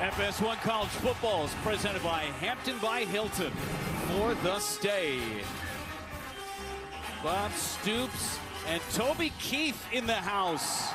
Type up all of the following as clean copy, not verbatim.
FS1 College Football is presented by Hampton by Hilton for the stay. Bob Stoops and Toby Keith in the house.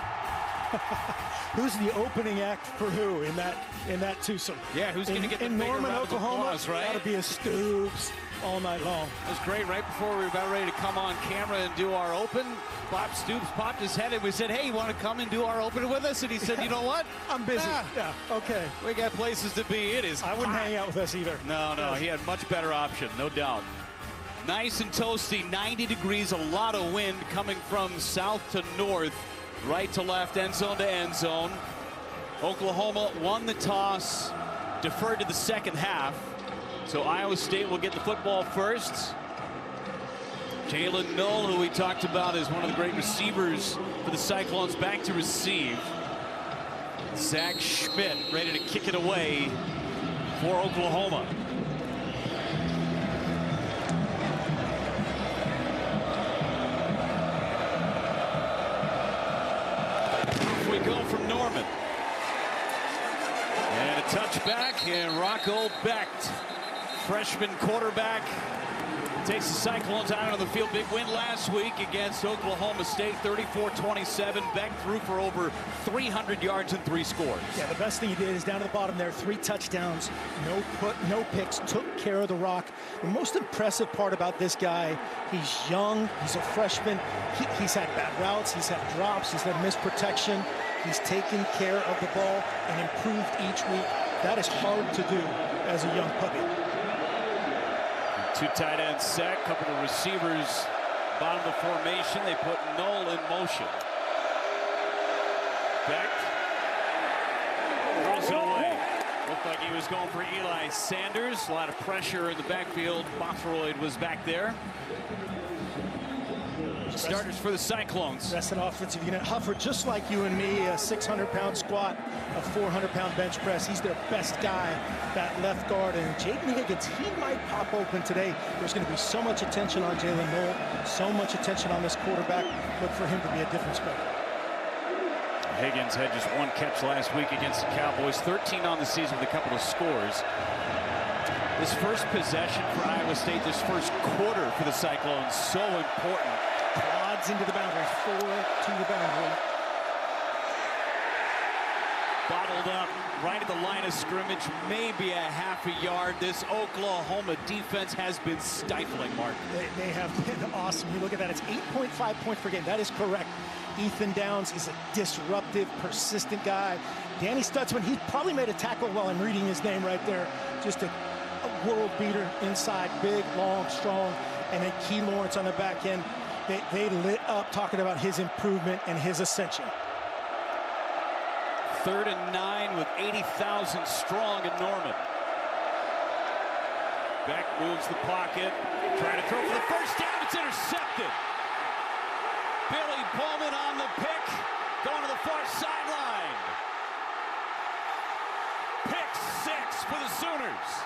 Who's the opening act for who in that twosome? Yeah, who's going to get the in bigger Norman, round of Oklahoma? applause, right? That'll be a Stoops all night long. It was great. Right before we were about ready to come on camera and do our open, Bob Stoops popped his head and we said, "Hey, you want to come and do our open with us?" And he said, "You know what? I'm busy." Yeah, okay. We got places to be. It is I wouldn't hang out with us either. No, he had much better option, no doubt. Nice and toasty, 90 degrees, a lot of wind coming from south to north, right to left, end zone to end zone. Oklahoma won the toss, deferred to the second half. So Iowa State will get the football first. Jalen Knoll, who we talked about as one of the great receivers for the Cyclones, back to receive. Zach Schmidt ready to kick it away for Oklahoma. Off we go from Norman. And a touchback, and Rocco Becht, freshman quarterback, takes the Cyclones out on the field. Big win last week against Oklahoma State, 34-27. Becht threw for over 300 yards and 3 scores. Yeah, the best thing he did is down to the bottom there, 3 touchdowns, no picks, took care of the rock. The most impressive part about this guy, he's young, he's a freshman, he's had bad routes, he's had drops, he's had missed protection. He's taken care of the ball and improved each week. That is hard to do as a young puppy. 2 tight ends set, couple of receivers, bottom of the formation. They put Knoll in motion. Becht throws it away. Looked like he was going for Eli Sanders. A lot of pressure in the backfield. Bothroyd was back there. Starters for the Cyclones. That's an offensive unit. Hufford, just like you and me, a 600-pound squat, a 400-pound bench press. He's their best guy, that left guard. And Jaden Higgins, he might pop open today. There's going to be so much attention on Jalen Knoll, so much attention on this quarterback. Look for him to be a difference maker. Higgins had just 1 catch last week against the Cowboys, 13 on the season with a couple of scores. This first possession for Iowa State, this first quarter for the Cyclones, so important. Quads into the boundary, 4 to the boundary. Bottled up right at the line of scrimmage, maybe a half a yard. This Oklahoma defense has been stifling, Mark. They have been awesome. You look at that, it's 8.5 points per game. That is correct. Ethan Downs is a disruptive, persistent guy. Danny Stutzman, he probably made a tackle while I'm reading his name right there. Just a world beater inside, big, long, strong. And then Key Lawrence on the back end. They lit up talking about his improvement and his ascension. 3rd and 9 with 80,000 strong in Norman. Becht moves the pocket, trying to throw for the first down. It's intercepted. Billy Bowman on the pick, going to the far sideline. Pick 6 for the Sooners.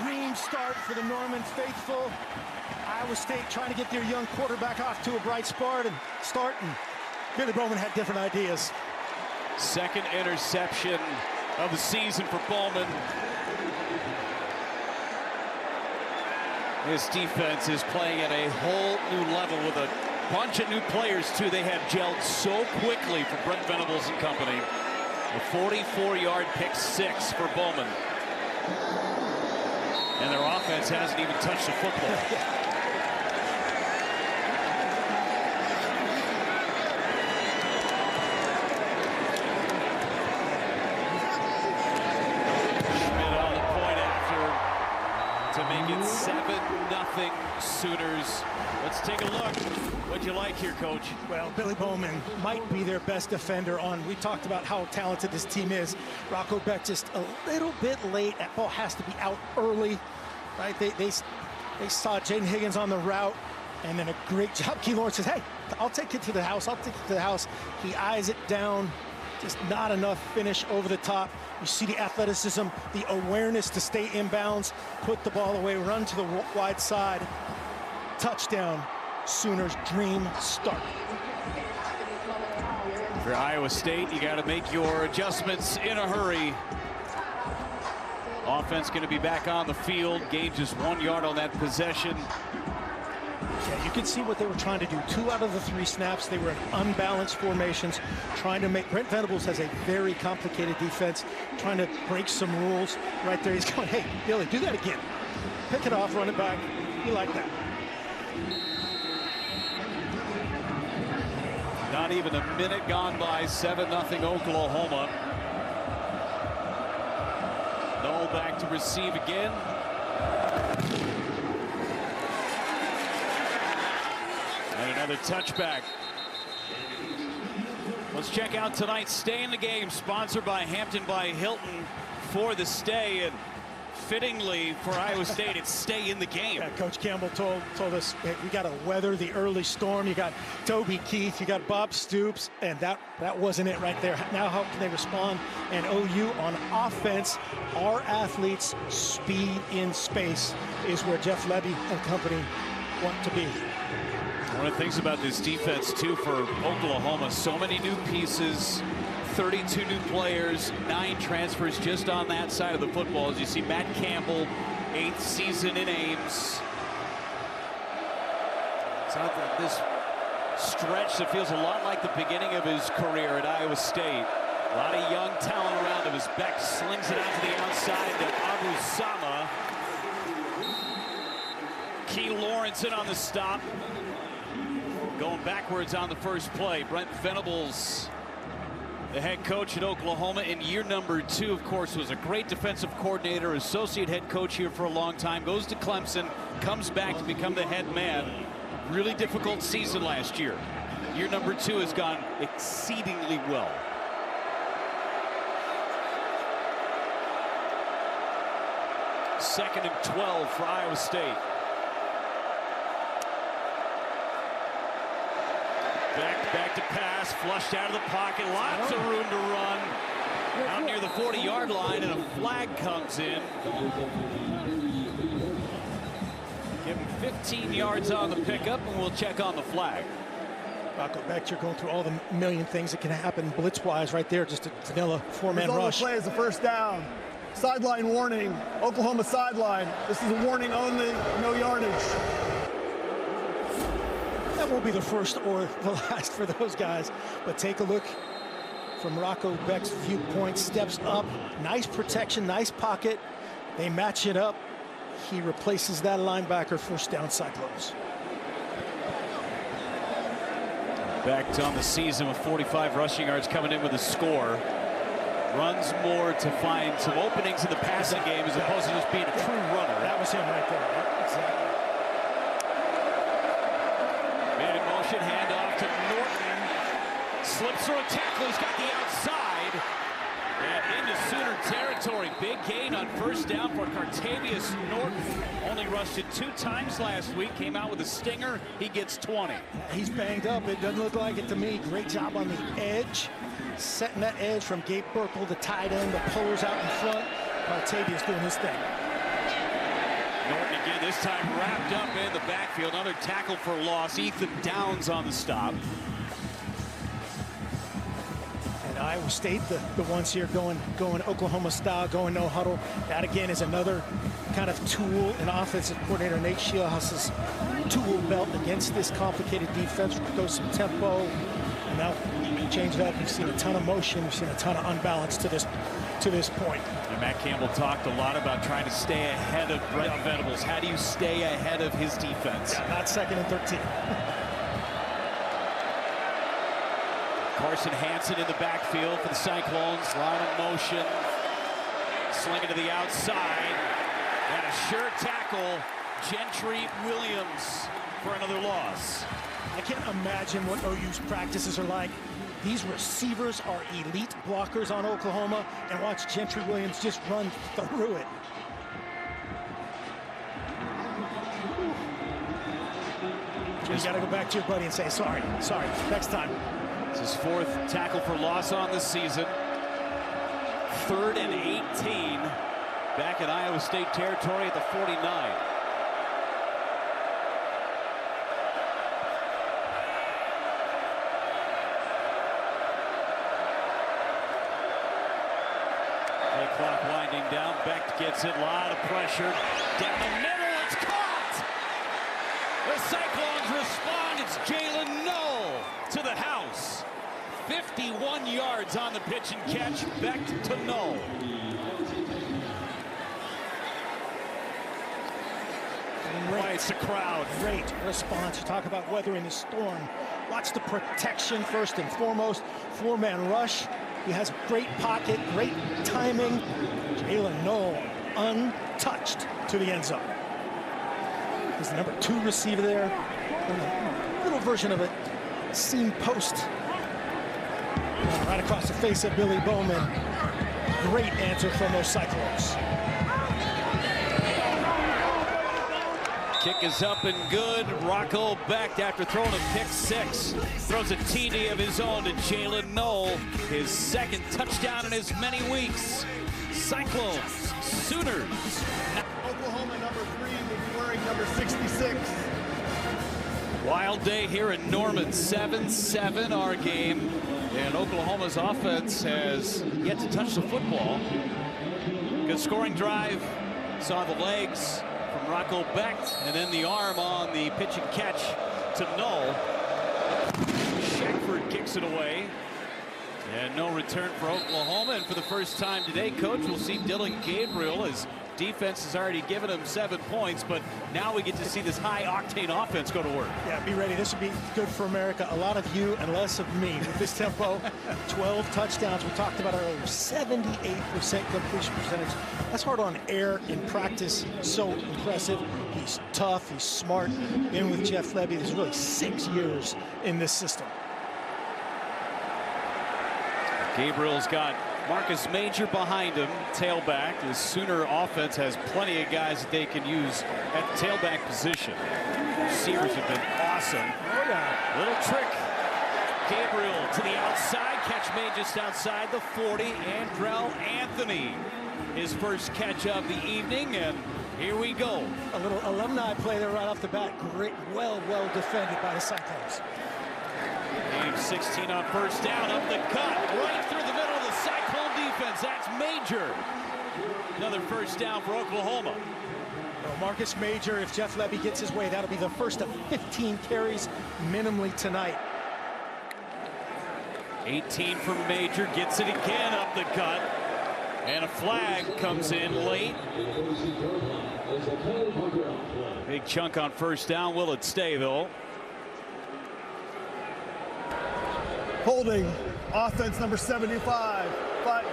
Dream start for the Norman faithful. Iowa State trying to get their young quarterback off to a bright start, and Billy Bowman had different ideas. Second interception of the season for Bowman. This defense is playing at a whole new level with a bunch of new players too. They have gelled so quickly for Brent Venables and company. A 44-yard pick 6 for Bowman. And their offense hasn't even touched the football. Schmidt on the point after to make it 7-0 Sooners. Let's take a look. What'd you like here, Coach? Well, Billy Bowman might be their best defender on. We talked about how talented this team is. Rocco Becht just a little bit late. That ball has to be out early, right? They saw Jaden Higgins on the route, and then a great job. Key Lawrence says, "Hey, I'll take it to the house. I'll take it to the house." He eyes it down, Just not enough finish over the top. You see the athleticism, the awareness to stay inbounds, put the ball away, run to the wide side. Touchdown. Sooners dream start. For Iowa State, you got to make your adjustments in a hurry. Offense going to be back on the field. Gained just 1 yard on that possession. Yeah, you can see what they were trying to do. 2 out of the 3 snaps, they were in unbalanced formations, trying to make. Brent Venables has a very complicated defense, trying to break some rules. Right there, he's going, hey, Billy, do that again. Pick it off, run it back. You like that. Not even a minute gone by, 7-0 Oklahoma. Null back to receive again. And another touchback. Let's check out tonight's Stay in the Game, sponsored by Hampton by Hilton for the stay. And fittingly for Iowa State, it's stay in the game. Yeah, Coach Campbell told us, hey, we got to weather the early storm. You got Toby Keith, you got Bob Stoops, and that wasn't it right there. Now how can they respond? And OU on offense, our athletes' speed in space is where Jeff Levy and company want to be. One of the things about this defense, too, for Oklahoma, so many new pieces, 32 new players, 9 transfers just on that side of the football. As you see, Matt Campbell, 8th season in Ames. It's out there, this stretch that feels a lot like the beginning of his career at Iowa State. A lot of young talent around him as Beck slings it out to the outside to Abu Sama. Key Lawrence in on the stop. Going backwards on the first play. Brent Venables, the head coach at Oklahoma in year number 2, of course, was a great defensive coordinator, associate head coach here for a long time, goes to Clemson, comes back to become the head man. Really difficult season last year. Year number 2 has gone exceedingly well. Second and 12 for Iowa State. Back to pass, flushed out of the pocket, lots of room to run. Out near the 40-yard line, and a flag comes in. Give him 15 yards on the pickup, and we'll check on the flag. Rocco Beck, you're going through all the million things that can happen blitz-wise right there, just a vanilla 4-man rush. The play is the first down. Sideline warning, Oklahoma sideline. This is a warning only, no yardage. That won't be the first or the last for those guys, but take a look from Rocco Beck's viewpoint. Steps up, nice protection, nice pocket. They match it up. He replaces that linebacker, first down, Cyclones. Beck on the season with 45 rushing yards, coming in with a score. Runs more to find some openings in the passing game as opposed to just being a true runner. That was him right there. Right? Exactly. Handoff to Norton. Slips through a tackle. He's got the outside. And into Sooner territory. Big gain on first down for Cartavius Norton. Only rushed it 2 times last week. Came out with a stinger. He gets 20. He's banged up. It doesn't look like it to me. Great job on the edge. Setting that edge from Gabe Burkle, the tight end. The pullers out in front. Cartavius doing his thing. Norton again, this time wrapped up in the backfield. Another tackle for loss. Ethan Downs on the stop. And Iowa State, the ones here going Oklahoma style, going no huddle. That again is another kind of tool in offensive coordinator Nate Shieldhouse's tool belt against this complicated defense. Throw some tempo. And now change it up. You've seen a ton of motion. You've seen a ton of unbalance to this point. And Matt Campbell talked a lot about trying to stay ahead of Brent Venables. How do you stay ahead of his defense? Yeah, not 2nd and 13. Carson Hansen in the backfield for the Cyclones. Line of motion. Sling it to the outside. And a sure tackle. Gentry Williams for another loss. I can't imagine what OU's practices are like. These receivers are elite blockers on Oklahoma, and watch Gentry Williams just run through it. You got to go back to your buddy and say, sorry, next time. It's his 4th tackle for loss on the season. 3rd and 18 back in Iowa State territory at the 49. Play clock winding down. Beck gets it. A lot of pressure. Down the middle. It's caught. The Cyclones respond. It's Jalen Noel to the house. 51 yards on the pitch and catch. Beck to Noel. It's the crowd. Great response. You talk about weathering the storm. Watch the protection first and foremost. 4-man rush. He has great pocket, great timing. Jalen Noel untouched to the end zone. He's the number 2 receiver there. A little version of a seam post. Right across the face of Billy Bowman. Great answer from those Cyclones. Kick is up and good. Rocco Beck, after throwing a pick 6, throws a TD of his own to Jalen Noel. His 2nd touchdown in as many weeks. Cyclones, Sooners. Oklahoma number 3 will be wearing number 66. Wild day here in Norman. 7-7 our game. And Oklahoma's offense has yet to touch the football. Good scoring drive. Saw the legs from Rocco Beck, and then the arm on the pitch and catch to Noel. Shackford kicks it away. And no return for Oklahoma. And for the first time today, Coach, we'll see Dylan Gabriel. His defense has already given him 7 points, but now we get to see this high-octane offense go to work. Yeah, be ready. This would be good for America. A lot of you and less of me with this tempo. 12 touchdowns. We talked about earlier. 78% completion percentage. That's hard on air in practice. So impressive. He's tough. He's smart. Been with Jeff Lebby. There's really 6 years in this system. Gabriel's got Marcus Major behind him, tailback. The Sooner offense has plenty of guys that they can use at the tailback position. Receivers have been awesome. Oh, yeah. Little trick. Gabriel to the outside. Catch made just outside the 40. Andrell Anthony, his first catch of the evening, and here we go. A little alumni play there right off the bat. Great, well defended by the Cyclones. Game 16 on first down, up the cut, right through the middle of the Cyclone defense. That's Major. Another first down for Oklahoma. Well, Marcus Major, if Jeff Lebby gets his way, that'll be the first of 15 carries minimally tonight. 18 from Major, gets it again up the cut. And a flag comes in late. Big chunk on first down. Will it stay, though? Holding, offense number 75.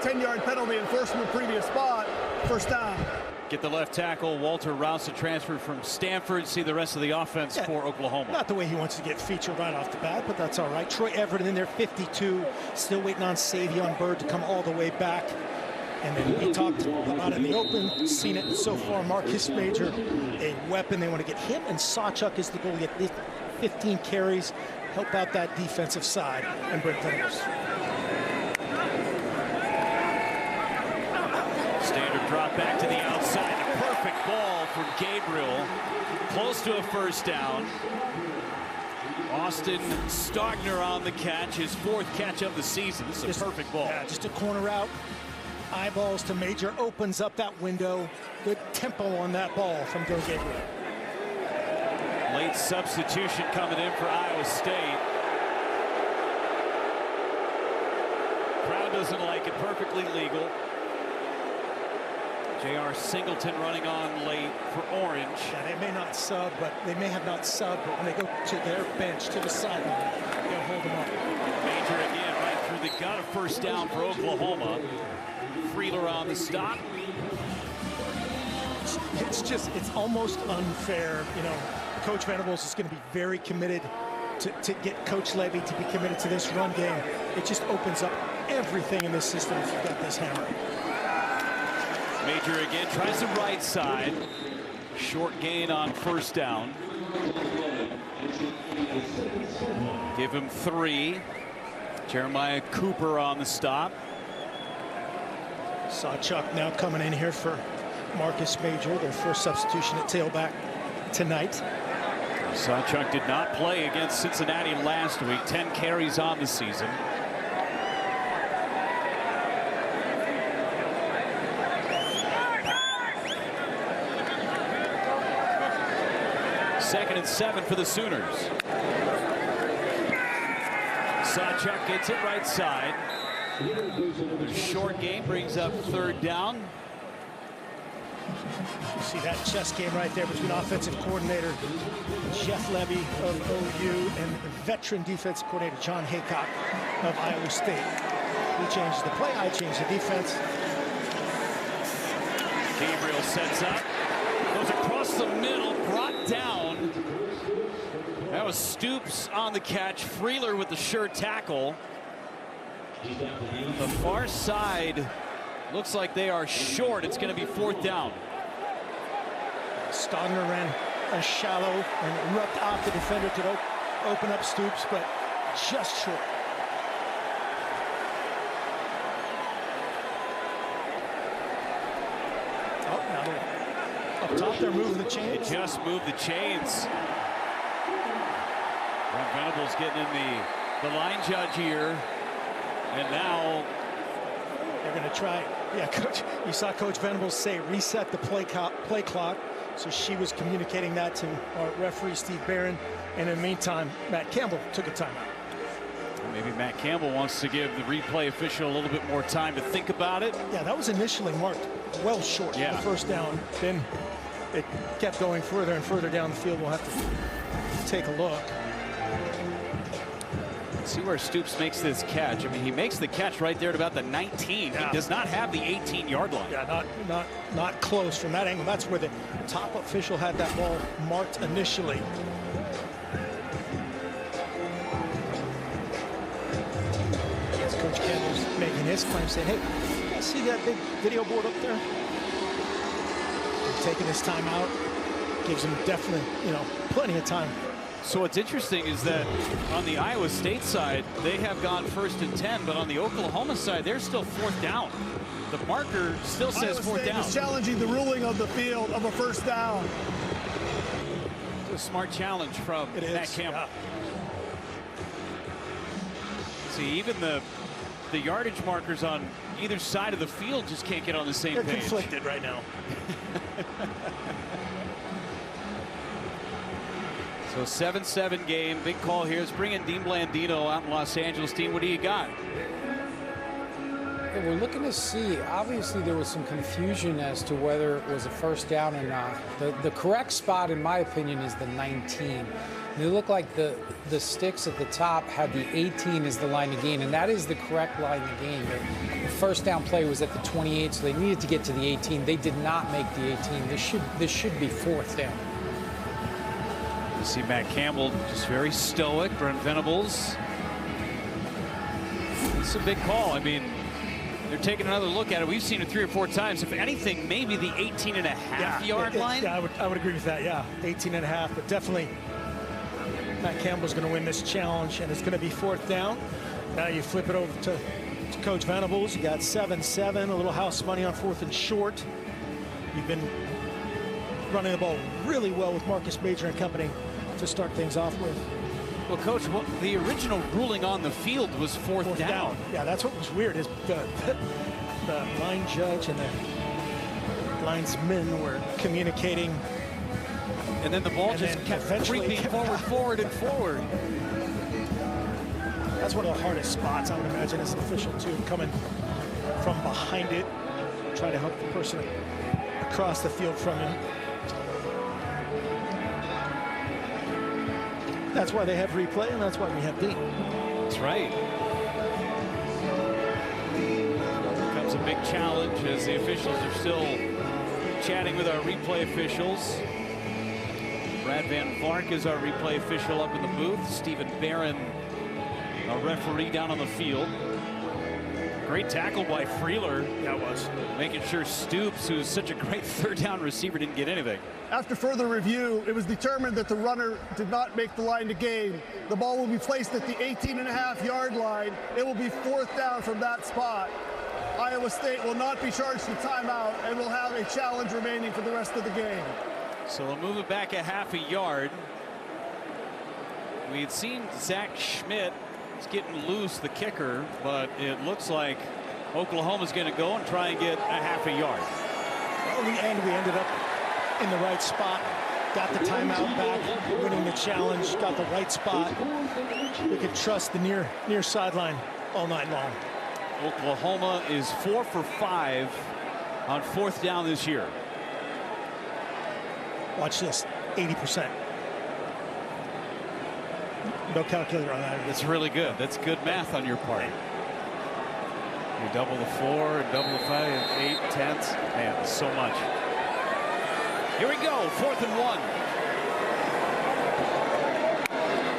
10-yard penalty, enforcement previous spot, first down. Get the left tackle, Walter Rouse, a transfer from Stanford. See the rest of the offense for Oklahoma. Not the way he wants to get featured right off the bat, but that's all right. Troy Everett in there, 52. Still waiting on Savion Byrd to come all the way back. And then we talked about it in the open, seen it so far. Marcus Major, a weapon. They want to get him and Sawchuk is the goal to get 15 carries, help out that defensive side, and break turnovers. Standard drop back to the outside. A perfect ball from Gabriel. Close to a first down. Austin Stogner on the catch, his 4th catch of the season. This is a perfect ball. Yeah, just a corner route. Eyeballs to Major, opens up that window. Good tempo on that ball from Dylan Gabriel. Late substitution coming in for Iowa State. Crowd doesn't like it. Perfectly legal. J.R. Singleton running on late for Orange. Yeah, they may not sub, but they may have not subbed, but when they go to their bench, to the sideline, they'll hold them up. Major again right through the gut. A first down for Oklahoma. Freeler on the stop. It's almost unfair. You know, Coach Venables is going to be very committed to get Coach Lebby to be committed to this run game. It just opens up everything in this system if you've got this hammer. Major again tries the right side. Short gain on first down. Give him 3. Jeremiah Cooper on the stop. Sawchuk now coming in here for Marcus Major, their first substitution at tailback tonight. Sawchuk did not play against Cincinnati last week. 10 carries on the season. Second and 7 for the Sooners. Sawchuk gets it right side. The short game brings up 3rd down. You see that chess game right there between offensive coordinator Jeff Levy of OU and veteran defensive coordinator John Haycock of Iowa State. He changes the play, I change the defense. Gabriel sets up, goes across the middle, brought down. That was Stoops on the catch. Freeler with the sure tackle. The far side looks like they are short. It's going to be 4th down. Stogner ran a shallow and rubbed off the defender to open up Stoops, but just short. Oh, now they're up top. They're moving the chains. They just moved the chains. Venables getting in the line judge here. And now they're going to try. Yeah, Coach, you saw Coach Venables say reset the play clock. So she was communicating that to our referee, Steve Barron. And in the meantime, Matt Campbell took a timeout. Maybe Matt Campbell wants to give the replay official a little bit more time to think about it. Yeah, that was initially marked well short. The first down. Then it kept going further and further down the field. We'll have to take a look. See where Stoops makes this catch. I mean, he makes the catch right there at about the 19. Yeah. He does not have the 18-yard line. Yeah, not close from that angle. That's where the top official had that ball marked initially. Yes, Coach Campbell's making his claim, saying, "Hey, see that big video board up there?" Taking his time out gives him definitely, plenty of time. So what's interesting is that on the Iowa State side, they have gone 1st and 10, but on the Oklahoma side, they're still 4th down. The marker still says 4th down. Is challenging the ruling of the field of a 1st down. It's a smart challenge from Matt Campbell. Yeah. See, even the yardage markers on either side of the field just can't get on the same page. They're conflicted right now. So 7-7 game. Big call here. Let's bring in Dean Blandino out in Los Angeles. Dean, what do you got? Yeah, we're looking to see. Obviously, there was some confusion as to whether it was a 1st down or not. The correct spot, in my opinion, is the 19. They look like the sticks at the top had the 18 as the line to gain, and that is the correct line to gain. The 1st down play was at the 28, so they needed to get to the 18. They did not make the 18. This should be 4th down. You see Matt Campbell just very stoic. Brent Venables. It's a big call. I mean, they're taking another look at it. We've seen it 3 or 4 times. If anything, maybe the 18.5-yard line. Yeah, I would agree with that. Yeah, 18.5, but definitely Matt Campbell's going to win this challenge, and it's going to be 4th down. Now you flip it over to Coach Venables. You got 7-7, a little house money on 4th and short. You've been running the ball really well with Marcus Major and company to start things off with. Well, Coach, the original ruling on the field was 4th down. Yeah, that's what was weird is the line judge and the linesmen were communicating. And then the ball just kept creeping forward and forward. That's one of the hardest spots, I would imagine, as an official, too, coming from behind it, trying to help the person across the field from him. That's why they have replay, and that's why we have Dean. That's right. Here comes a big challenge as the officials are still chatting with our replay officials. Brad Van Vark is our replay official up in the booth. Stephen Barron, our referee down on the field. Great tackle by Freeler. That was. Making sure Stoops, who's such a great third down receiver, didn't get anything. After further review, it was determined that the runner did not make the line to gain. The ball will be placed at the 18.5-yard line. It will be 4th down from that spot. Iowa State will not be charged a timeout and will have a challenge remaining for the rest of the game. So they'll move it back a half a yard. We had seen Zach Schmidt getting loose, the kicker, but it looks like Oklahoma's going to go and try and get a half a yard. Well, in the end, we ended up in the right spot. Got the timeout back, winning the challenge, got the right spot. We could trust the near sideline all night long. Oklahoma is 4 for 5 on 4th down this year. Watch this, 80%. No calculator on that. That's really good. That's good math on your part. You double the 4 and double the 5 and 8 tenths. Man, so much. Here we go, 4th and 1.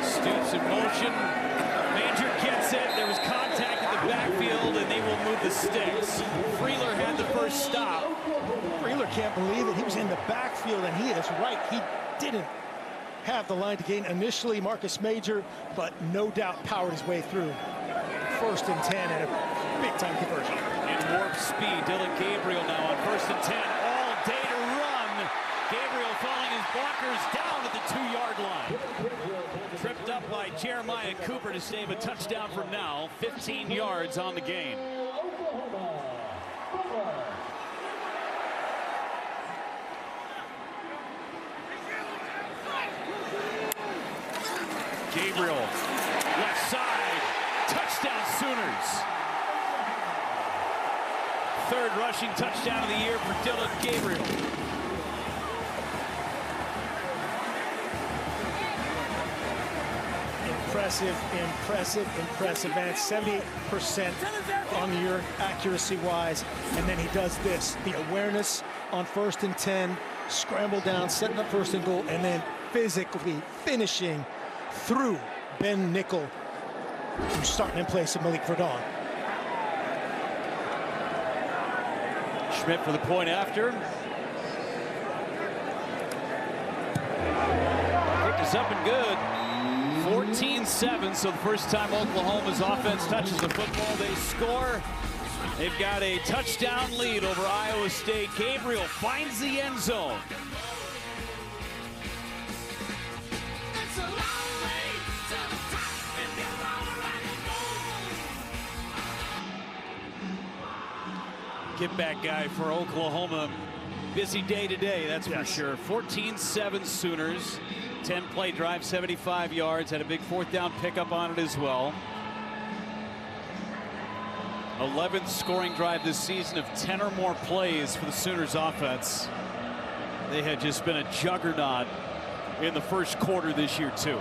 Stoops in motion. Major gets it. There was contact in the backfield, and they will move the sticks. Freeler had the first stop. Freeler can't believe it. He was in the backfield, and he is right. He didn't have the line to gain initially, Marcus Major, but no doubt powered his way through. 1st and 10 and a big-time conversion. In warp speed, Dylan Gabriel now on 1st and 10. All day to run. Gabriel falling his blockers down at the 2-yard line. Tripped up by Jeremiah Cooper to save a touchdown from now. 15 yards on the game. Gabriel, left side, touchdown Sooners. 3rd rushing touchdown of the year for Dylan Gabriel. Impressive, man. 78% on the year accuracy-wise, and then he does this. The awareness on 1st and 10, scramble down, setting up 1st and goal, and then physically finishing through Ben Nickel, who's starting in place of Malik Verdon. Schmidt for the point after. Picked us up and good. 14-7, so the first time Oklahoma's offense touches the football, they score. They've got a touchdown lead over Iowa State. Gabriel finds the end zone. Get back guy for Oklahoma. Busy day today, that's for sure. 14-7 Sooners. 10-play drive, 75 yards. Had a big 4th down pickup on it as well. 11th scoring drive this season of 10 or more plays for the Sooners offense. They had just been a juggernaut in the first quarter this year too.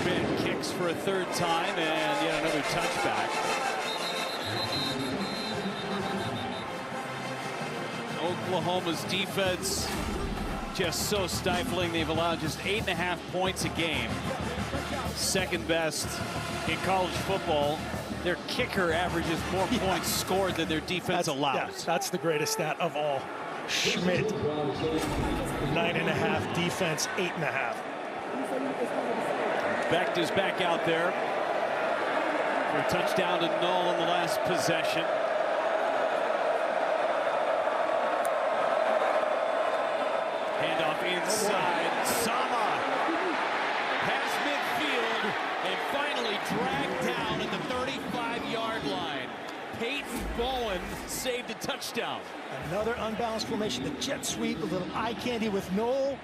Ben kicks for a 3rd time and yet another touchback. Oklahoma's defense just so stifling. They've allowed just 8.5 points a game. 2nd best in college football. Their kicker averages more points scored than their defense allows. Yeah, that's the greatest stat of all. Schmidt, 9.5, defense 8.5. Becht is back out there for a touchdown to Null in the last possession. Handoff inside. Sama past midfield and finally dragged down at the 35-yard line. Peyton Bowen saved a touchdown. Another unbalanced formation, the jet sweep, a little eye candy with Knoll,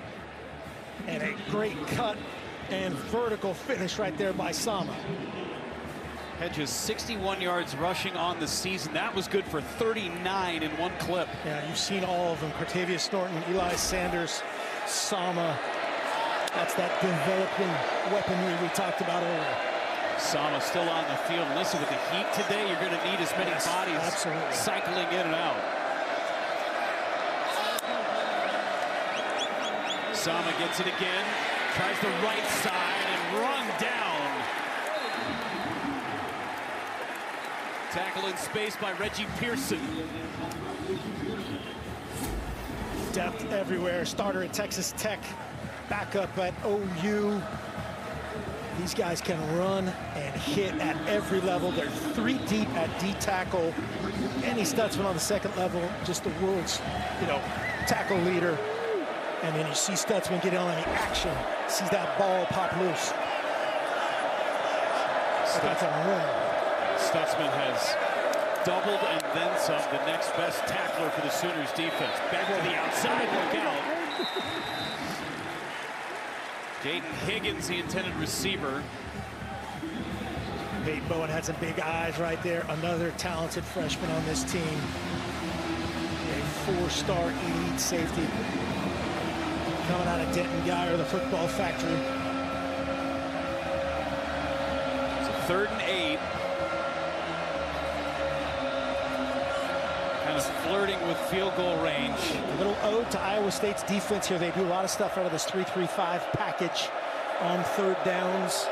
and a great cut and vertical finish right there by Sama. Had just 61 yards rushing on the season. That was good for 39 in one clip. Yeah, you've seen all of them. Cortavius Norton, Eli Sanders, Sama. That's that developing weaponry we talked about earlier. Sama still on the field. Listen, with the heat today, you're going to need as many bodies cycling in and out. Sama gets it again. Tries the right side and run down Tackle in space by Reggie Pearson. Depth everywhere. Starter at Texas Tech, backup at OU. These guys can run and hit at every level. They're 3 deep at D-tackle. Andy Stutzman on the second level, just the world's, tackle leader. And then you see Stutzman get on the action, sees that ball pop loose. Stutzman has doubled and then some, the next best tackler for the Sooners defense. Back to the outside, look out. Jaden Higgins, the intended receiver. Peyton Bowen had some big eyes right there. Another talented freshman on this team. A 4-star elite safety coming out of Denton Guyer, the football factory. It's a 3rd and 8. Kind of flirting with field goal range. A little ode to Iowa State's defense here. They do a lot of stuff out of this 3-3-5 package on 3rd downs.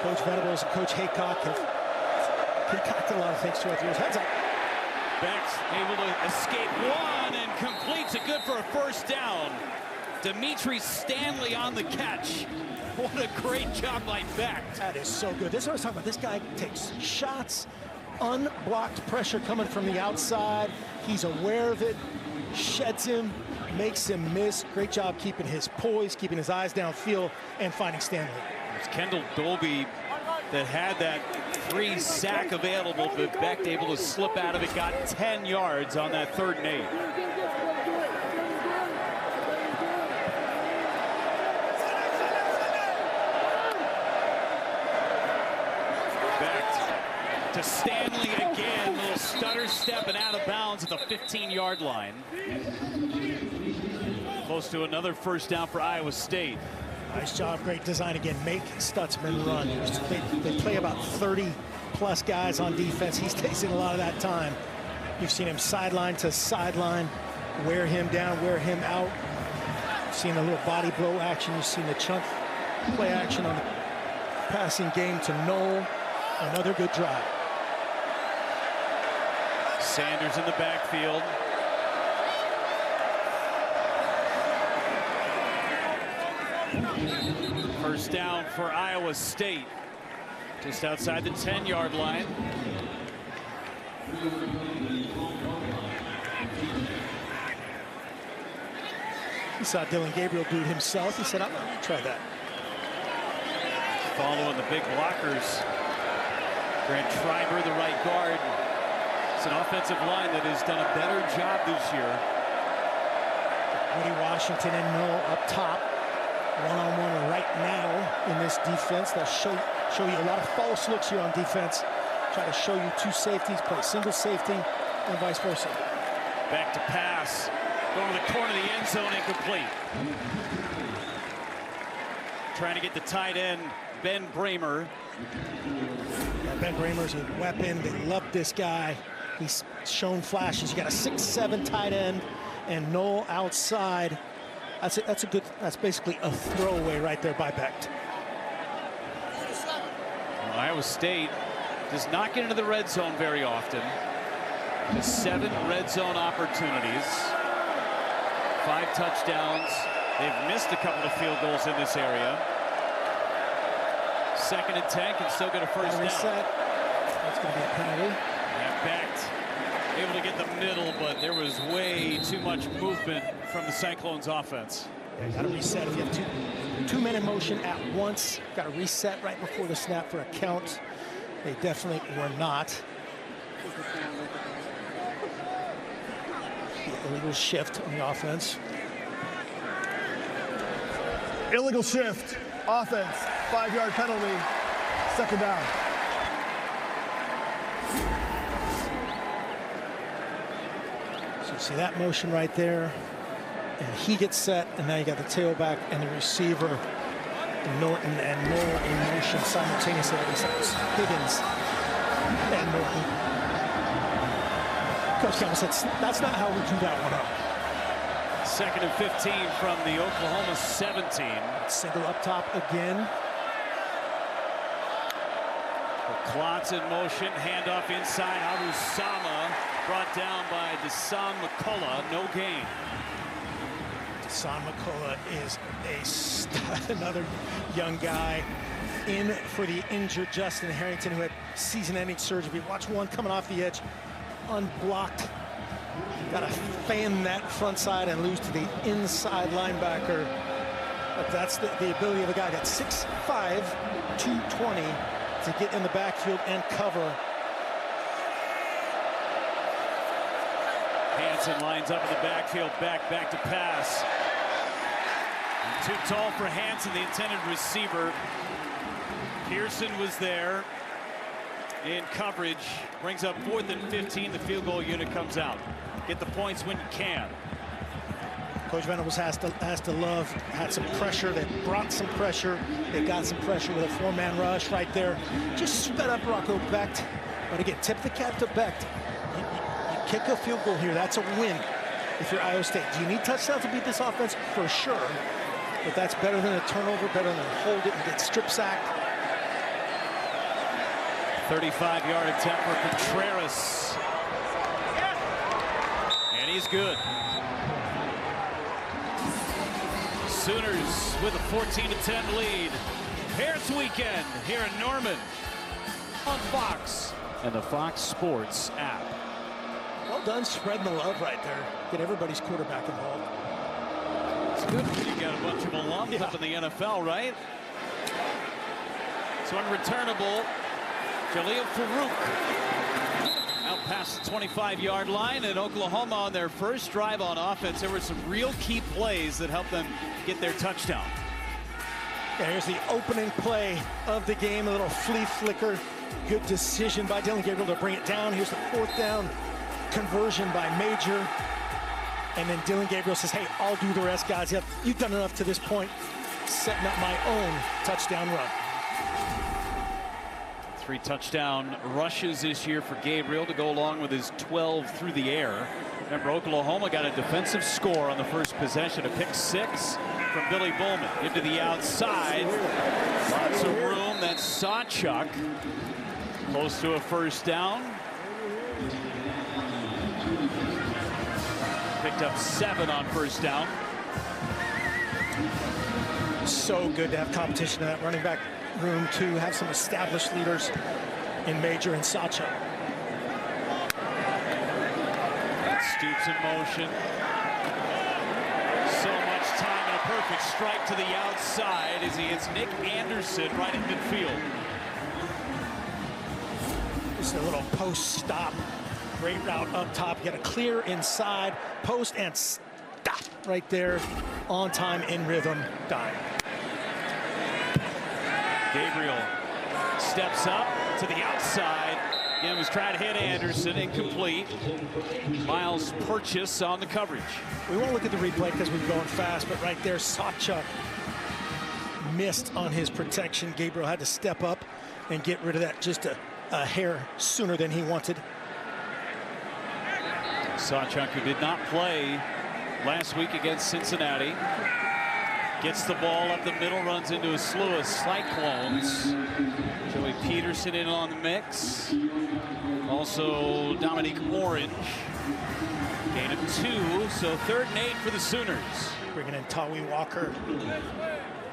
Coach Venables and Coach Haycock have concocted a lot of things throughout the years. Heads up. Beck's able to escape one and completes it, good for a 1st down. Dimitri Stanley on the catch. What a great job by Beck. That is so good. This is what I was talking about. This guy takes shots, unblocked pressure coming from the outside. He's aware of it, sheds him, makes him miss. Great job keeping his poise, keeping his eyes downfield, and finding Stanley. It's Kendall Dolby that had that 3 sack available, but Beck able to slip out of it, got 10 yards on that 3rd and 8. Beck to Stanley again, little stutter step and out of bounds at the 15-yard line. Close to another 1st down for Iowa State. Nice job, great design again. Make Stutzman run. They play about 30-plus guys on defense. He's tasting a lot of that time. You've seen him sideline to sideline, wear him down, wear him out. You've seen a little body blow action. You've seen the chunk play action on the passing game to Knoll. Another good drive. Sanders in the backfield. First down for Iowa State. Just outside the 10-yard line. He saw Dylan Gabriel do it himself. He said, I'm going to try that. Following the big blockers. Grant Schreiber, the right guard. It's an offensive line that has done a better job this year. Woody Washington and Knoll up top. One-on-one right now in this defense. They'll show you a lot of false looks here on defense. Try to show you 2 safeties, play single safety, and vice versa. Back to pass. Going to the corner of the end zone, incomplete. Trying to get the tight end, Ben Bramer. Yeah, Ben Bramer's a weapon. They love this guy. He's shown flashes. You got a 6'7" tight end and Knoll outside. That's basically a throwaway right there by Beck. Well, Iowa State does not get into the red zone very often. Just 7 red zone opportunities, 5 touchdowns. They've missed a couple of field goals in this area. 2nd and 10 can still get a 1st down. That's going to be a penalty. And Beck able to get the middle, but there was way too much movement from the Cyclones offense. Yeah, got to reset. If you have two men in motion at once, got to reset right before the snap for a count. They definitely were not. Illegal shift on the offense. Illegal shift, offense, 5-yard penalty, 2nd down. So you see that motion right there, and he gets set, and now you got the tailback and the receiver, Norton and Knoll in motion simultaneously. Higgins and Norton. Coach Campbell said, that's not how we do that one up. 2nd and 15 from the Oklahoma 17. Single up top again. Clots in motion, handoff inside. Arusama brought down by Desan McCullough, no gain. Desan McCullough is a stud, another young guy in for the injured Justin Harrington, who had season-ending surgery. Watch one coming off the edge, unblocked. Got to fan that front side and lose to the inside linebacker. But that's the ability of a guy that's 6'5", 220 to get in the backfield and cover. Hansen lines up in the backfield, back to pass. And too tall for Hansen, the intended receiver. Pearson was there in coverage. Brings up 4th and 15. The field goal unit comes out. Get the points when you can. Coach Venables has to love, had some pressure. They brought some pressure. They got some pressure with a 4-man rush right there. Just sped up Rocco Becht. But again, tip the cap to Becht. You kick a field goal here. That's a win if you're Iowa State. Do you need touchdowns to beat this offense? For sure. But that's better than a turnover, better than hold it and get strip sacked. 35-yard attempt for Contreras. And he's good. Sooners with a 14-10 lead. Parents Weekend here in Norman on Fox and the Fox Sports app. Well done spreading the love right there. Get everybody's quarterback involved. It's good when you got a bunch of alums up in the NFL, right? So unreturnable, Jaleel Farouk out past the 25-yard line, and Oklahoma on their first drive on offense. There were some real key plays that helped them get their touchdown. Yeah, here's the opening play of the game, a little flea flicker. Good decision by Dillon Gabriel to bring it down. Here's the 4th down conversion by Major. And then Dillon Gabriel says, hey, I'll do the rest, guys. You've done enough to this point. Setting up my own touchdown run. 3 touchdown rushes this year for Gabriel to go along with his 12 through the air. Remember, Oklahoma got a defensive score on the first possession, a pick 6 from Billy Bowman. Into the outside. Lots of room. That's Sawchuk. Close to a first down. Picked up 7 on first down. So good to have competition in that running back room to have some established leaders in Major and Sawchuk. Stoops in motion. So much time and a perfect strike to the outside as he hits Nick Anderson right in midfield. Just a little post stop. Great route up top. Get a clear inside, post and stop right there. On time, in rhythm, dime. Gabriel steps up to the outside. Again, was trying to hit Anderson, incomplete. Miles Purchase on the coverage. We won't look at the replay because we're going fast, but right there, Sawchuk missed on his protection. Gabriel had to step up and get rid of that just a hair sooner than he wanted. Sawchuk, who did not play last week against Cincinnati, gets the ball up the middle, runs into a slew of Cyclones. Joey Peterson in on the mix. Also Dominique Orange. Gain of 2, so 3rd and 8 for the Sooners. Bringing in Tawi Walker.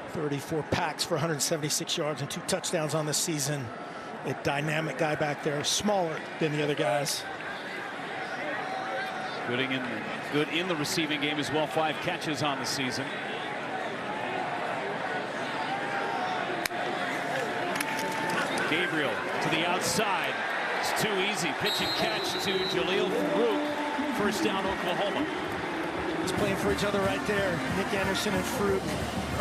34 packs for 176 yards and 2 touchdowns on the season. A dynamic guy back there, smaller than the other guys. Good in the receiving game as well. 5 catches on the season. Gabriel to the outside. It's too easy. Pitch and catch to Jaleel Farouk. First down, Oklahoma. He's playing for each other right there. Nick Anderson and Farouk.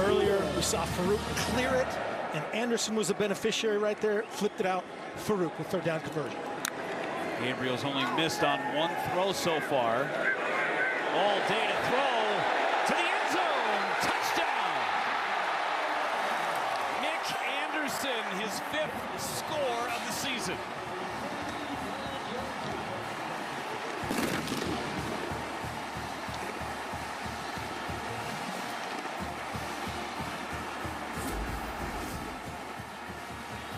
Earlier, we saw Farouk clear it, and Anderson was the beneficiary right there. Flipped it out. Farouk with 3rd down conversion. Gabriel's only missed on 1 throw so far. All day to throw to the end zone. Touchdown. Nick Anderson, his 5th score of the season.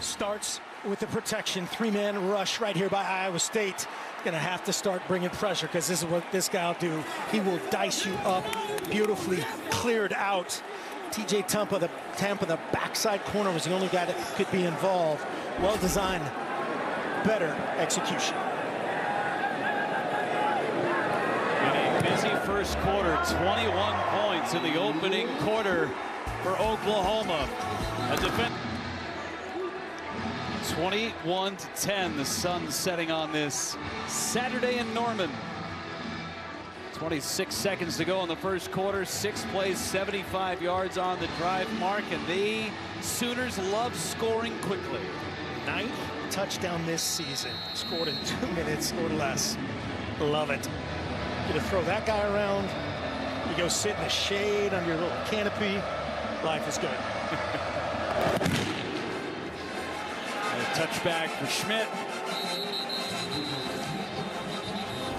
Starts with the protection. Three-man rush right here by Iowa State. Going to have to start bringing pressure because this is what this guy will do. He will dice you up. Beautifully cleared out. TJ Tampa, the backside corner, was the only guy that could be involved. Well designed, better execution. In a busy first quarter, 21 points in the opening quarter for Oklahoma. A defense. 21-10, the sun setting on this Saturday in Norman. 26 seconds to go in the first quarter. 6 plays, 75 yards on the drive mark, and the Sooners love scoring quickly. 9th touchdown this season. Scored in 2 minutes or less. Love it. You to throw that guy around. You go sit in the shade under your little canopy. Life is good. A touchback for Schmidt.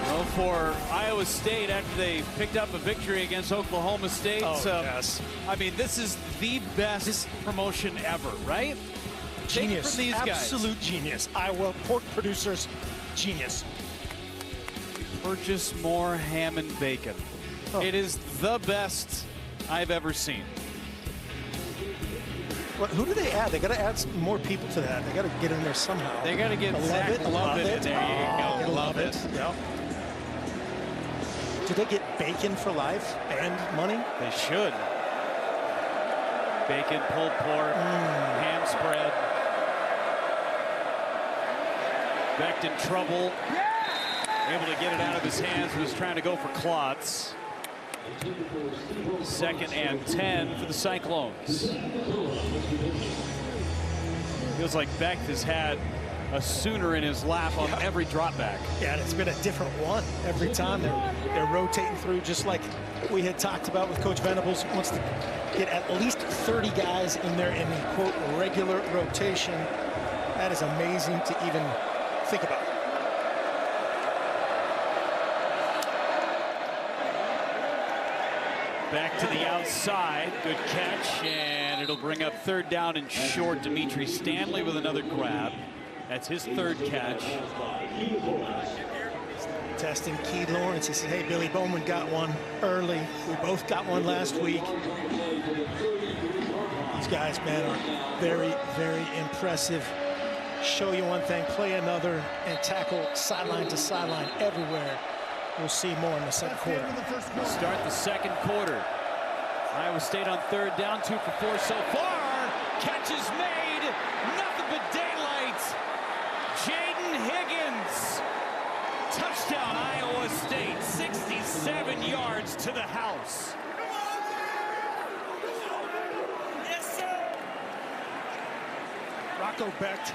Well, for Iowa State, after they picked up a victory against Oklahoma State. Yes. I mean, this is the best promotion ever, right? Genius. From these Absolute genius. Iowa pork producers, genius. Purchase more ham and bacon. It is the best I've ever seen. What, who do they add? They got to add some more people to that. They got to get in there somehow. They got to get Zach Lovett in there. You go. Love it. Yep. Did they get bacon for life and money? They should. Bacon, pulled pork, ham spread. Becht in trouble. Able to get it out of his hands. Was trying to go for Klotz. 2nd and 10 for the Cyclones. Feels like Becht has had a Sooner in his lap on every drop back. Yeah, and it's been a different one every time. They're rotating through, just like we had talked about with Coach Venables. Wants to get at least 30 guys in there in the, quote, regular rotation. That is amazing to even think about. Back to the outside. Good catch, and it'll bring up 3rd down and short. Dimitri Stanley with another grab. That's his 3rd catch. Testing Key Lawrence. He said, hey, Billy Bowman got one early. We both got one last week. These guys, man, are very, very impressive. Show you one thing, play another, and tackle sideline to sideline everywhere. We'll see more in the second quarter. We'll start the second quarter. Iowa State on 3rd down, 2 for 4 so far. Catch is made. Nothing but daylight. Jaden Higgins. Touchdown, Iowa State. 67 yards to the house. Yes, sir. Rocco Becht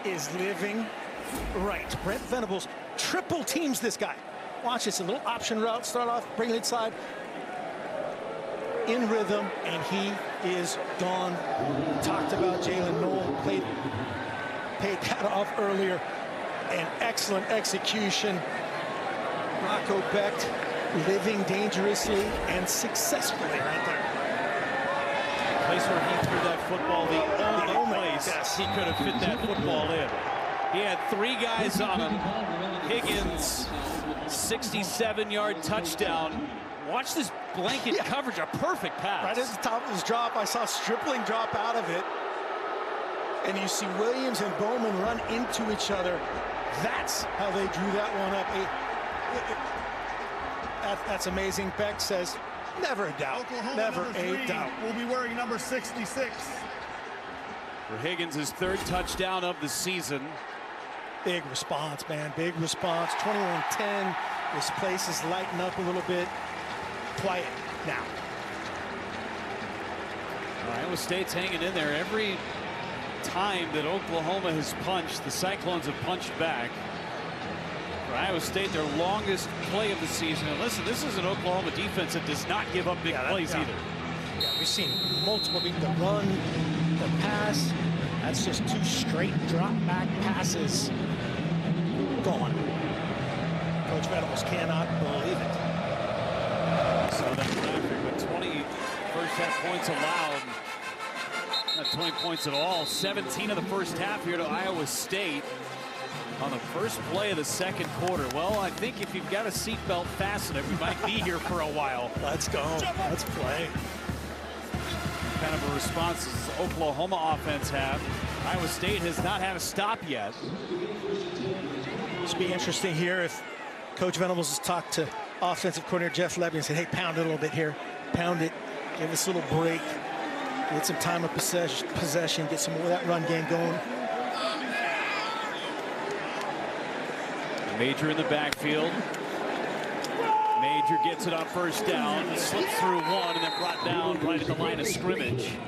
is living right. Brent Venables triple teams this guy. Watch this, a little option route, start off, bring it inside, in rhythm, and he is gone. Talked about Jalen Noel, paid that off earlier. An excellent execution. Rocco Becht living dangerously and successfully right there. The place where he threw that football, the only place he could have fit that football in. He had 3 guys on him. Higgins, 67-yard touchdown. Watch this blanket coverage, a perfect pass. Right at the top of his drop, I saw Stripling drop out of it. And you see Williams and Bowman run into each other. That's how they drew that one up. That's amazing. Becht says, never a doubt. Oklahoma, never number 3 a doubt. will be wearing number 66. For Higgins, his 3rd touchdown of the season. Big response, man. Big response. 21-10. This place is lighting up a little bit. Quiet now. Iowa State's hanging in there. Every time that Oklahoma has punched, the Cyclones have punched back. For Iowa State, their longest play of the season. And listen, this is an Oklahoma defense that does not give up big plays either. Yeah, we've seen multiple, the run, the pass. That's just 2 straight drop back passes. Gone. Coach Venables cannot believe it. So that graphic with 20 first half points allowed. Not 20 points at all. 17 of the first half here to Iowa State on the first play of the second quarter. Well, I think if you've got a seatbelt, fasten it. We might be here for a while. Let's go. Let's play. Kind of a response as the Oklahoma offense have. Iowa State has not had a stop yet. It's be interesting here if Coach Venables has talked to offensive coordinator Jeff Lebby and said, hey, pound it a little bit here. Pound it. Give us a little break. Get some time of possession. Get some more of that run game going. Major in the backfield. Major gets it on first down. Slips through one and then brought down right at the line of scrimmage.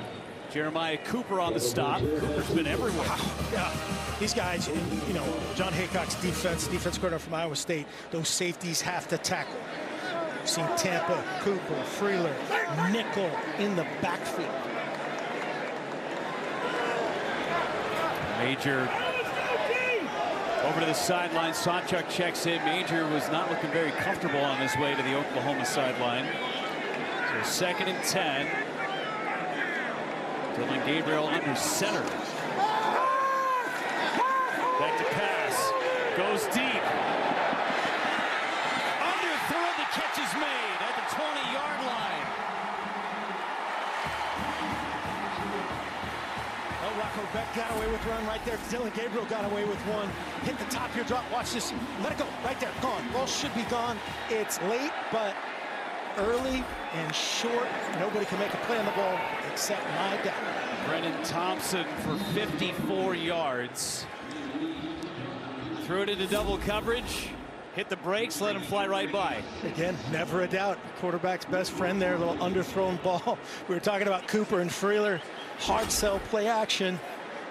Jeremiah Cooper on the stop. Cooper's been everywhere. Yeah, these guys, you know, John Haycock's defense coordinator from Iowa State, those safeties have to tackle. We've seen Tampa, Cooper, Freeler, nickel in the backfield. Major over to the sideline. Sawchuk checks in. Major was not looking very comfortable on his way to the Oklahoma sideline. So 2nd and 10. Dylan Gabriel under center. Back to pass. Goes deep. Underthrown. The catch is made at the 20-yard line. Oh, Rocco Beck got away with one right there. Dylan Gabriel got away with one. Hit the top here, drop. Watch this. Let it go. Right there. Gone. Ball should be gone. It's late, but early and short. Nobody can make a play on the ball except my guy. Brennan Thompson for 54 yards. Threw it into double coverage. Hit the brakes, let him fly right by. Again, never a doubt. Quarterback's best friend there, a little underthrown ball. We were talking about Cooper and Freeler. Hard sell, play action.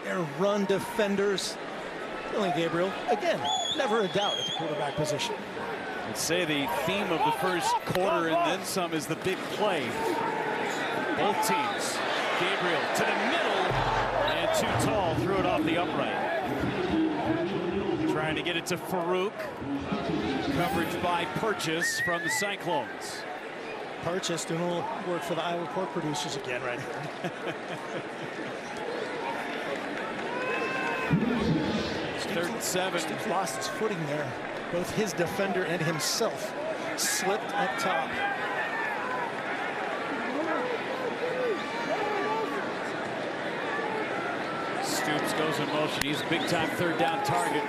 They're run defenders. Dylan Gabriel, again, never a doubt at the quarterback position. I'd say the theme of the first quarter and then some is the big play. Both teams. Gabriel to the middle and too tall, threw it off the upright. Trying to get it to Farouk. Coverage by Purchase from the Cyclones. Purchase doing a little work for the Iowa pork producers again right here. 3rd and 7. Steve's lost his footing there. Both his defender and himself slipped up top. Stoops goes in motion. He's a big-time 3rd down target.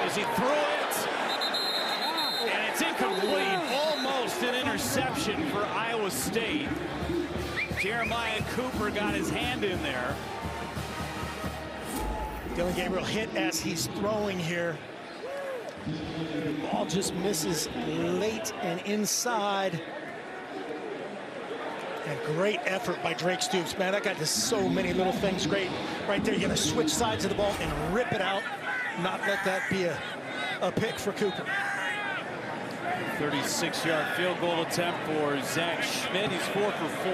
As he threw it, and it's incomplete. Almost an interception for Iowa State. Jeremiah Cooper got his hand in there. Dylan Gabriel hit as he's throwing here. The ball just misses late and inside. And great effort by Drake Stoops. Man, that guy does so many little things great. Right there, you got to switch sides of the ball and rip it out. Not let that be a pick for Cooper. 36-yard field goal attempt for Zach Schmidt. He's 4 for 4.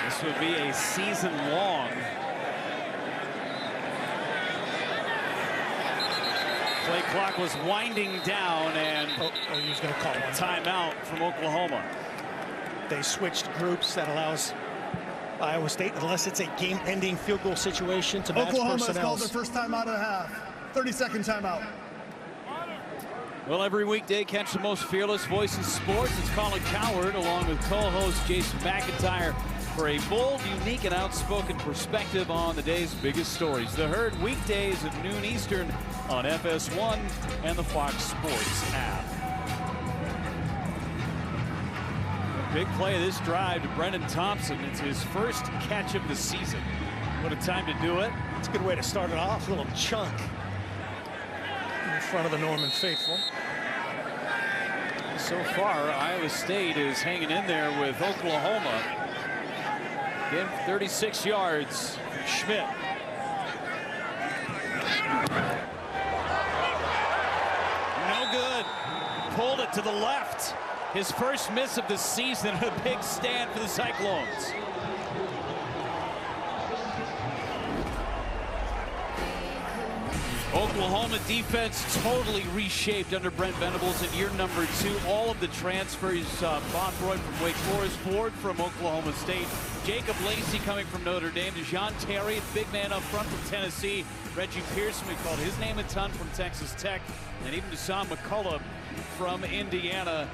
This would be a season-long. Play clock was winding down, and he was going to call one. Timeout from Oklahoma. They switched groups. That allows Iowa State, unless it's a game-ending field goal situation, to match Oklahoma personnel. has called their first timeout of the half. 30-second timeout. Well, every weekday, catch the most fearless voice in sports. It's Colin Cowherd, along with co-host Jason McIntyre, for a bold, unique, and outspoken perspective on the day's biggest stories. The Herd, weekdays at noon Eastern on FS1 and the Fox Sports app. A big play of this drive to Brennan Thompson. It's his first catch of the season. What a time to do it. It's a good way to start it off. A little chunk in front of the Norman faithful. So far, Iowa State is hanging in there with Oklahoma. Again, 36 yards from Schmidt. No good. Pulled it to the left. His first miss of the season. A big stand for the Cyclones. Oklahoma defense totally reshaped under Brent Venables in year number 2. All of the transfers, Bob Roy from Wake Forest, Ford from Oklahoma State, Jacob Lacey coming from Notre Dame, DeJoun Terry, big man up front from Tennessee, Reggie Pearson, we called his name a ton, from Texas Tech, and even Deshaun McCullough from Indiana.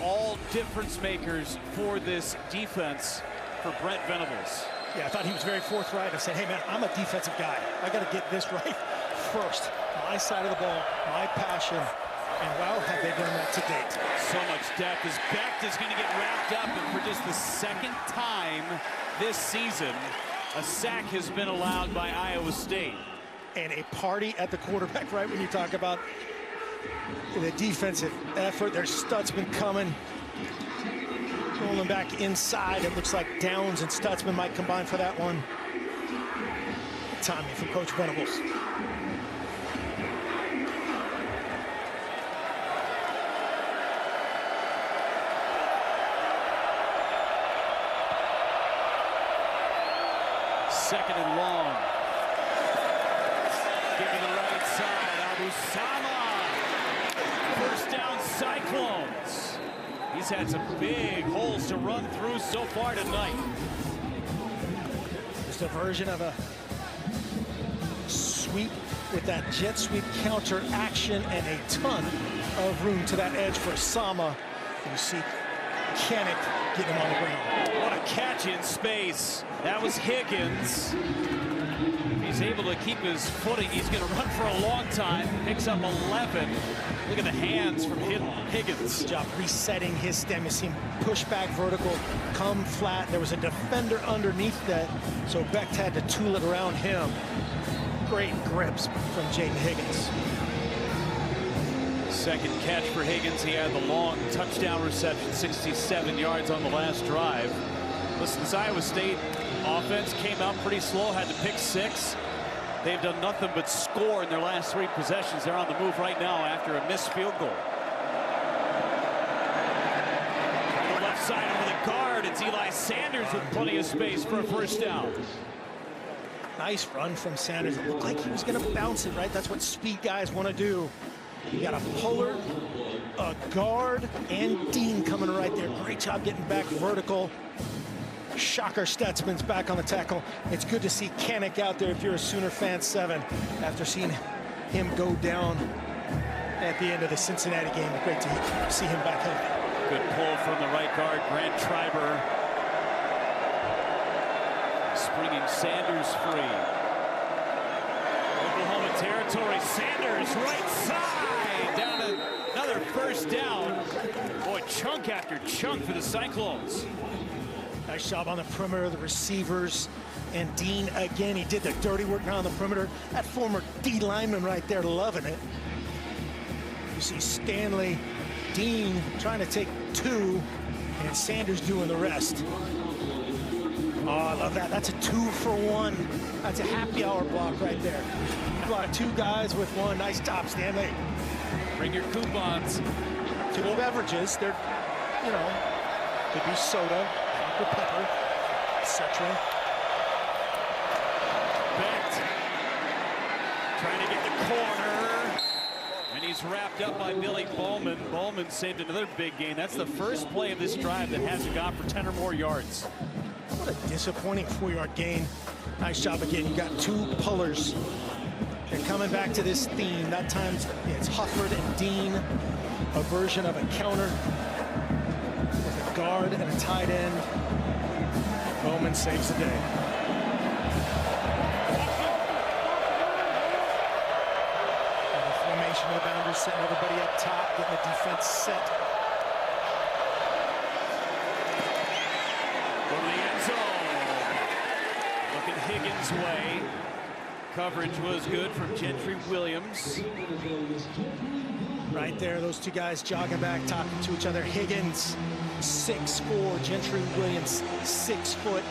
All difference makers for this defense for Brent Venables. Yeah, I thought he was very forthright. I said, hey, man, I'm a defensive guy. I got to get this right first. My side of the ball, my passion. And, wow, have they done that to date. So much depth as Becht is going to get wrapped up. And for just the second time this season, a sack has been allowed by Iowa State. And a party at the quarterback, right, when you talk about the defensive effort. There's Stutzman coming. Rolling back inside. It looks like Downs and Stutzman might combine for that one. Timing from Coach Venables. Second and long. Give me the right side. Abusama. First down, Cyclones. He's had some big holes to run through so far tonight. Just a version of a sweep with that jet sweep counter action and a ton of room to that edge for Sama. You see Kennick getting him on the ground. What a catch in space. That was Higgins. If he's able to keep his footing, he's going to run for a long time. Picks up 11. Look at the hands from Higgins. Good job resetting his stem. You see him push back vertical, come flat. There was a defender underneath that, so Becht had to tool it around him. Great grips from Jaden Higgins. Second catch for Higgins. He had the long touchdown reception, 67 yards on the last drive. Listen, this Iowa State offense came out pretty slow, had to pick 6. They've done nothing but score in their last 3 possessions. They're on the move right now after a missed field goal. On the left side over the guard, it's Eli Sanders with plenty of space for a first down. Nice run from Sanders. It looked like he was going to bounce it, right? That's what speed guys want to do. You got a puller, a guard, and Dean coming right there. Great job getting back vertical. Shocker, Stutzman's back on the tackle. It's good to see Kennick out there if you're a Sooner fan, 7, after seeing him go down at the end of the Cincinnati game. Great to see him back healthy. Good pull from the right guard, Grant Treiber. Springing Sanders free. Oklahoma territory, Sanders right side. Down another first down. Boy, chunk after chunk for the Cyclones. Nice job on the perimeter, the receivers, and Dean again. He did the dirty work now on the perimeter. That former D lineman right there loving it. You see Stanley, Dean trying to take 2, and Sanders doing the rest. Oh, I love that. That's a 2-for-1. That's a happy hour block right there. You block 2 guys with 1. Nice job, Stanley. Bring your coupons. 2 beverages. They're, you know, could be soda, Dr. Pepper, etc. Becht trying to get the corner. And he's wrapped up by Billy Bowman. Bowman saved another big gain. That's the first play of this drive that hasn't gone for 10 or more yards. What a disappointing 4-yard gain. Nice job again. You got 2 pullers. They're coming back to this theme. That time it's Hufford and Dean, a version of a counter with a guard and a tight end. Bowman saves the day. And the formation of the boundary, setting everybody up top, getting the defense set. Higgins' way. Coverage was good from Gentry Williams. Right there, those 2 guys jogging back, talking to each other. Higgins, 6'4", Gentry Williams, 6 foot.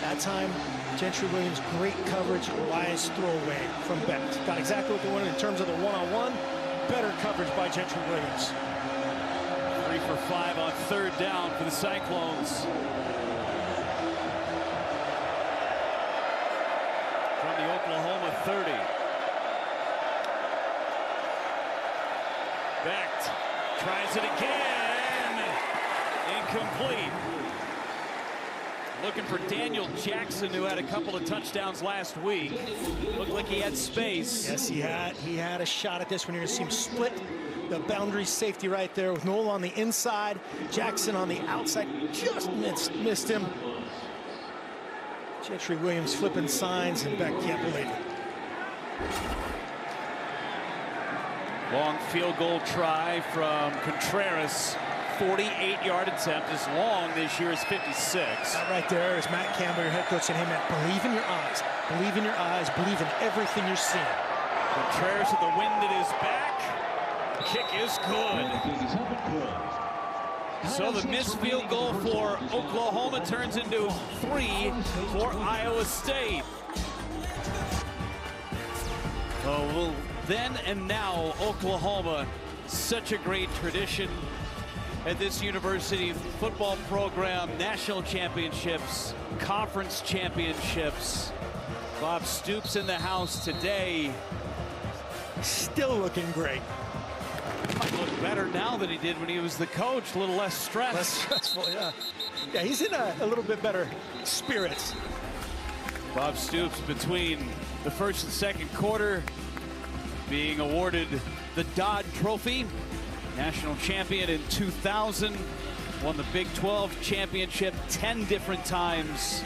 That time, Gentry Williams, great coverage, wise throwaway from Becht. Got exactly what they wanted in terms of the one-on-one. Better coverage by Gentry Williams. 3 for 5 on 3rd down for the Cyclones. From the Oklahoma 30. Becht tries it again. Incomplete. Looking for Daniel Jackson, who had a couple of touchdowns last week. Looked like he had space. Yes, he had. He had a shot at this one. You're going to see him split the boundary safety right there with Noel on the inside, Jackson on the outside. Just missed him. Gentry Williams flipping signs, and Becht can't believe it. Long field goal try from Contreras. 48-yard attempt. As long this year is 56. That right there is Matt Campbell, your head coach, saying, hey, Matt, believe in your eyes. Believe in your eyes. Believe in everything you're seeing. Contreras with the wind at his back. Kick is good. So the missed field goal for Oklahoma turns into 3 for Iowa State. Oh, well, then and now, Oklahoma, such a great tradition at this university football program. National championships, conference championships. Bob Stoops in the house today. Still looking great. Might look better now than he did when he was the coach. A little less stressed. Less stressful, yeah. Yeah, he's in a little bit better spirits. Bob Stoops, between the first and second quarter, being awarded the Dodd Trophy. National champion in 2000. Won the Big 12 championship 10 different times.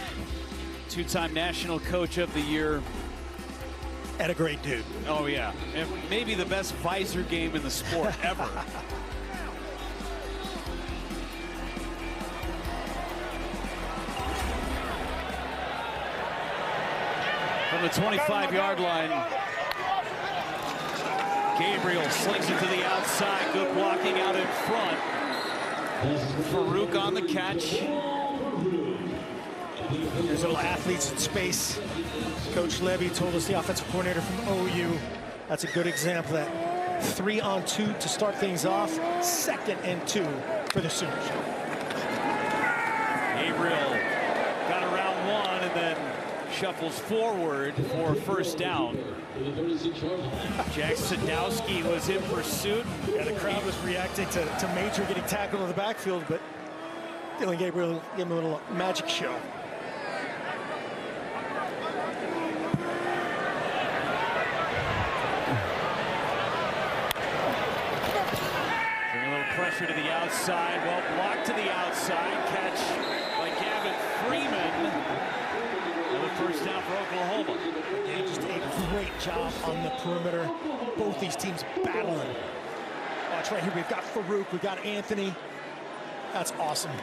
Two-time National Coach of the Year. And a great dude. Oh, yeah. And maybe the best visor game in the sport ever. From the 25-yard line, Gabriel slings it to the outside. Good blocking out in front. Farouk on the catch. There's little athletes in space. Coach Levy told us, the offensive coordinator from OU, that's a good example. That 3-on-2 to start things off. 2nd and 2 for the Sooners. Gabriel got around one and then shuffles forward for first down. Jack Sadowski was in pursuit. Yeah, the crowd was reacting to Major getting tackled in the backfield, but Dylan Gabriel gave him a little magic show. Pressure to the outside, well blocked to the outside, catch by Gavin Freeman. Another first down for Oklahoma. They just did a great job on the perimeter. Both these teams battling. Watch right here, we've got Farouk, we've got Anthony. That's awesome.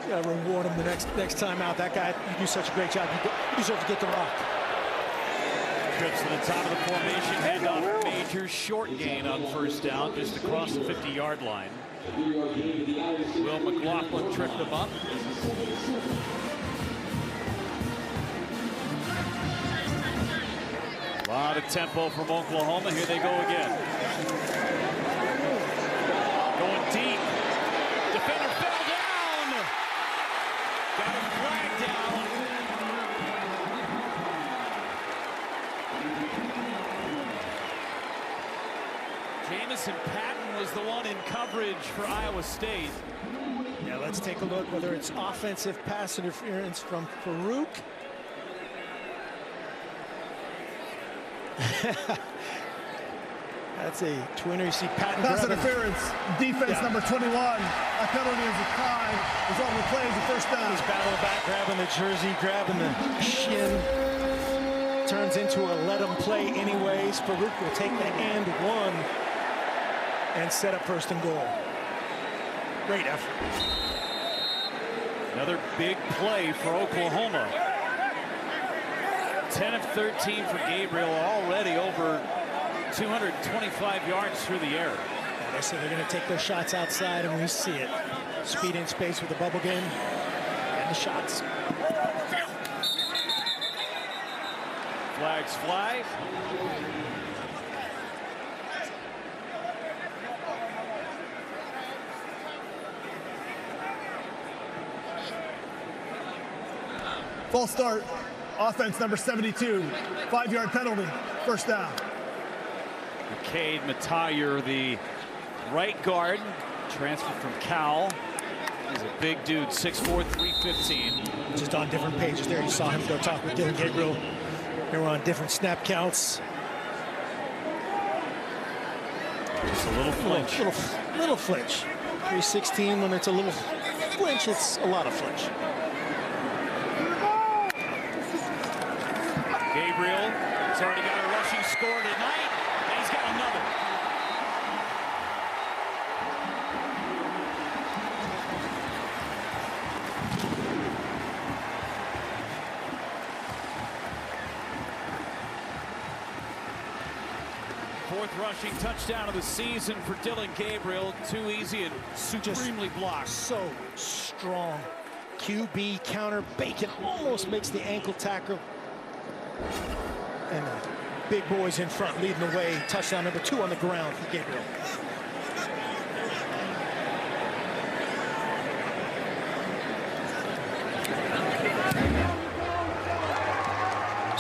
You gotta reward him the next time out. That guy, you do such a great job. You deserve to get the rock. Trips to the top of the formation, handoff Major, short gain on first down, just across the 50-yard line. Will McLaughlin tripped him up. A lot of tempo from Oklahoma. Here they go again. Going deep. Defender fell down. Got a flag down. Jamison Patton was the one in coverage for Iowa State. Yeah, let's take a look whether it's offensive pass interference from Farouk. That's a twinner. You see Patton. Pass interference. Defense number 21. That penalty is a tie. Is on the play as a first down. He's battling back, grabbing the jersey, grabbing the shin. Turns into a let him play anyways. Farouk will take the and one and set up first and goal. Great effort. Another big play for Oklahoma. 10 of 13 for Gabriel, already over 225 yards through the air. They said they're going to take their shots outside, and we see it. Speed in space with the bubble game and the shots. Flags fly. False start. Offense number 72. 5-yard penalty. First down. Cade Matayer, the Right guard, transfer from Cal. He's a big dude, 6'4", 315. Just on different pages there. You saw him go talk with Dylan Gabriel. They were on different snap counts. Just a little flinch. Little flinch. 316, when it's a little flinch, it's a lot of flinch. Gabriel has already got a rushing score tonight, and he's got another. Fourth rushing touchdown of the season for Dylan Gabriel. Too easy and supremely blocked. So strong. QB counter. Bacon almost makes the ankle tackle. And the big boys in front leading the way. Touchdown number 2 on the ground for Gabriel.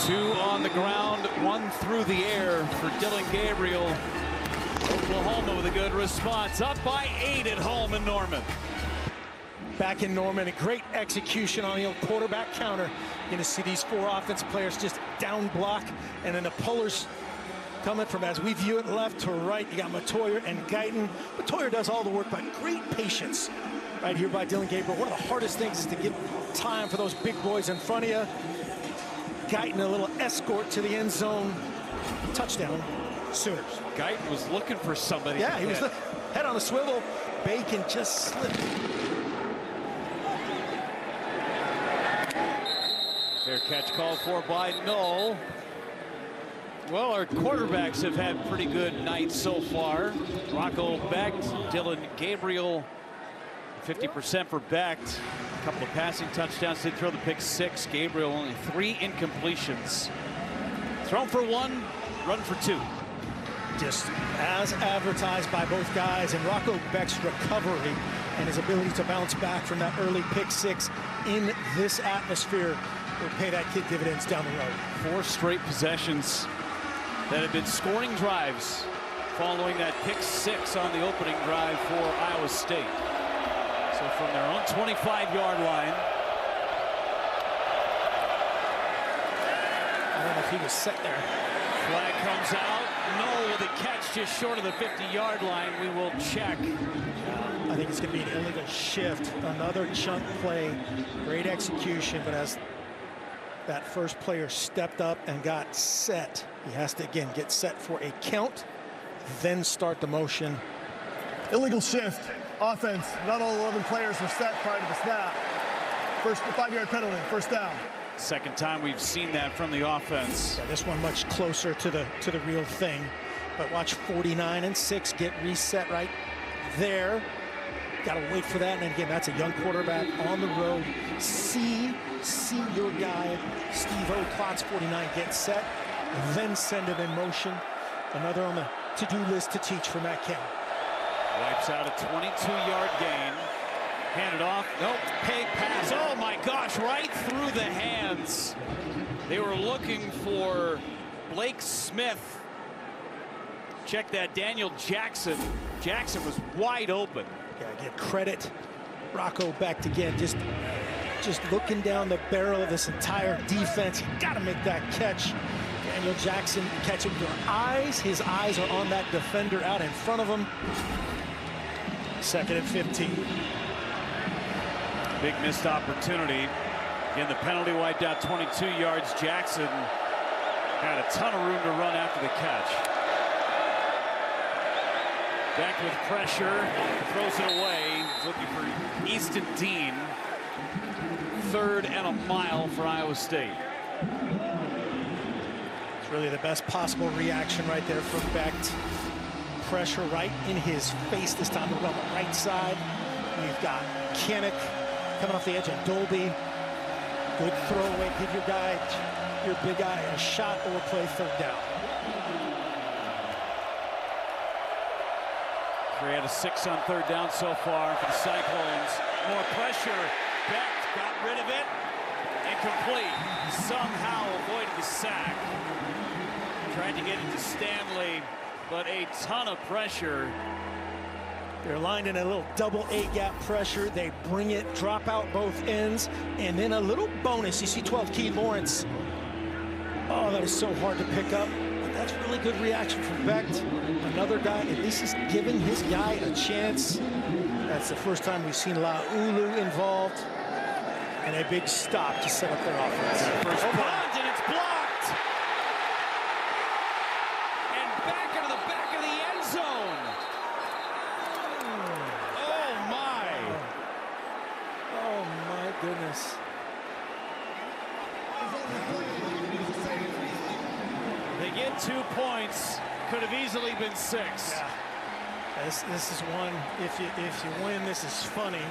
Two on the ground, 1 through the air for Dylan Gabriel. Oklahoma with a good response. Up by 8 at home in Norman. Back in Norman, a great execution on the old quarterback counter. You're going to see these 4 offensive players just down block, and then the pullers coming from, as we view it, left to right. You got Matoyer and Guyton. Matoyer does all the work, but great patience right here by Dylan Gabriel. One of the hardest things is to give time for those big boys in front of you. Guyton, a little escort to the end zone. Touchdown, Sooners. Guyton was looking for somebody. Yeah, he was the head on a swivel. Bacon just slipped. Fair catch called for by Null. Well, our quarterbacks have had pretty good nights so far. Rocco Becht, Dylan Gabriel, 50% for Becht. A couple of passing touchdowns. They throw the pick 6. Gabriel only 3 incompletions. Thrown for 1, run for 2. Just as advertised by both guys, and Rocco Becht's recovery and his ability to bounce back from that early pick 6 in this atmosphere will pay that kid dividends down the road. 4 straight possessions that have been scoring drives following that pick 6 on the opening drive for Iowa State. So from their own 25-yard line. I don't know if he was set there. Flag comes out. Null with a catch just short of the 50-yard line. We will check. I think it's going to be an illegal shift. Another chunk play. Great execution, but as that first player stepped up and got set, he has to, again, get set for a count, then start the motion. Illegal shift. Offense. Not all 11 players were set prior to the snap. First 5-yard penalty. First down. Second time we've seen that from the offense. Yeah, this one much closer to the real thing. But watch 49 and 6 get reset right there. Got to wait for that. And again, that's a young quarterback on the road. See your guy, Steve-O, Klotz 49, get set, then send it in motion. Another on the to-do list to teach for Matt Campbell. Wipes out a 22-yard gain. Handed off. Nope. Peg pass. Oh, my gosh. Right through the hands. They were looking for Blake Smith. Check that. Daniel Jackson. Jackson was wide open. Gotta give credit. Rocco Becht again. Just looking down the barrel of this entire defense. You got to make that catch. Daniel Jackson catch it with your eyes. His eyes are on that defender out in front of him. 2nd and 15. Big missed opportunity. Again, the penalty wiped out 22 yards. Jackson had a ton of room to run after the catch. Back with pressure, throws it away. Looking for Easton Dean. 3rd and a mile for Iowa State. It's really the best possible reaction right there from Becht. Pressure right in his face this time to run the right side. You've got Kinnick coming off the edge of Dolby. Good throwaway. Give your guy, your big guy, a shot or play 3rd down. They had a 6 on 3rd down so far for the Cyclones. More pressure. Becht got rid of it. Incomplete. Somehow avoided the sack. Tried to get it to Stanley, but a ton of pressure They're lined in a little double A-gap pressure. They bring it, drop out both ends, and then a little bonus. You see 12 Key Lawrence. Oh, that is so hard to pick up. But that's really good reaction from Becht. Another guy, at least he's giving his guy a chance. That's the first time we've seen Laulu involved. And a big stop to set up their offense. First punt, and it's blocked. And back into the back of the end zone. Oh, my. Oh, my goodness. They get 2 points. Could have easily been 6. Yeah. This is one, if you win, this is funny.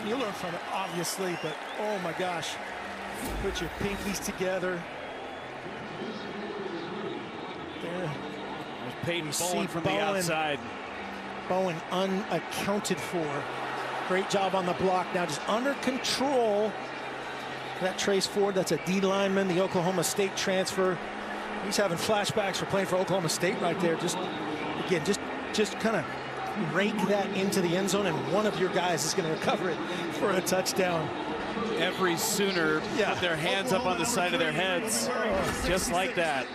You learn from it, obviously, but oh my gosh. Put your pinkies together. There. There's Peyton Bowen from the outside. Bowen unaccounted for. Great job on the block. Now just under control. That Trace Ford, that's a D lineman, the Oklahoma State transfer. He's having flashbacks for playing for Oklahoma State right there. Just kind of rake that into the end zone, and one of your guys is going to recover it for a touchdown. Every Sooner put their hands up on the side of their heads, just like that.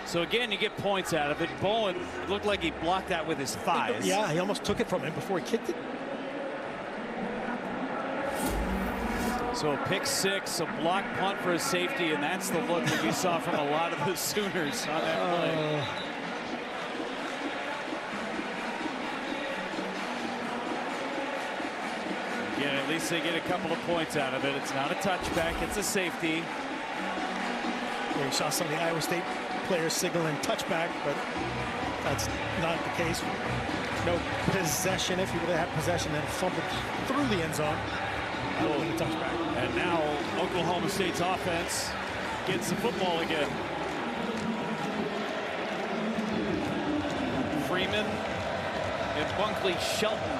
So again, you get points out of it. Bowen looked like he blocked that with his thighs. Yeah, he almost took it from him before he kicked it. So a pick 6, a block punt for a safety, and that's the look that we saw from a lot of the Sooners on that play. Yeah, at least they get a couple of points out of it. It's not a touchback, it's a safety. Yeah, you saw some of the Iowa State players signaling touchback, but that's not the case. No possession. If you would have had possession, then fumbled through the end zone. A touchback. And now Oklahoma State's offense gets the football again. Freeman and Bunkley Shelton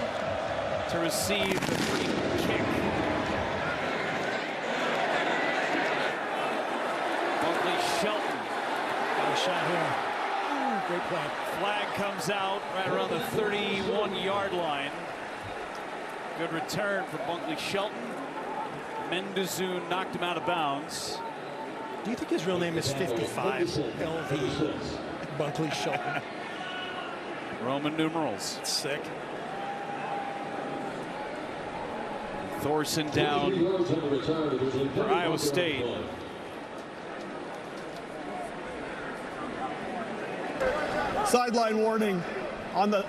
to receive the free kick. Bunkley Shelton. Got a shot here. Ooh, great play. Flag comes out right around the 31-yard line. Good return for Bunkley Shelton. Mendezoon knocked him out of bounds. Do you think his real name is 55? LV Bunkley Shelton. Roman numerals. That's sick. Thorson down for Iowa State. Sideline warning on the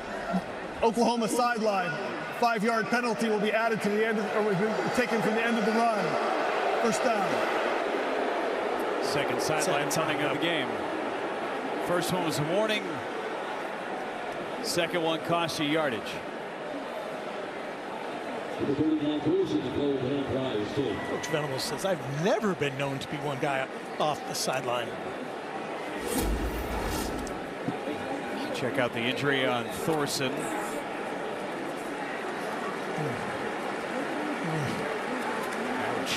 Oklahoma sideline. 5-yard penalty will be added to the end of, or will be taken from the end of the run. First down. Second sideline punting of the game. First one was a warning. Second one cost you yardage. Coach Venables says, I've never been known to be one guy off the sideline. Check out the injury on Thorson. Ouch.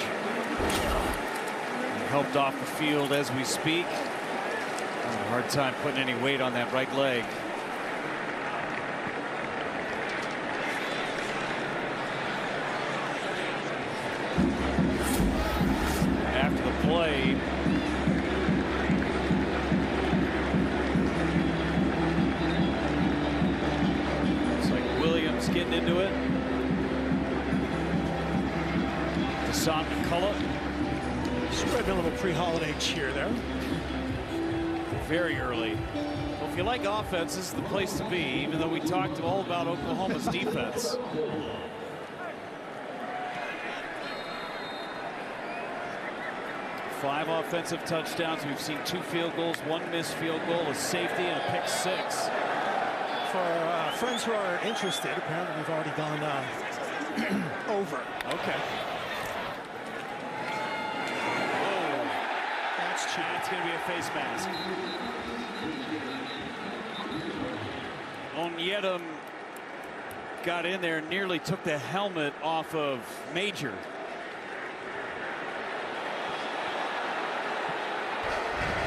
Helped off the field as we speak. Having a hard time putting any weight on that right leg. After the play, looks like Williams getting into it. Desant McCullough. Spreading a little pre-holiday cheer there. Very early. Well, if you like offense, this is the place to be, even though we talked all about Oklahoma's defense. Five offensive touchdowns. We've seen 2 field goals, 1 missed field goal, a safety, and a pick 6. For friends who are interested, apparently we've already gone over. Okay. Oh, That's cheap. it's going to be a face mask. Onyedem got in there and nearly took the helmet off of Major.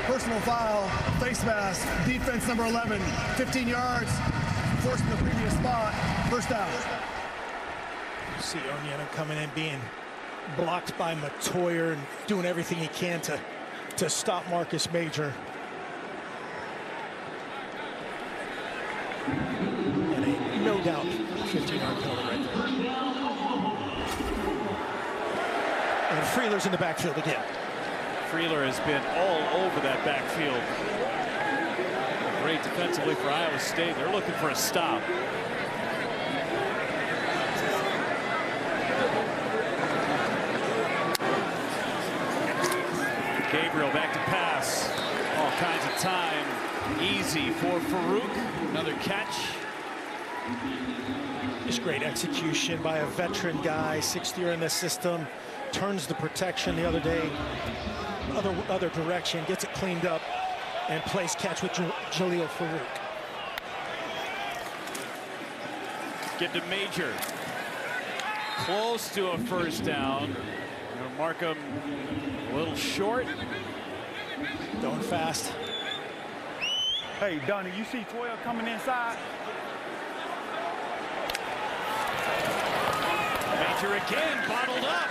Personal foul, face mask, defense number 11, 15 yards. forcing the previous spot. First down. You see Onyena coming in, being blocked by Matoyer and doing everything he can to stop Marcus Major. And a no doubt 15-yard penalty right there. And Freeler's in the backfield again. Freeler has been all over that backfield. Great defensively for Iowa State. They're looking for a stop. Gabriel back to pass. All kinds of time. Easy for Farouk. Another catch. Just great execution by a veteran guy, 6th year in the system. Turns the protection the other day, other direction, gets it cleaned up, and plays catch with Jaleel Farouk. Get to Major. Close to a first down. Markham a little short. Going fast. Hey, Donnie, you see 12 coming inside? Major again, bottled up.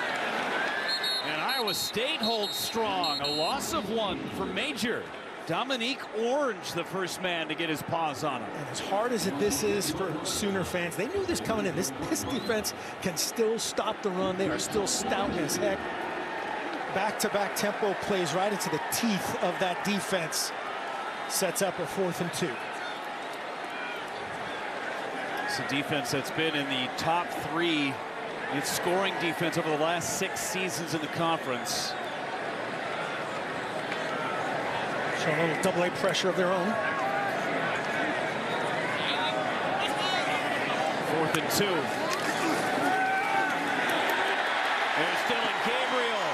And Iowa State holds strong. A loss of 1 for Major. Dominique Orange, the first man to get his paws on him. And as hard as this is for Sooner fans, they knew this coming in. This defense can still stop the run. They are still stout as heck. Back-to-back tempo plays right into the teeth of that defense. Sets up a 4th and 2. It's a defense that's been in the top 3 in scoring defense over the last 6 seasons in the conference. Showing a little double-A pressure of their own. 4th and 2. There's Dylan Gabriel.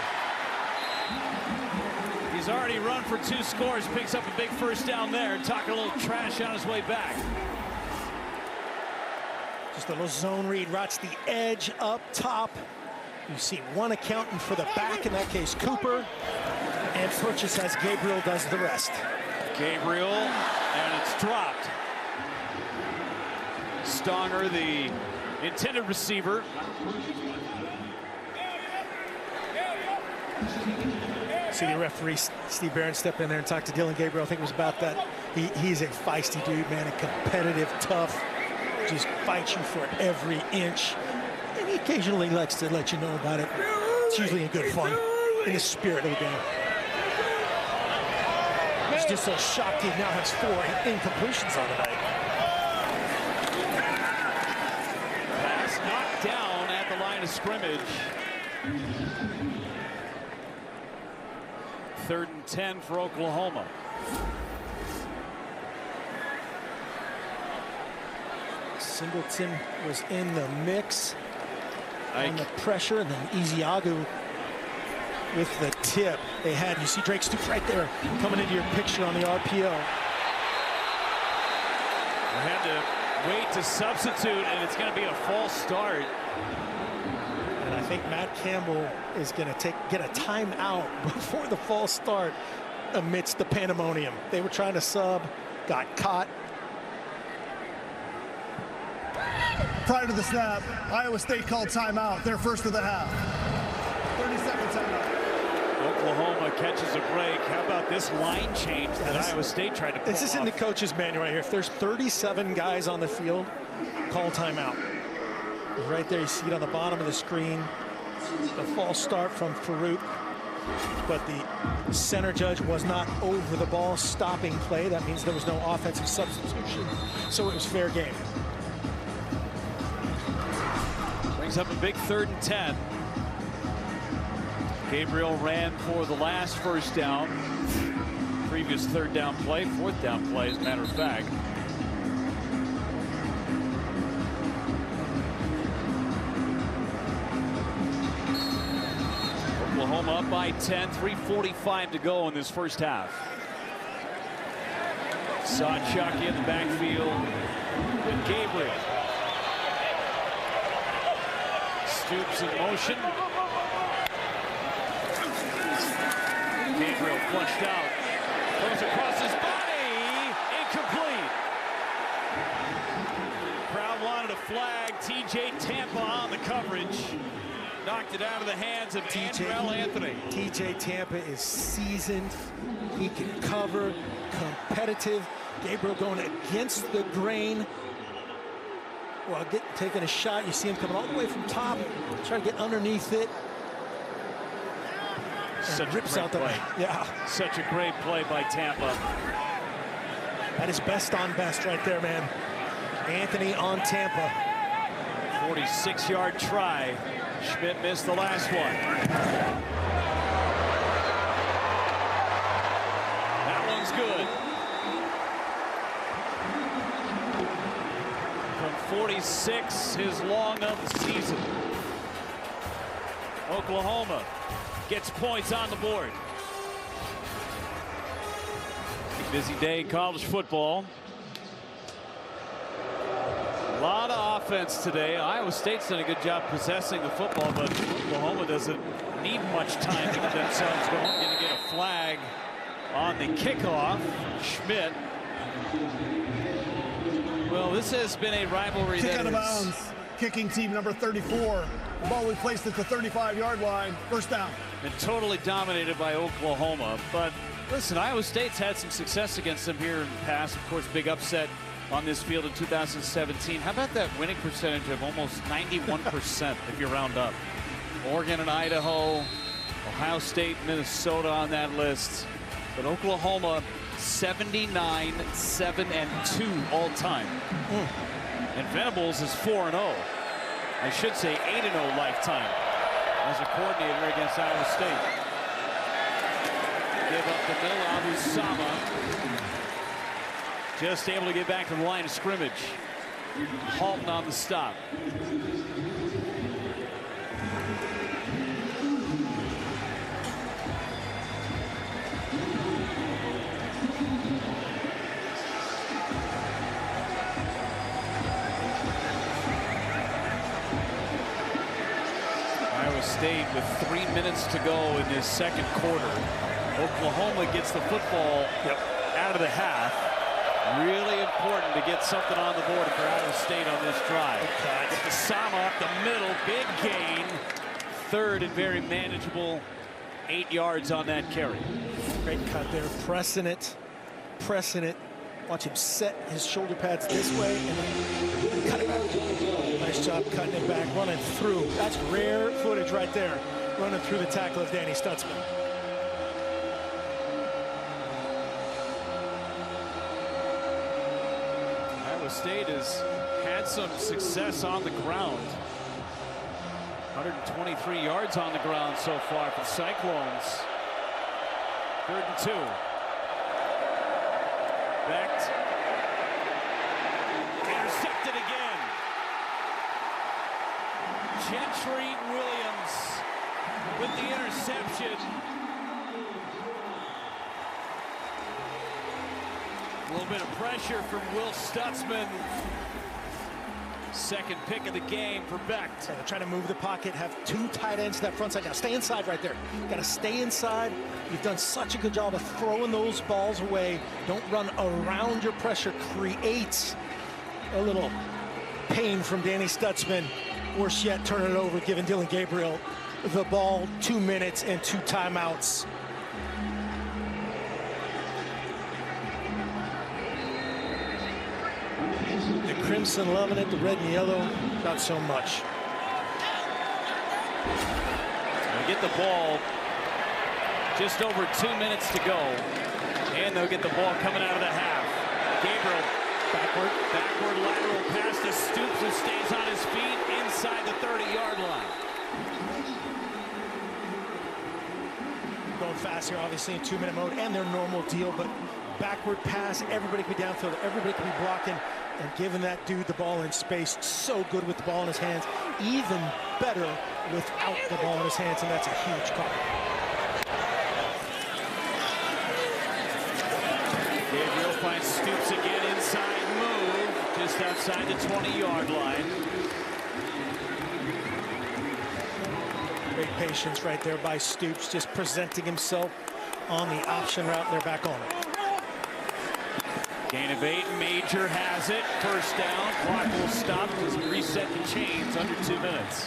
He's already run for 2 scores, picks up a big first down there, talking a little trash on his way back. Just a little zone read, rots the edge up top. You see one accountant for the back, in that case Cooper, and Furchess has Gabriel does the rest. Gabriel, and it's dropped. Stonger, the intended receiver. See the referee, Steve Barron, step in there and talk to Dylan Gabriel. I think it was about that. He's a feisty dude, man, a competitive, tough, just fights you for every inch. And he occasionally likes to let you know about it. It's usually in good fun, in the spirit of the game. He's just so shocked he now has 4 incompletions on the night. Pass knocked down at the line of scrimmage. 3rd and 10 for Oklahoma. Singleton was in the mix on the pressure, and then Ezeagu with the tip. They had, you see Drake Stoops right there coming into your picture on the RPO. They had to wait to substitute, and it's going to be a false start. And I think Matt Campbell is going to get a timeout before the false start amidst the pandemonium. They were trying to sub, got caught. Prior to the snap, Iowa State called timeout, their first of the half. 30-second timeout. Oklahoma catches a break. How about this line change that Iowa State tried to pull This is in the coach's manual right here. If there's 37 guys on the field, call timeout. Right there, you see it on the bottom of the screen. The false start from Farouk. But the center judge was not over the ball stopping play. That means there was no offensive substitution. So it was fair game. Brings up a big 3rd and 10. Gabriel ran for the last first down. Previous 3rd down play, 4th down play, as a matter of fact. Oklahoma up by 10, 3:45 to go in this first half. Sawchucky in the backfield with Gabriel. Stoops in motion. Gabriel flushed out. Goes across his body. Incomplete. flag. TJ Tampa on the coverage. Knocked it out of the hands of Andrell Anthony. TJ Tampa is seasoned. He can cover, competitive. Gabriel going against the grain. Well, taking a shot. You see him coming all the way from top, trying to get underneath it. Such rips a great out the play. Yeah. Such a great play by Tampa. That is best on best right there, man. Anthony on Tampa. 46-yard try. Schmidt missed the last one. That one's good. From 46, his long of the season. Oklahoma gets points on the board. Busy day in college football. A lot of offense today. Iowa State's done a good job possessing the football, but Oklahoma doesn't need much time to get themselves going. Going to get a flag on the kickoff. Schmidt. Well, this has been a rivalry Kick that out of bounds. Kicking team number 34. The ball we placed at the 35-yard line. First down. Been totally dominated by Oklahoma, but listen, Iowa State's had some success against them here in the past. Of course, big upset on this field in 2017. How about that winning percentage of almost 91% if you round up? Oregon and Idaho, Ohio State, Minnesota on that list. But Oklahoma, 79, 7, and 2 all time. And Venables is 4-0. I should say 8-0 lifetime as a coordinator against Iowa State. Give up the middle. Abu Sama just able to get back to the line of scrimmage. Halton on the stop. Iowa State with 3 minutes to go in this second quarter. Oklahoma gets the football out of the half. Really important to get something on the board for Iowa State on this drive. Get the Sama up the middle, big gain. Third and very manageable, 8 yards on that carry. Great cut there, pressing it. Watch him set his shoulder pads this way and then cut it back. Nice job cutting it back, running through. That's rare footage right there. Running through the tackle of Danny Stutzman. Iowa State has had some success on the ground. 123 yards on the ground so far for the Cyclones. 3rd and 2. Becht. Intercepted again. Gentry Williams with the interception. A little bit of pressure from Will Stutzman. Second pick of the game for Becht. They're trying to move the pocket, have 2 tight ends to that front side. Now stay inside right there. Got to stay inside. You've done such a good job of throwing those balls away. Don't run around your pressure. Creates a little pain from Danny Stutzman. Worse yet, turn it over, giving Dylan Gabriel the ball. 2 minutes and 2 timeouts. The crimson loving it, the red and yellow, not so much. They get the ball just over 2 minutes to go, and they'll get the ball coming out of the half. Gabriel, backward lateral pass to Stoops, who stays on his feet inside the 30-yard line. Going fast here, obviously in 2-minute mode, and their normal deal, but backward pass, everybody can be downfield, everybody can be blocking, and giving that dude the ball in space. So good with the ball in his hands, even better without the ball in his hands, and that's a huge call. Gabriel finds Stoops again, inside move, just outside the 20-yard line. Great patience right there by Stoops, just presenting himself on the option route, and they're back on it. Gain of 8, Major has it. First down, clock will stop as we reset the chains under 2 minutes.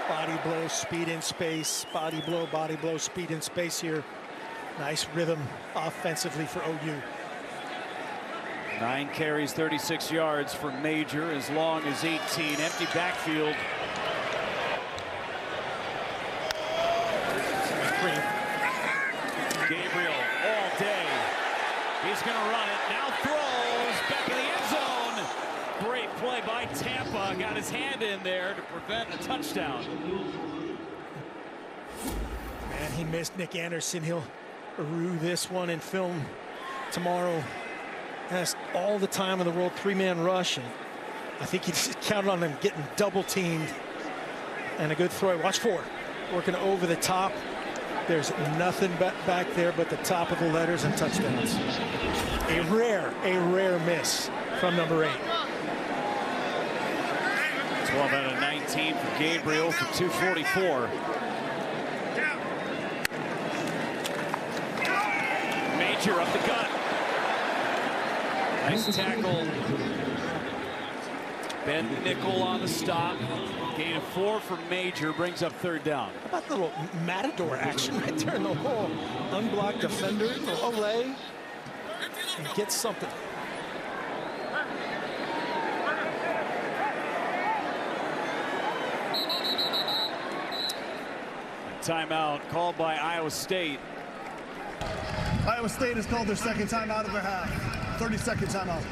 Body blow, speed in space. Body blow, speed in space here. Nice rhythm offensively for OU. 9 carries, 36 yards for Major, as long as 18. Empty backfield. Gabriel all day. He's going to run it. Now throws back in the end zone. Great play by Tampa. Got his hand in there to prevent a touchdown. Man, he missed Nick Anderson. He'll rue this one in film tomorrow. Has all the time in the world, 3-man rush, and I think he just counted on him getting double teamed. And a good throw. Watch for it. Working over the top. There's nothing back there but the top of the letters and touchdowns. A rare miss from number 8. 12 out of 19 for Gabriel for 244. Major up the gut. Nice tackle. Ben Nickel on the stop. Gain of 4 for Major, brings up 3rd down. How about the little matador action right there in the hole? Unblocked defender, Olay, and gets something. Timeout called by Iowa State. Iowa State has called their second timeout of the half. 30-second timeout.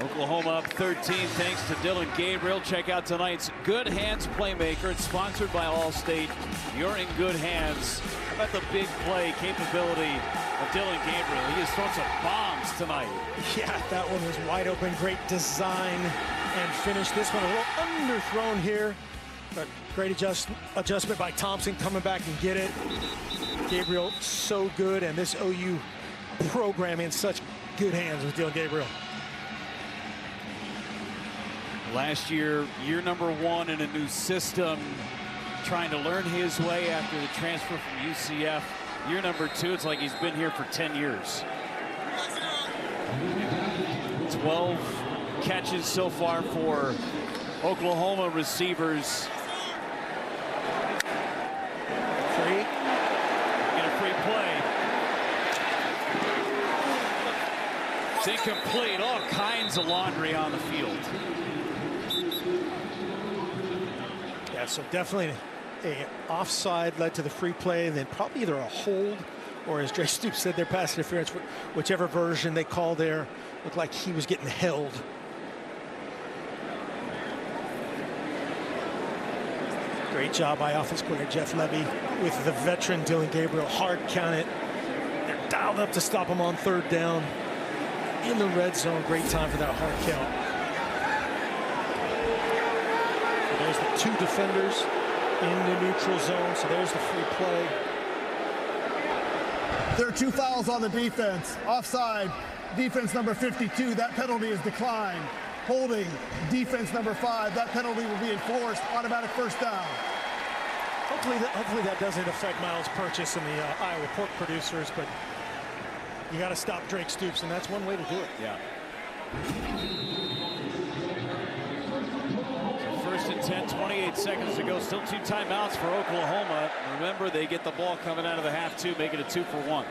Oklahoma up 13 thanks to Dylan Gabriel. Check out tonight's Good Hands Playmaker. It's sponsored by Allstate. You're in good hands. How about the big play capability of Dylan Gabriel? He has thrown some bombs tonight. Yeah, that one was wide open. Great design and finish. This one a little underthrown here, but great adjustment by Thompson coming back and get it. Gabriel so good, and this OU program in such good hands with Dylan Gabriel. Last year, year number 1 in a new system, trying to learn his way after the transfer from UCF. Year number 2, it's like he's been here for 10 years. 12 catches so far for Oklahoma receivers. Free. Get a free play. It's incomplete. All kinds of laundry on the field. Yeah, so definitely a offside led to the free play, and then probably either a hold or, as Dre Stoops said, their pass interference, whichever version they call there. Looked like he was getting held. Great job by offense coordinator Jeff Levy with the veteran Dylan Gabriel. Hard count it. They're dialed up to stop him on 3rd down in the red zone. Great time for that hard count. There's the 2 defenders in the neutral zone, so there's the free play. There are 2 fouls on the defense. Offside, defense number 52, that penalty is declined. Holding, defense number 5, that penalty will be enforced. Automatic 1st down. Hopefully that doesn't affect Miles' purchase and the Iowa pork producers, but you got to stop Drake Stoops, and that's one way to do it. Yeah. First and 10, 28 seconds to go. Still 2 timeouts for Oklahoma. Remember, they get the ball coming out of the half 2, make it a 2-for-1.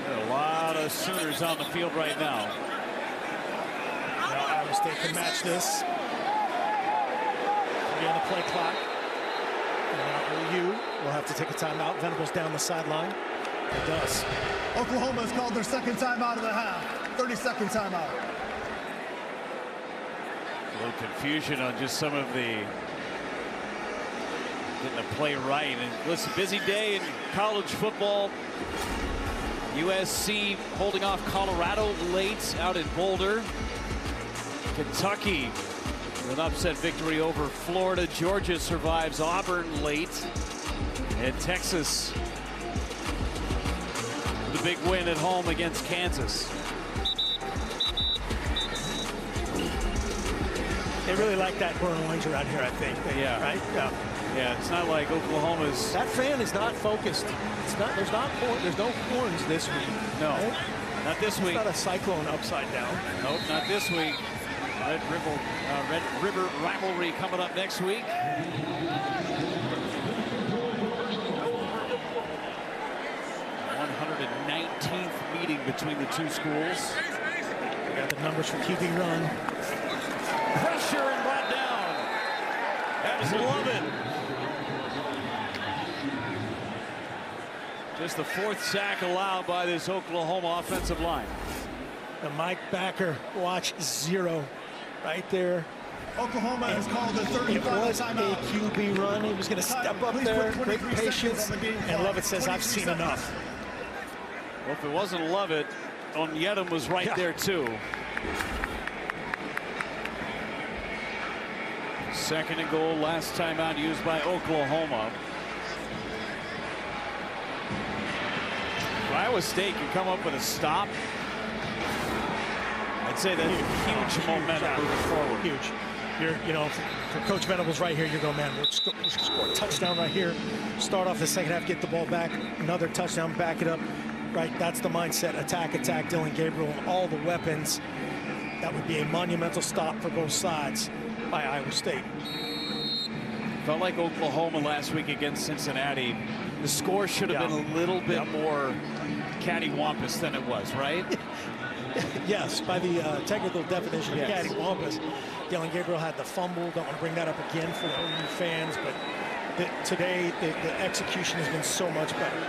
There are a lot of Sooners on the field right now. Now Iowa State can match this. 3 on the play clock. And now OU will have to take a timeout. Venables down the sideline. It does. Oklahoma has called their second timeout of the half. 30-second timeout. A little confusion on just some of the getting the play right. And listen, busy day in college football. USC holding off Colorado late out in Boulder. Kentucky with an upset victory over Florida. Georgia survives Auburn late. And Texas, the big win at home against Kansas. They really like that burn orange around here, I think. Yeah. Right? Yeah. Yeah, it's not like Oklahoma's. That fan is not focused. It's not. There's no horns this week. No, right? not this week. It's not a cyclone upside down. Nope, not this week. Red River rivalry coming up next week. 119th meeting between the two schools. We got the numbers for QB run. Pressure and brought down. That is love it. Just the 4th sack allowed by this Oklahoma offensive line. The Mike Backer watch 0 right there. Oklahoma has called the third It and final was a timeout. QB run. He was going to step up there, great patience, and Lovett says, I've seen enough. Well, if it wasn't Lovett, Onyedem was right there too. 2nd and goal, last time out used by Oklahoma. If Iowa State can come up with a stop, I'd say that's huge momentum moving forward. Huge. You know, for Coach Venables right here, you go, man, we'll score a touchdown right here. Start off the second half, get the ball back, another touchdown, back it up. Right, that's the mindset. Attack, Dylan Gabriel, and all the weapons. That would be a monumental stop for both sides by Iowa State. Felt like Oklahoma last week against Cincinnati. The score should have been a little bit more cattywampus than it was, right? Yes, by the technical definition of cattywampus. Dylan Gabriel had the fumble. Don't want to bring that up again for the OU fans, but today the execution has been so much better.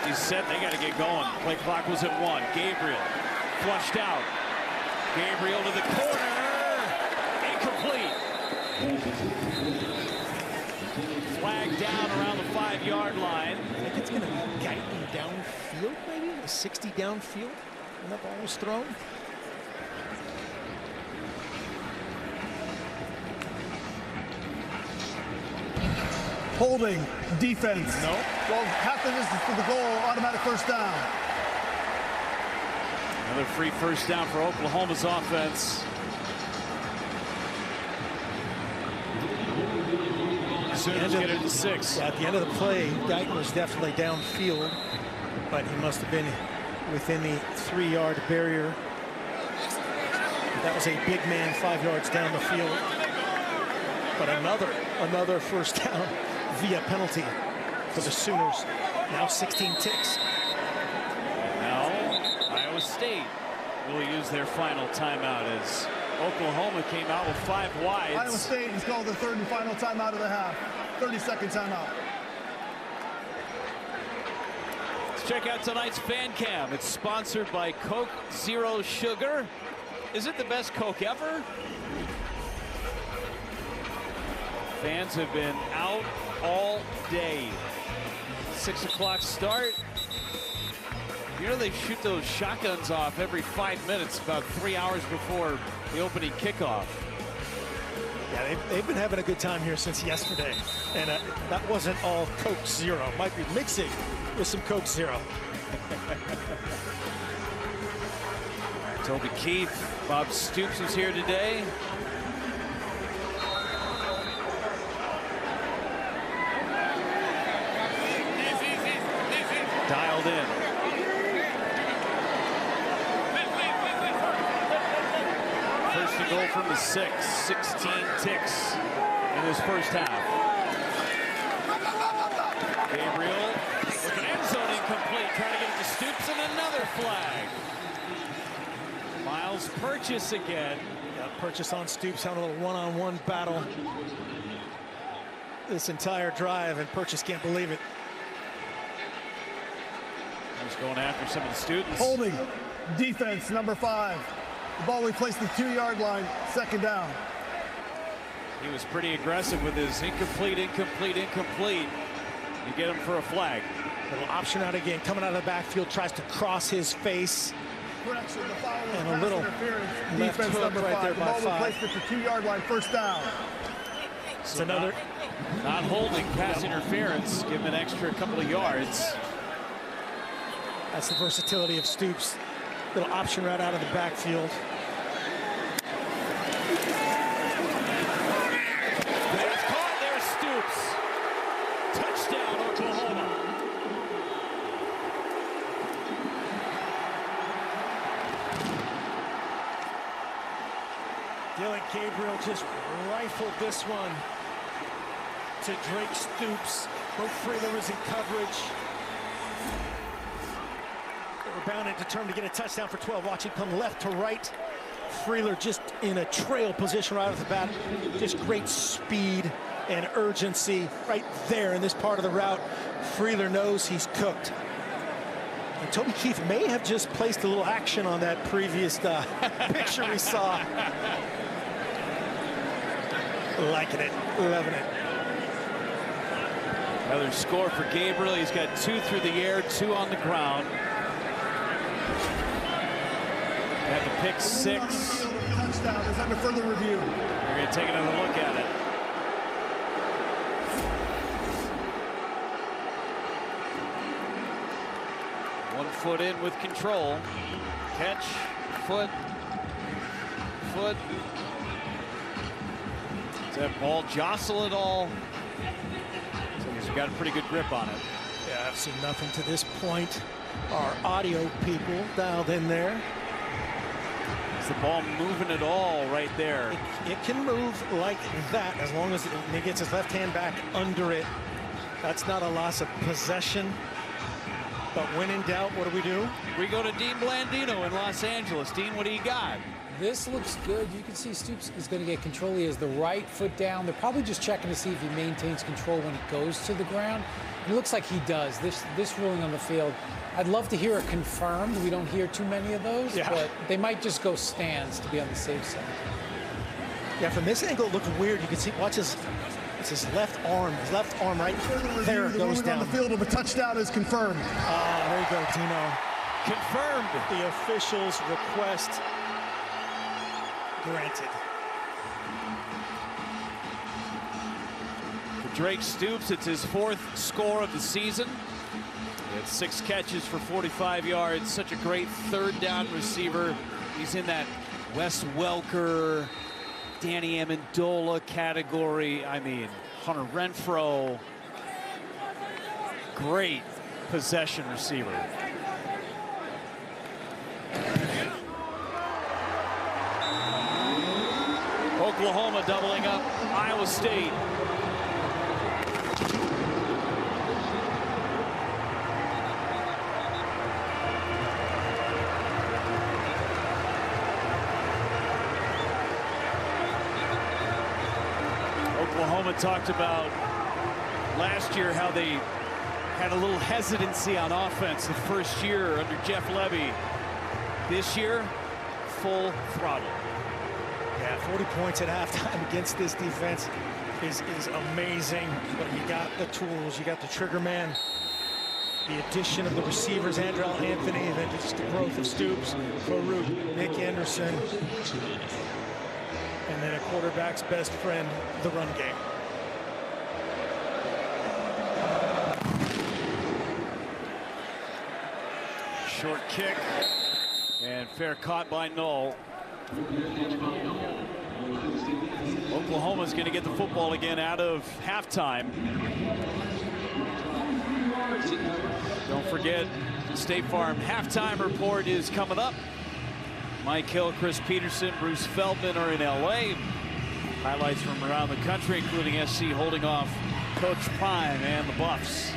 He said they got to get going. Play clock was at 1. Gabriel flushed out. Gabriel to the corner. Incomplete. Flag down around the 5-yard line. I think it's going to be Guyton downfield, maybe a 60 downfield when that ball was thrown. Holding defense. No. Well, half the distance to the goal, automatic first down. Another free first down for Oklahoma's offense. Sooners get it to 6. Yeah, at the end of the play, Guyton was definitely downfield, but he must have been within the 3-yard barrier. That was a big man 5 yards down the field. But another first down via penalty for the Sooners. Now 16 ticks. Now Iowa State will use their final timeout as Oklahoma came out with 5 wides. Iowa State has called the third and final timeout of the half. 30-second timeout. Let's check out tonight's fan cam. It's sponsored by Coke Zero Sugar. Is it the best Coke ever? Fans have been out all day. 6 o'clock start. You know they shoot those shotguns off every 5 minutes, about 3 hours before the opening kickoff. Yeah, they've been having a good time here since yesterday. And that wasn't all Coke Zero. Might be mixing with some Coke Zero. Toby Keith, Bob Stoops is here today. Dialed in. First and goal from the 6. 16 ticks in this first half. Gabriel with an end zone incomplete, trying to get it to Stoops, and another flag. Miles Purchase again. Got Purchase on Stoops, having a little one-on-one battle this entire drive, and Purchase can't believe it. He's going after some of the students. Holding defense, number 5. The ball we placed the 2-yard line, 2nd down. He was pretty aggressive with his incomplete. You get him for a flag. Little option out again, coming out of the backfield, tries to cross his face. Correction, the foul was And a pass little interference. left Defense hook number right 5. there The by ball we 5. placed at the 2-yard line, 1st down. It's another. Not holding, pass interference. Give him an extra couple of yards. That's the versatility of Stoops. Little option right out of the backfield. It's caught there, Stoops. Touchdown, Oklahoma. Dylan Gabriel just rifled this one to Drake Stoops. Both Freeler was in coverage. They were bound and determined to get a touchdown for 12. Watch it come left to right. Freeler just in a trail position right off the bat. Just great speed and urgency right there in this part of the route. Freeler knows he's cooked. And Toby Keith may have just placed a little action on that previous picture we saw. Liking it, loving it. Another score for Gabriel. He's got 2 through the air, 2 on the ground. Had the pick 6. Touchdown is under further review. We're going to take another look at it. One foot in with control. Catch, foot. Does that ball jostle at all? So he's got a pretty good grip on it. Yeah, I've seen nothing to this point. Our audio people dialed in there. Is the ball moving at all right there? It can move like that as long as he gets his left hand back under it. That's not a loss of possession. But when in doubt, what do? We go to Dean Blandino in Los Angeles. Dean, what do you got? This looks good. You can see Stoops is going to get control. He has the right foot down. They're probably just checking to see if he maintains control when he goes to the ground. It looks like he does. This ruling on the field, I'd love to hear it confirmed. We don't hear too many of those, but they might just go stands to be on the safe side. Yeah, from this angle, it looks weird. You can see, watch his, it's his left arm. His left arm right there goes down. On the field of a touchdown is confirmed. There you go, Dino. Confirmed. The official's request granted. For Drake Stoops, it's his 4th score of the season. He had 6 catches for 45 yards. Such a great 3rd down receiver. He's in that Wes Welker, Danny Amendola category. I mean, Hunter Renfrow. Great possession receiver. Oklahoma doubling up Iowa State. Oklahoma talked about last year how they had a little hesitancy on offense the first year under Jeff Levy. This year, full throttle. Yeah, 40 points at halftime against this defense is amazing. But you got the tools, you got the trigger man. The addition of the receivers, Andrell Anthony, and then just the growth of Stoops, Farouk, Nick Anderson. And then a quarterback's best friend, the run game. Short kick and fair caught by Null. Oklahoma's going to get the football again out of halftime. Don't forget, State Farm halftime report is coming up. Mike Hill, Chris Peterson, Bruce Feldman are in LA. Highlights from around the country, including SC holding off Coach Prime and the Buffs.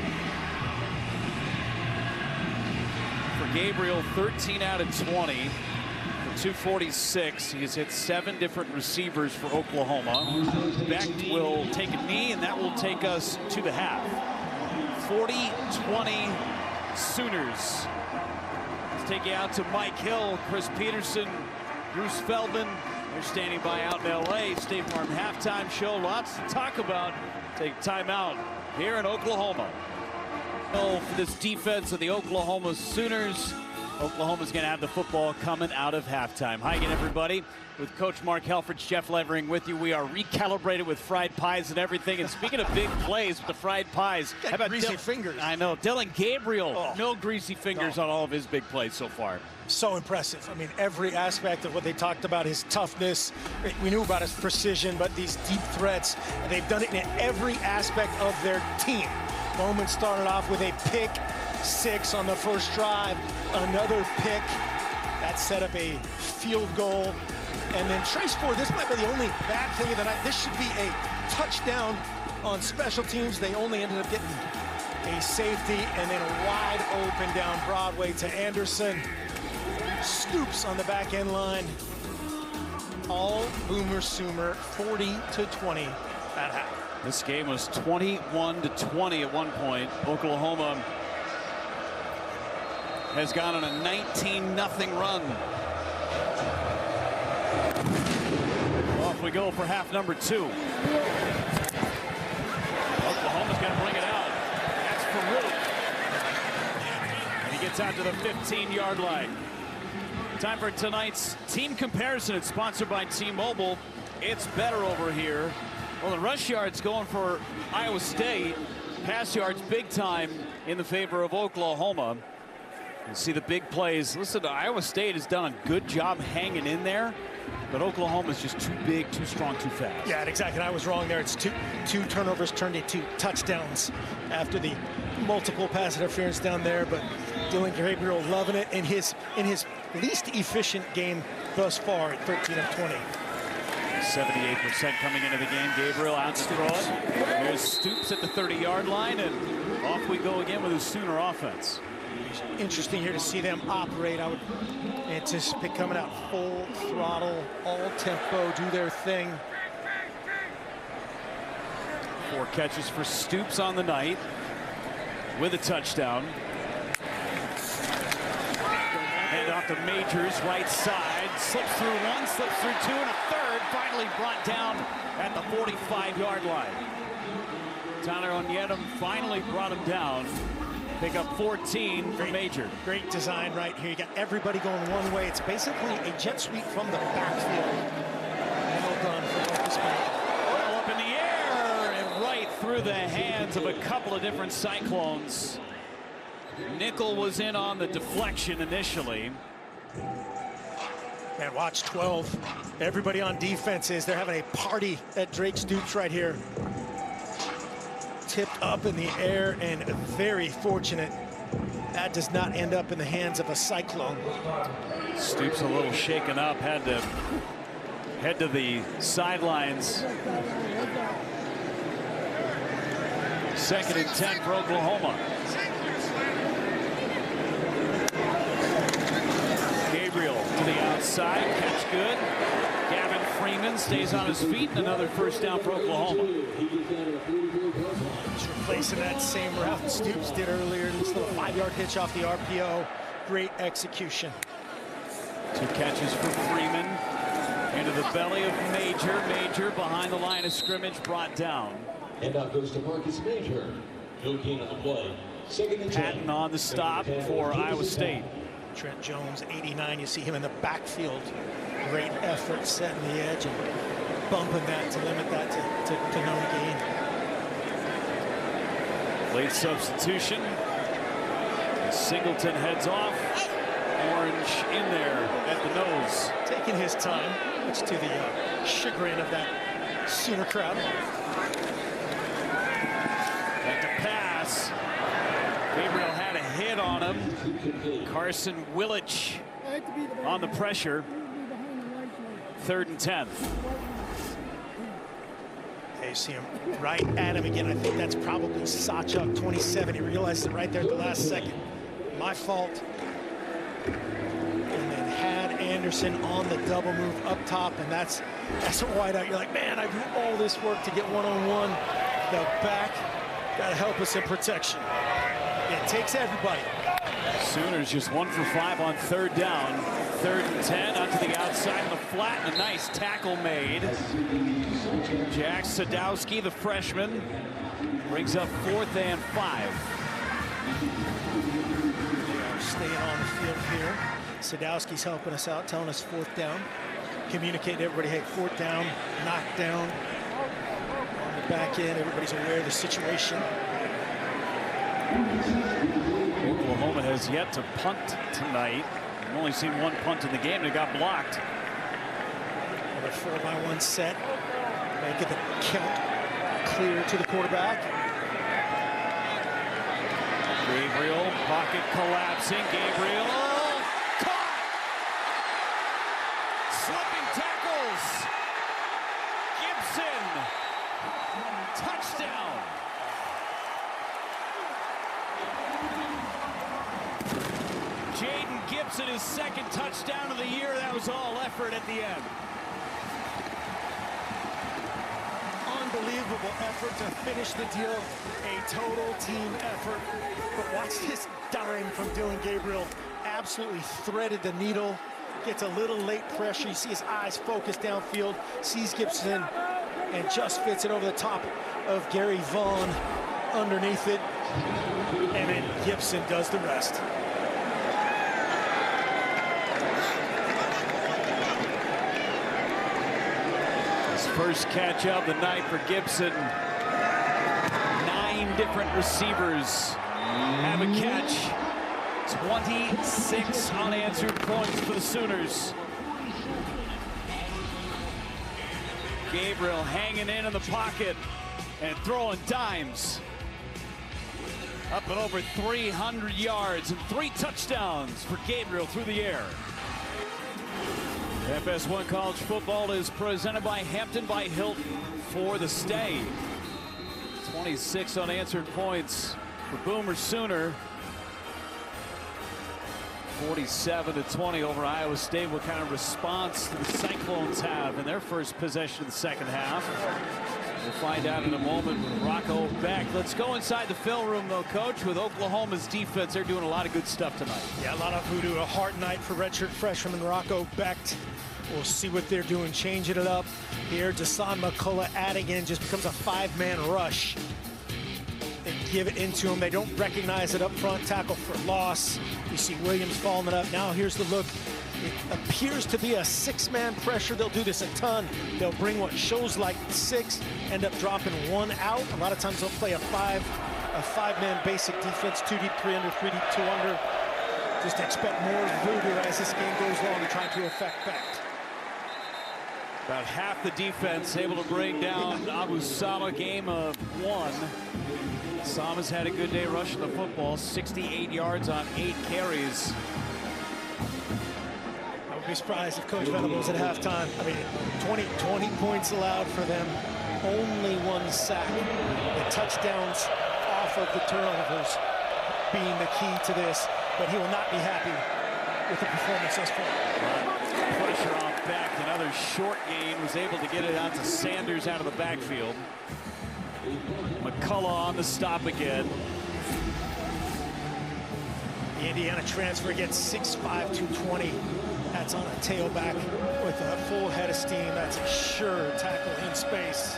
For Gabriel, 13 out of 20 for 246. He has hit 7 different receivers for Oklahoma. Beck will take a knee, and that will take us to the half. 40-20 Sooners. Let's take you out to Mike Hill, Chris Peterson, Bruce Feldman. They're standing by out in LA. State Farm halftime show. Lots to talk about. Take time out here in Oklahoma. For this defense of the Oklahoma Sooners, Oklahoma's going to have the football coming out of halftime. Hi again, everybody. With Coach Mark Helfrich, Jeff Levering with you. We are recalibrated with fried pies and everything. And speaking of big plays with the fried pies, how about greasy fingers? I know. Dylan Gabriel, no greasy fingers on all of his big plays so far. So impressive. I mean, every aspect of what they talked about, his toughness, we knew about his precision, but these deep threats, they've done it in every aspect of their team. Bowman started off with a pick six on the first drive, another pick. That set up a field goal. And then Trace Ford, this might be the only bad thing of the night. This should be a touchdown on special teams. They only ended up getting a safety and then wide open down Broadway to Anderson. Scoops on the back end line. All Boomer Sooner, 40-20 at half. This game was 21-20 at one point. Oklahoma has gone on a 19-0 run. Off we go for half number 2. Oklahoma's going to bring it out. That's Farouk. And he gets out to the 15-yard line. Time for tonight's team comparison. It's sponsored by T-Mobile. It's better over here. Well, the rush yards going for Iowa State. Pass yards big time in the favor of Oklahoma. You see the big plays. Listen, Iowa State has done a good job hanging in there, but Oklahoma's just too big, too strong, too fast. Yeah, exactly. I was wrong there. It's two turnovers turned into touchdowns after the multiple pass interference down there, but Dylan Gabriel loving it in his least efficient game thus far at 13 of 20. 78% coming into the game. Gabriel out to throw it. Here's Stoops at the 30-yard line, and off we go again with his Sooner offense. Interesting here to see them operate. I would anticipate coming out full throttle, all tempo, do their thing. 4 catches for Stoops on the night with a touchdown. Hand off to Majors, right side. Slips through one, slips through two, and a third. Finally brought down at the 45-yard line. Tyler Onyedem finally brought him down. Pick up 14 for Major. Great design right here. You got everybody going one way. It's basically a jet sweep from the backfield. Well done for Marcus May. Well up in the air and right through the hands of a couple of different Cyclones. Nickel was in on the deflection initially. And watch 12. Everybody on defense they're having a party at Drake Stoops right here. Tipped up in the air and very fortunate that does not end up in the hands of a Cyclone. Stoops a little shaken up, had to head to the sidelines. 2nd and 10 for Oklahoma. Gabriel to the outside, catch good. Gavin Freeman stays on his feet, and another first down for Oklahoma. He's replacing that same route Stoops did earlier. This little 5-yard hitch off the RPO. Great execution. 2 catches for Freeman. Into the belly of Major. Major behind the line of scrimmage, brought down. And now goes to Marcus Major. No gain on the play. 2nd and 10. Patton on the stop for Iowa State. Trent Jones, 89. You see him in the backfield. Great effort setting the edge and bumping that to limit that to no gain. Late substitution. Singleton heads off. Orange in there at the nose. Taking his time, much to the chagrin of that Sooner crowd. Back to pass. Gabriel had a hit on him. Carson Willich on the pressure. 3rd and 10. You see him right at him again. I think that's probably Sawchuk, 27. He realized it right there at the last second. My fault. And then had Anderson on the double move up top, and that's a wideout. You're like, man, I do all this work to get one-on-one. The back got to help us in protection. It takes everybody. Sooners just 1 for 5 on 3rd down. 3rd and 10 out to the outside of the flat, and a nice tackle made. Jack Sadowski, the freshman, brings up 4th and 5. staying on the field here. Sadowski's helping us out, telling us fourth down. Communicate to everybody, hey, fourth down, knockdown. On the back end, everybody's aware of the situation. Oklahoma has yet to punt tonight. We've only seen one punt in the game. They got blocked. Another 4-by-1 set. Making the count clear to the quarterback. Gabriel, pocket collapsing. Gabriel, caught! Slipping tackles. Gibson, touchdown. Jaden Gibson, his second touchdown of the year. That was all effort at the end. Unbelievable effort to finish the deal. A total team effort. But watch this dime from Dylan Gabriel. Absolutely threaded the needle. Gets a little late pressure. You see his eyes focused downfield. Sees Gibson and just fits it over the top of Gary Vaughn underneath it. And then Gibson does the rest. First catch of the night for Gibson. 9 different receivers have a catch. 26 unanswered points for the Sooners. Gabriel hanging in the pocket and throwing dimes. Up and over 300 yards and 3 touchdowns for Gabriel through the air. FS1 College Football is presented by Hampton by Hilton for the stay. 26 unanswered points for Boomer Sooner. 47-20 over Iowa State. What kind of response do the Cyclones have in their first possession of the second half? We'll find out in a moment with Rocco back. Let's go inside the film room, though, Coach, with Oklahoma's defense. They're doing a lot of good stuff tonight. Yeah, a lot of voodoo. A hard night for redshirt freshman Rocco Becht. We'll see what they're doing, changing it up here. Jason McCullough adding in, just becomes a 5-man rush. They give it into him. They don't recognize it up front. Tackle for loss. You see Williams following it up. Now here's the look. It appears to be a 6-man pressure. They'll do this a ton. They'll bring what shows like 6, end up dropping 1 out. A lot of times they'll play a 5-man basic defense, 2 deep, 3 under, 3 deep, 2 under. Just expect more voodoo as this game goes along to try to affect Becht. About half the defense able to bring down Abu Sama. Game of 1. Sama's had a good day rushing the football. 68 yards on 8 carries. I would be surprised if Coach Venables at halftime. I mean, 20 points allowed for them. Only 1 sack. The touchdowns off of the turnovers being the key to this. But he will not be happy with the performance thus far. Pressure on Becht. Another short gain. Was able to get it out to Sanders out of the backfield. McCullough on the stop again. The Indiana transfer gets 6'5", 220. That's on a tailback with a full head of steam. That's a sure tackle in space.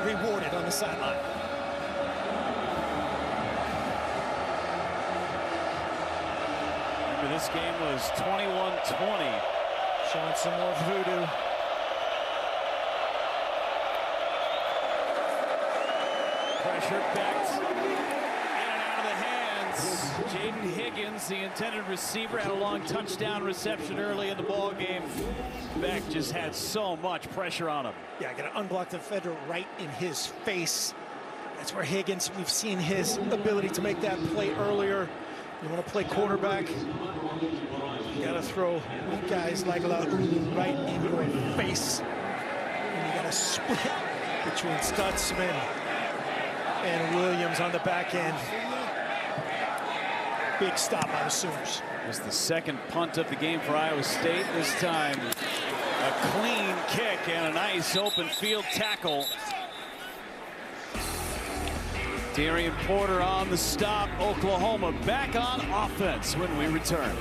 Rewarded on the sideline. Remember, this game was 21-20. Showing some more voodoo. Pressure Becht. In and out of the hands. Jaden Higgins, the intended receiver, had a long touchdown reception early in the ball game. Becht just had so much pressure on him. Yeah, got an unblocked defender right in his face. That's where Higgins, we've seen his ability to make that play earlier. You want to play quarterback, you got to throw guys like Laulu right in your face. And you got to split between Stutzman and Williams on the back end. Big stop by the Sooners. It's the second punt of the game for Iowa State. This time a clean kick and a nice open field tackle. Darian Porter on the stop. Oklahoma back on offense when we return.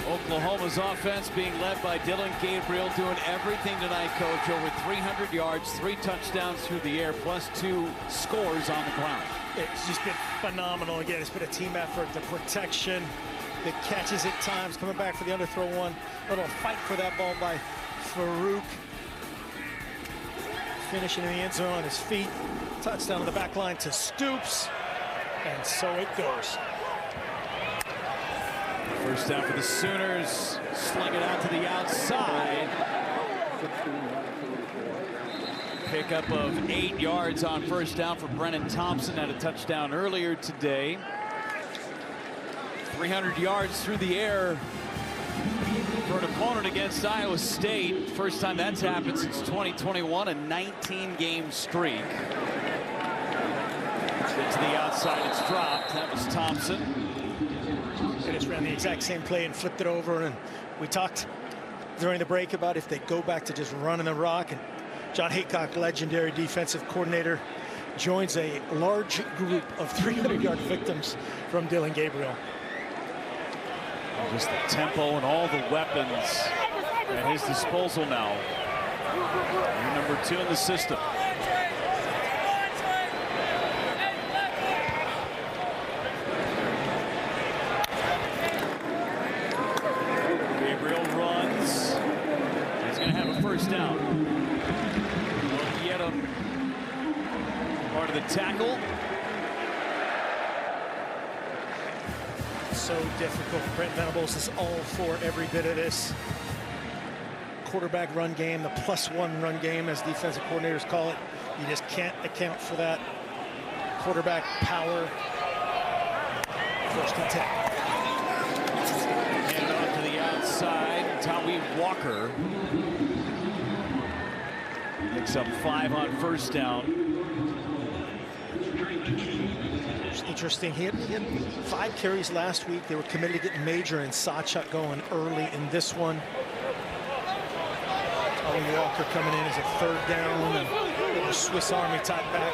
Oklahoma Iowa's offense being led by Dylan Gabriel, doing everything tonight, Coach. Over 300 yards, 3 touchdowns through the air, plus 2 scores on the ground. It's just been phenomenal. Again, it's been a team effort. The protection, the catches at times, coming back for the underthrow one. A little fight for that ball by Farouk. Finishing in the end zone on his feet. Touchdown on the back line to Stoops. And so it goes. First down for the Sooners. Sling it out to the outside. Pickup of 8 yards on first down for Brennan Thompson. Had a touchdown earlier today. 300 yards through the air for an opponent against Iowa State. First time that's happened since 2021, a 19-game streak. To the outside, it's dropped. That was Thompson. They just ran the exact same play and flipped it over. And we talked during the break about if they go back to just running the rock. And John Haycock, legendary defensive coordinator, joins a large group of 300-yard victims from Dylan Gabriel. Just the tempo and all the weapons at his disposal now. Number 2 in the system. Gabriel runs. He's going to have a first down. Yet part of the tackle. So difficult. Brent Venables is all for every bit of this. Quarterback run game, the +1 run game, as defensive coordinators call it. You just can't account for that quarterback power. First and 10. Hand off to the outside. Tommy Walker picks up 5 on first down. Interesting. He had 5 carries last week. They were committed to getting Major and Sawchuk going early in this one. Owen Walker coming in as a 3rd down and a Swiss Army type back.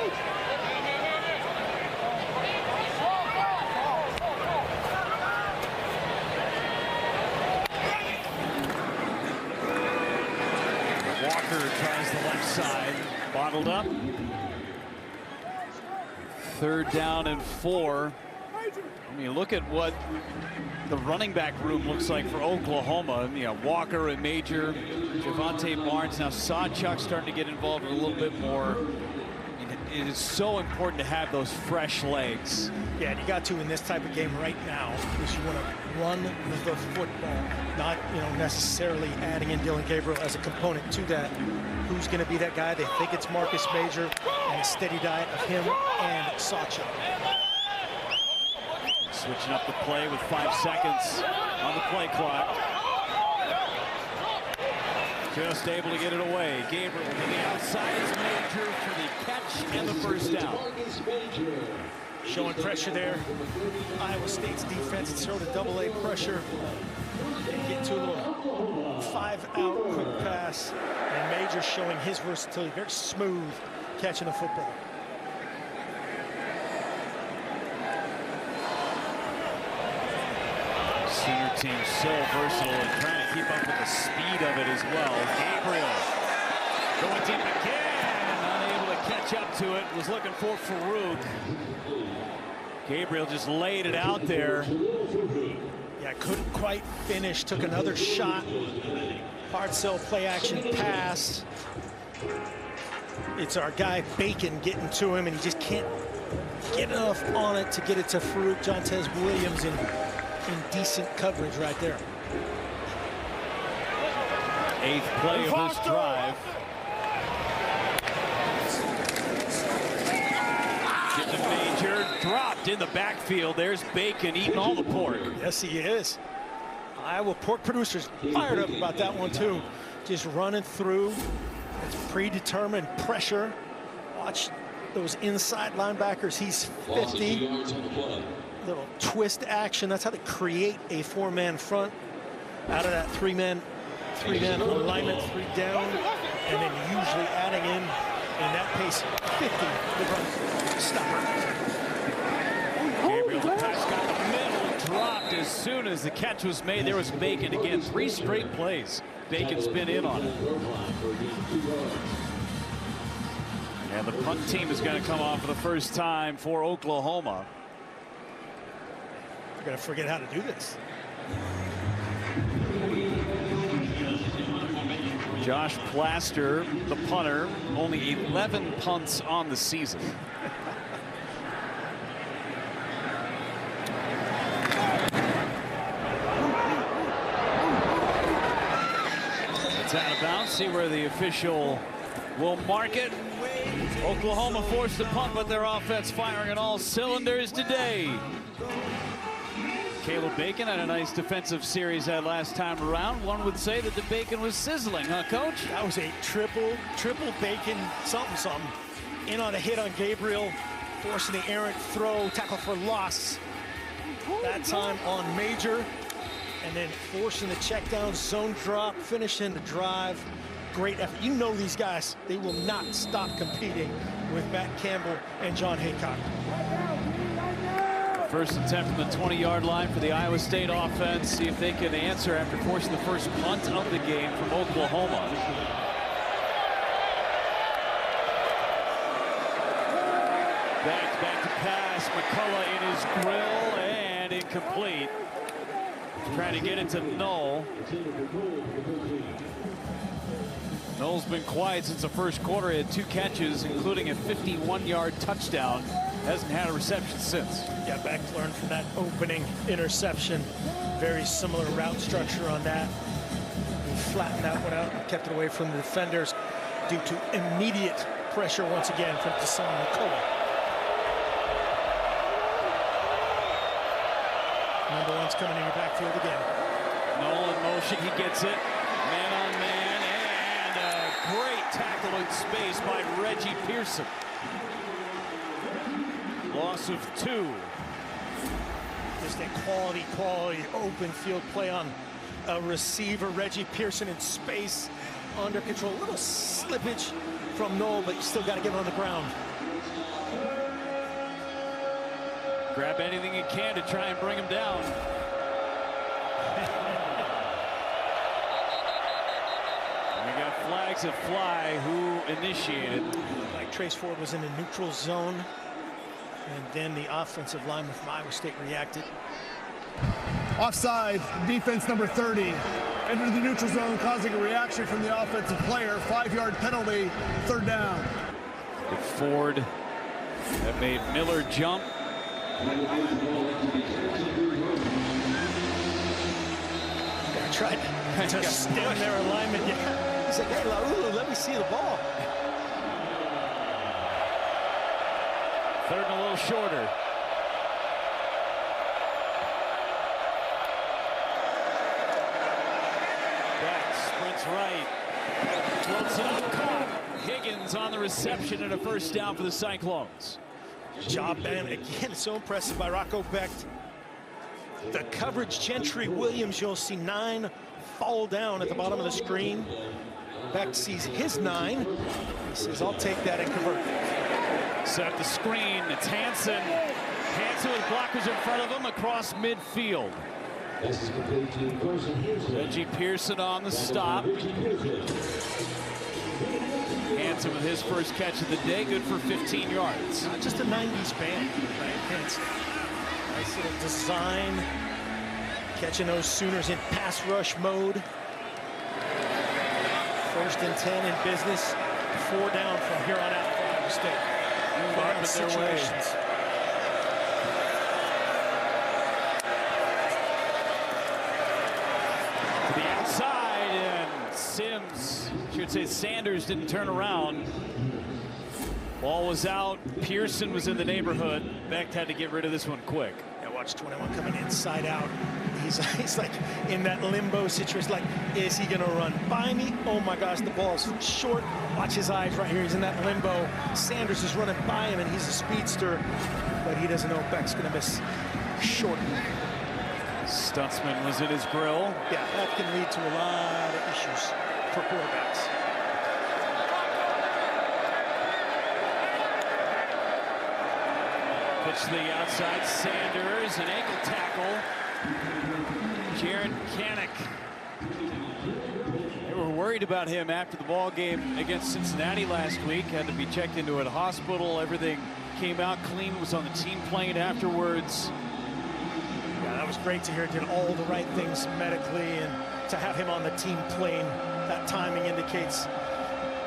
Walker tries the left side, bottled up. 3rd down and 4. I mean, look at what the running back room looks like for Oklahoma. You know, Walker and Major, Javante Barnes. Now Sawchuk starting to get involved a little bit more. It is so important to have those fresh legs. Yeah, and you got to in this type of game right now because you want to run the football, not necessarily adding in Dylan Gabriel as a component to that. Who's going to be that guy? They think it's Marcus Major, and a steady diet of him and Sawchuk. Switching up the play with 5 seconds on the play clock. Just able to get it away. Gabriel to the outside is Major for the catch and the first down. Showing pressure there. Iowa State's defense throw to double-A pressure. And get to a little 5-out quick pass. And Major showing his versatility. Very smooth catching the football. Sooner team so versatile and trying to keep up with the speed of it as well. Gabriel going deep again, unable to catch up to it. Was looking for Farouk. Gabriel just laid it out there. Yeah, couldn't quite finish. Took another shot. Hard sell play action pass. It's our guy Bacon getting to him, and he just can't get enough on it to get it to Farouk. Jontez Williams in decent coverage right there. 8th play of this drive. Get the Major, dropped in the backfield. There's Bacon eating all the pork. Yes, he is. Iowa pork producers fired up about that one too. Just running through. It's predetermined pressure. Watch those inside linebackers. He's 50. Little twist action. That's how they create a 4-man front out of that 3-man alignment, 3 down, and then usually adding in that pace 50 the run stopper. Gabriel, the pass got the middle, dropped as soon as the catch was made. There was Bacon again. 3 straight plays. Bacon's been in on it. And the punt team is going to come off for the first time for Oklahoma. They're going to forget how to do this. Josh Plaster, the punter, only 11 punts on the season. It's out of bounds. See where the official will mark it. Oklahoma forced the punt, but their offense firing on all cylinders today. Caleb Bacon had a nice defensive series that last time around. One would say that the Bacon was sizzling, huh, Coach? That was a triple Bacon something. In on a hit on Gabriel, forcing the errant throw, tackle for loss. That time on Major, and then forcing the check down, zone drop, finishing the drive. Great effort. You know these guys, they will not stop competing with Matt Campbell and John Haycock. First attempt from the 20-yard line for the Iowa State offense. See if they can answer after forcing the first punt of the game from Oklahoma. Back to pass. McCullough in his grill and incomplete. Trying to get it to Null. Null's been quiet since the first quarter. He had 2 catches, including a 51-yard touchdown. Hasn't had a reception since. Yeah, Beck learned from that opening interception. Very similar route structure on that. He flattened that one out and kept it away from the defenders due to immediate pressure once again from Tasson McCullough. Number 1's coming in your backfield again. Null in motion, he gets it. Man on man, and a great tackle in space by Reggie Pearson. Loss of 2. Just a quality open field play on a receiver. Reggie Pearson in space, under control. A little slippage from Noel, but you still got to get him on the ground. Grab anything you can to try and bring him down. We got flags that fly. Who initiated? Like Trace Ford was in the neutral zone. And then the offensive lineman from Iowa State reacted. Offside, defense number 30. Entered the neutral zone, causing a reaction from the offensive player. 5-yard penalty, 3rd down. With Ford that made Miller jump. They tried to stem their alignment. Yeah. He's like, hey, Laulu, let me see the ball. 3rd and a little shorter. Back sprints right. Floats it up, caught. Higgins on the reception and a 1st down for the Cyclones. Job, and again, it's so impressive by Rocco Becht. The coverage, Gentry Williams, you'll see 9 fall down at the bottom of the screen. Becht sees his 9. He says, I'll take that and convert. Set the screen. It's Hansen. Hansen with blockers in front of him across midfield. Reggie Pearson on the stop. Hansen with his first catch of the day, good for 15 yards. Just a 90s band, right? Hansen. Nice little design. Catching those Sooners in pass rush mode. 1st and 10 in business. 4 down from here on out for Iowa State. Situations. To the outside, and Sanders didn't turn around. Ball was out. Pearson was in the neighborhood. Becht had to get rid of this one quick. Yeah, watch 21 coming inside out. He's like in that limbo situation. Like, is he going to run by me? Oh my gosh, the ball's short. Watch his eyes right here. He's in that limbo. Sanders is running by him, and he's a speedster, but he doesn't know Beck's going to miss short. Stutzman was in his grill. Yeah, that can lead to a lot of issues for quarterbacks. Pitch to the outside. Sanders, an ankle tackle. Jared Kanak. They were worried about him after the ball game against Cincinnati last week. Had to be checked into a hospital. Everything came out clean. Was on the team plane afterwards. Yeah, that was great to hear. Did all the right things medically, and to have him on the team plane, that timing indicates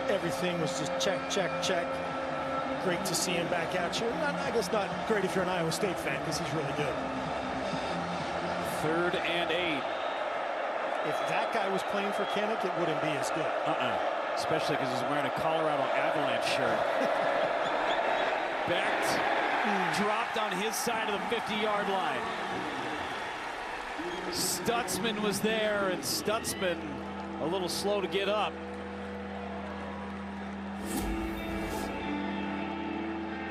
everything was just check, check, check. Great to see him back at you. I guess not great if you're an Iowa State fan, because he's really good. 3rd and 8. If that guy was playing for Kanak, it wouldn't be as good. Especially because he's wearing a Colorado Avalanche shirt. Becht dropped on his side of the 50-yard line. Stutzman was there, and Stutzman a little slow to get up.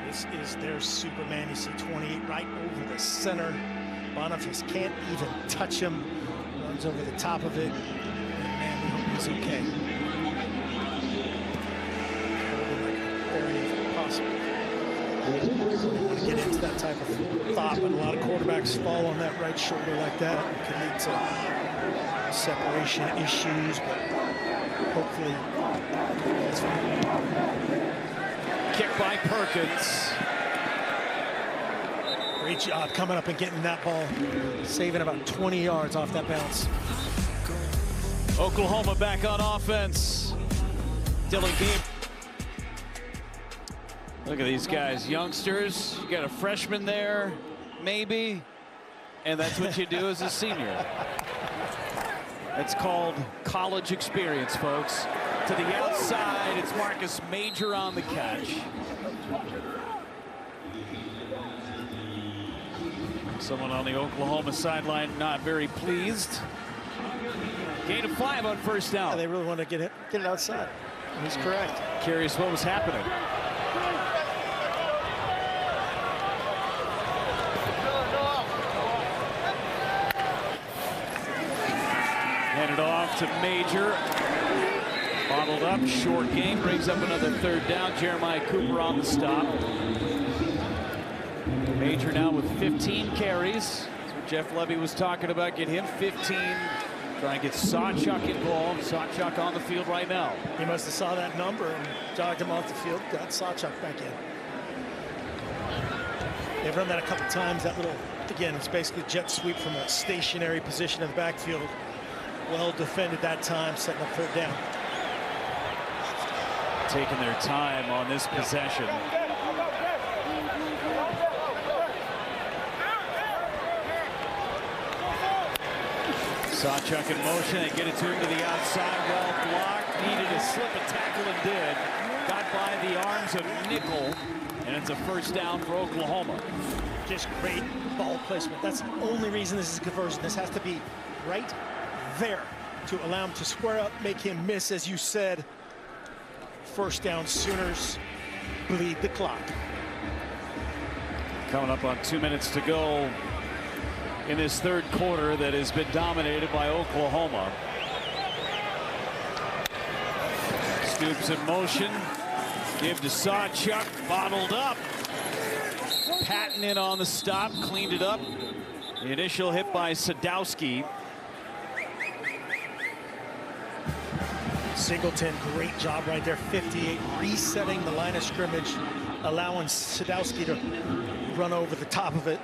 This is their Superman. You see 28 right over the center. Boniface can't even touch him. Runs over the top of it. And man, we hope he's okay. Very impossible. You want to get into that type of thought, but a lot of quarterbacks fall on that right shoulder like that. It can lead to separation issues, but hopefully it's fine. Kick by Perkins. Great job coming up and getting that ball, saving about 20 yards off that bounce. Oklahoma back on offense. Dylan Gabe. Look at these guys, youngsters. You got a freshman there, maybe, and that's what you do as a senior. It's called college experience, folks. To the outside, it's Marcus Major on the catch. Someone on the Oklahoma sideline not very pleased. Gain of 5 on 1st down. Yeah, they really want to get it outside. He's correct. Curious what was happening. Handed off to Major. Bottled up, short game, brings up another 3rd down. Jeremiah Cooper on the stop. Major now with 15 carries. That's what Jeff Levy was talking about. Get him 15. Try and get Sawchuk involved. Sawchuk on the field right now. He must have saw that number and jogged him off the field. Got Sawchuk back in. They've run that a couple times. That little, again, it's basically jet sweep from a stationary position in the backfield. Well defended that time, setting up 3rd down. Taking their time on this possession. Sawchuk in motion. They get it to him to the outside. Well blocked. Needed to slip a tackle and did. Got by the arms of Nickel. And it's a 1st down for Oklahoma. Just great ball placement. That's the only reason this is a conversion. This has to be right there to allow him to square up, make him miss, as you said. 1st down, Sooners bleed the clock. Coming up on 2 minutes to go in this 3rd quarter that has been dominated by Oklahoma. Scoops in motion. Give to Sawchuk. Bottled up. Patton in on the stop. Cleaned it up. The initial hit by Sadowski. Singleton, great job right there. 58, resetting the line of scrimmage, allowing Sadowski to run over the top of it.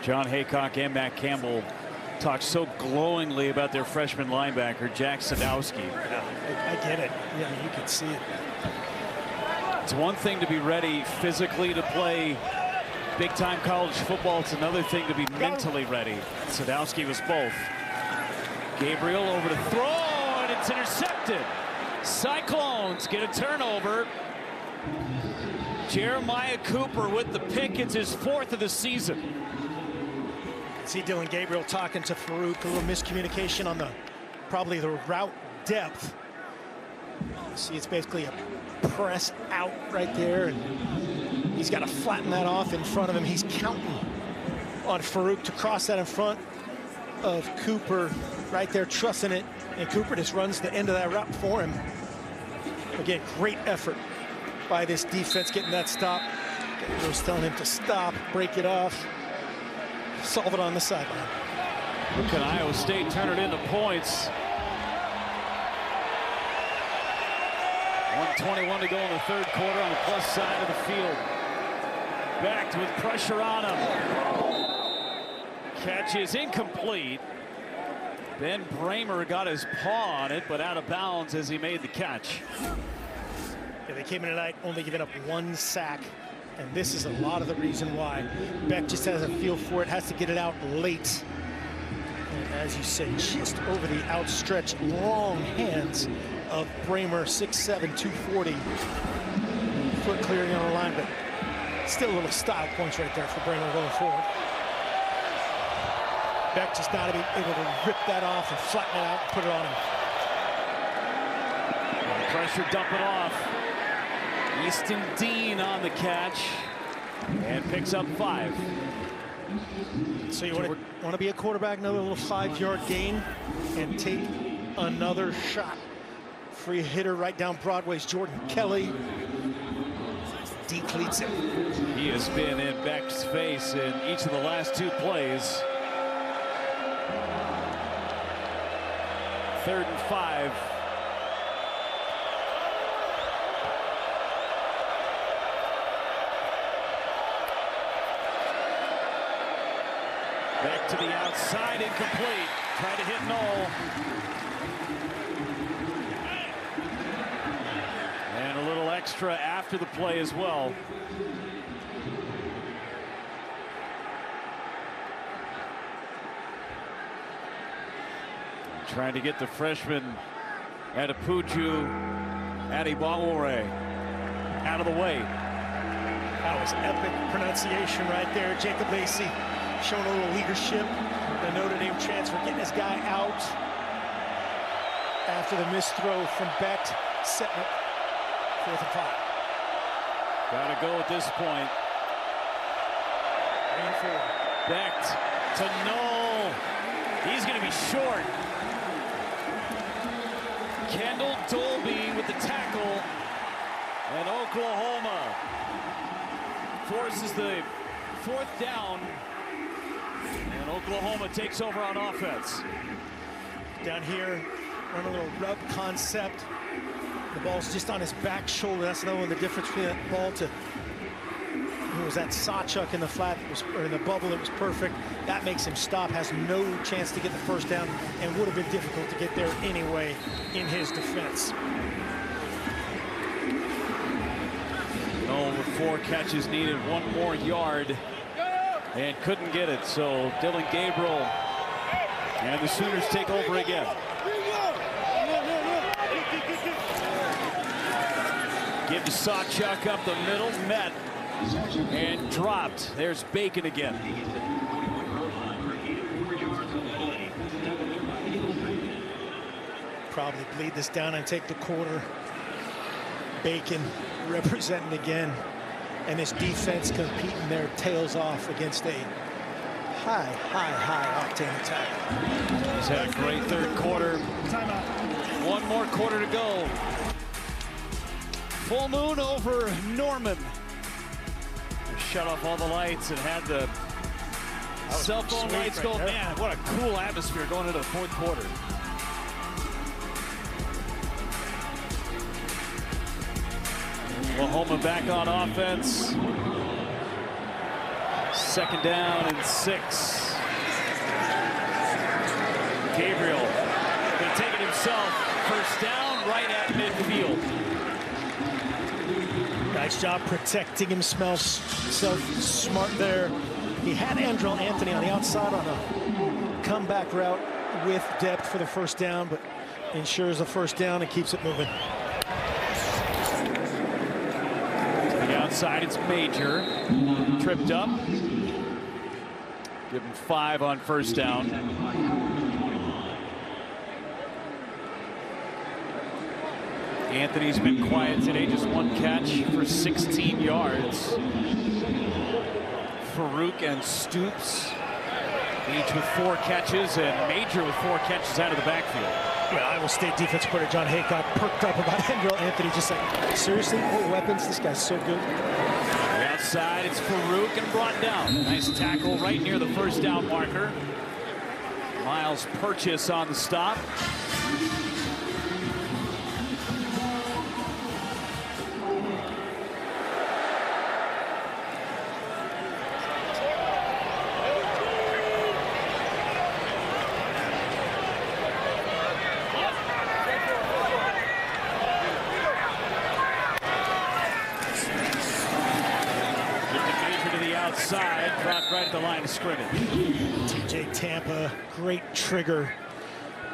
John Haycock and Matt Campbell talked so glowingly about their freshman linebacker, Jack Sadowski. Yeah, I get it. Yeah, you can see it. It's one thing to be ready physically to play big-time college football. It's another thing to be mentally ready. Sadowski was both. Gabriel over to throw, and it's intercepted. Cyclones get a turnover. Jeremiah Cooper with the pick. It's his 4th of the season. See Dylan Gabriel talking to Farouk. A little miscommunication on probably the route depth. See, it's basically a press out right there, and he's got to flatten that off in front of him. He's counting on Farouk to cross that in front of Cooper right there, trusting it, and Cooper just runs the end of that route for him. Again, great effort by this defense getting that stop. Gabriel's telling him to stop, break it off. solve it on the sideline. Can Iowa State turn it into points? 1:21 to go in the third quarter on the plus side of the field. Becht with pressure on him. Catch is incomplete. Ben Bramer got his paw on it, but out of bounds as he made the catch. Yeah, they came in tonight only giving up 1 sack. And this is a lot of the reason why. Becht just has a feel for it, has to get it out late. And as you said, just over the outstretched long hands of Bramer, 6'7", 240. Foot clearing on the line, but still a little style points right there for Bramer going forward. Becht just not able to rip that off and flatten it out and put it on him. Pressure dumping off. Easton Dean on the catch and picks up 5. So you want to be a quarterback, another little 5-yard gain and take another shot. Free hitter right down Broadway's Jordan Kelly. Depletes it. He has been in Becht's face in each of the last 2 plays. 3rd and 5. Becht to the outside, incomplete. Try to hit Knoll. And a little extra after the play as well. Trying to get the freshman Adepuju Adibawore out of the way. That was epic pronunciation right there. Jacob Lacey showing a little leadership. The Notre Dame transfer getting his guy out after the missed throw from Becht, setting it 4th and 5. Gotta go at this point. 3 and 4. Becht to Knoll. He's gonna be short. Kendall Dolby with the tackle, and Oklahoma forces the 4th down, and Oklahoma takes over on offense. Down here, run a little rub concept. The ball's just on his back shoulder. That's another one, the difference between that ball to, it was that Sawchuk in the flat, that was, or in the bubble, that was perfect. That makes him stop, has no chance to get the 1st down, and would have been difficult to get there anyway in his defense. No, with 4 catches needed, 1 more yard, and couldn't get it. So Dylan Gabriel and the Sooners take over again. Give to Sawchuk up the middle, met and dropped. There's Bacon again. Probably bleed this down and take the quarter. Bacon representing again, and this defense competing their tails off against a high octane attack. He's had a great 3rd quarter. Timeout. 1 more quarter to go. Full moon over Norman. Shut off all the lights and had the cell phone lights go. Man, what a cool atmosphere going into the 4th quarter. Oklahoma back on offense. 2nd down and 6. Gabriel going to take it himself. 1st down right at midfield. Nice job protecting himself smart there. He had Andrel Anthony on the outside on a comeback route with depth for the 1st down, but ensures a 1st down and keeps it moving. To the outside, it's Major. Tripped up. Give him 5 on 1st down. Anthony's been quiet today, just 1 catch for 16 yards. Farouk and Stoops, each with 4 catches, and Major with 4 catches out of the backfield. Yeah, Iowa State defensive coordinator John Haycock perked up about Andrel Anthony, just like, seriously, more weapons? This guy's so good. The outside. It's Farouk and brought down. Nice tackle right near the first down marker. Miles Purchase on the stop. Outside, dropped right at the line of scrimmage. TJ Tampa, great trigger,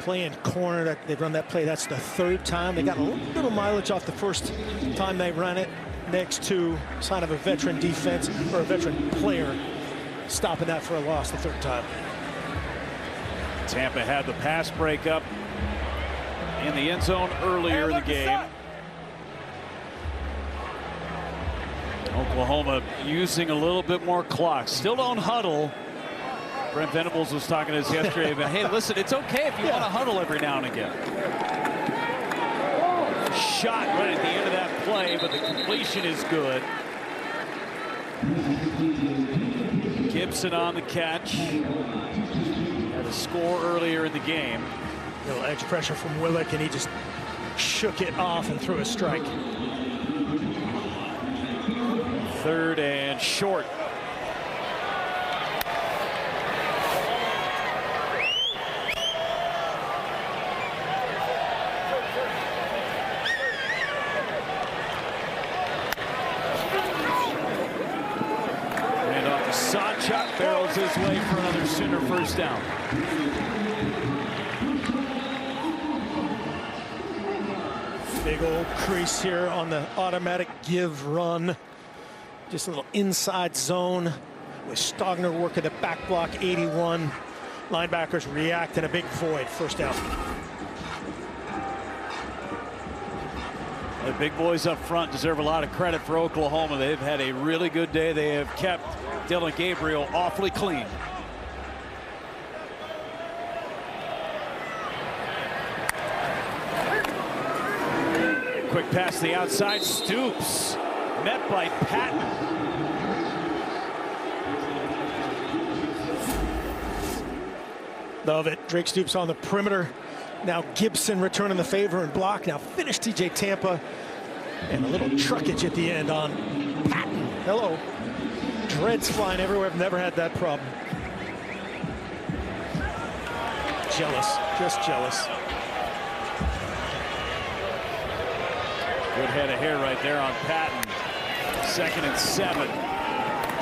playing corner. They've run that play. That's the third time. They got a little mileage off the first time they ran it. Next to sign of a veteran defense or a veteran player stopping that for a loss the third time. Tampa had the pass breakup in the end zone earlier in the game. Oklahoma using a little bit more clock. Still don't huddle. Brent Venables was talking to us yesterday about, hey, listen, it's okay if you want to huddle every now and again. Shot right at the end of that play, but the completion is good. Gibson on the catch. Had a score earlier in the game. A little edge pressure from Willick, and he just shook it off and threw a strike. Third and short. And off to Sawchuk, barrels his way for another Sooner first down. Big old crease here on the automatic give run. Just a little inside zone with Stogner working the back block, 81. Linebackers react in a big void. First down. The big boys up front deserve a lot of credit for Oklahoma. They've had a really good day. They have kept Dylan Gabriel awfully clean. Quick pass to the outside. Stoops. Met by Patton. Love it. Drake Stoops on the perimeter. Now Gibson returning the favor and block. Now finish TJ Tampa. And a little truckage at the end on Patton. Hello. Dreads flying everywhere. I've never had that problem. Jealous. Just jealous. Good head of hair right there on Patton. 2nd and 7.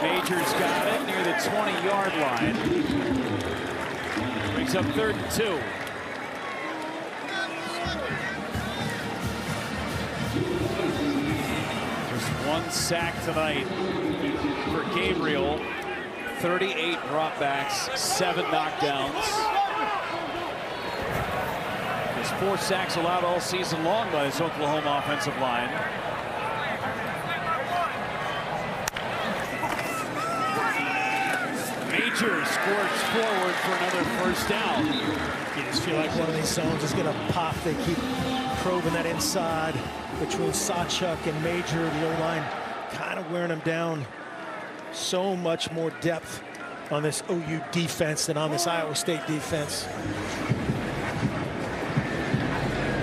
Majors got it near the 20-yard line. Brings up 3rd and 2. Just one sack tonight for Gabriel. 38 dropbacks, 7 knockdowns. There's 4 sacks allowed all season long by this Oklahoma offensive line. Major scorched forward for another first down. You just feel like one of these zones is going to pop. They keep probing that inside between Sawchuk and Major. The O-line kind of wearing them down. So much more depth on this OU defense than on this Iowa State defense.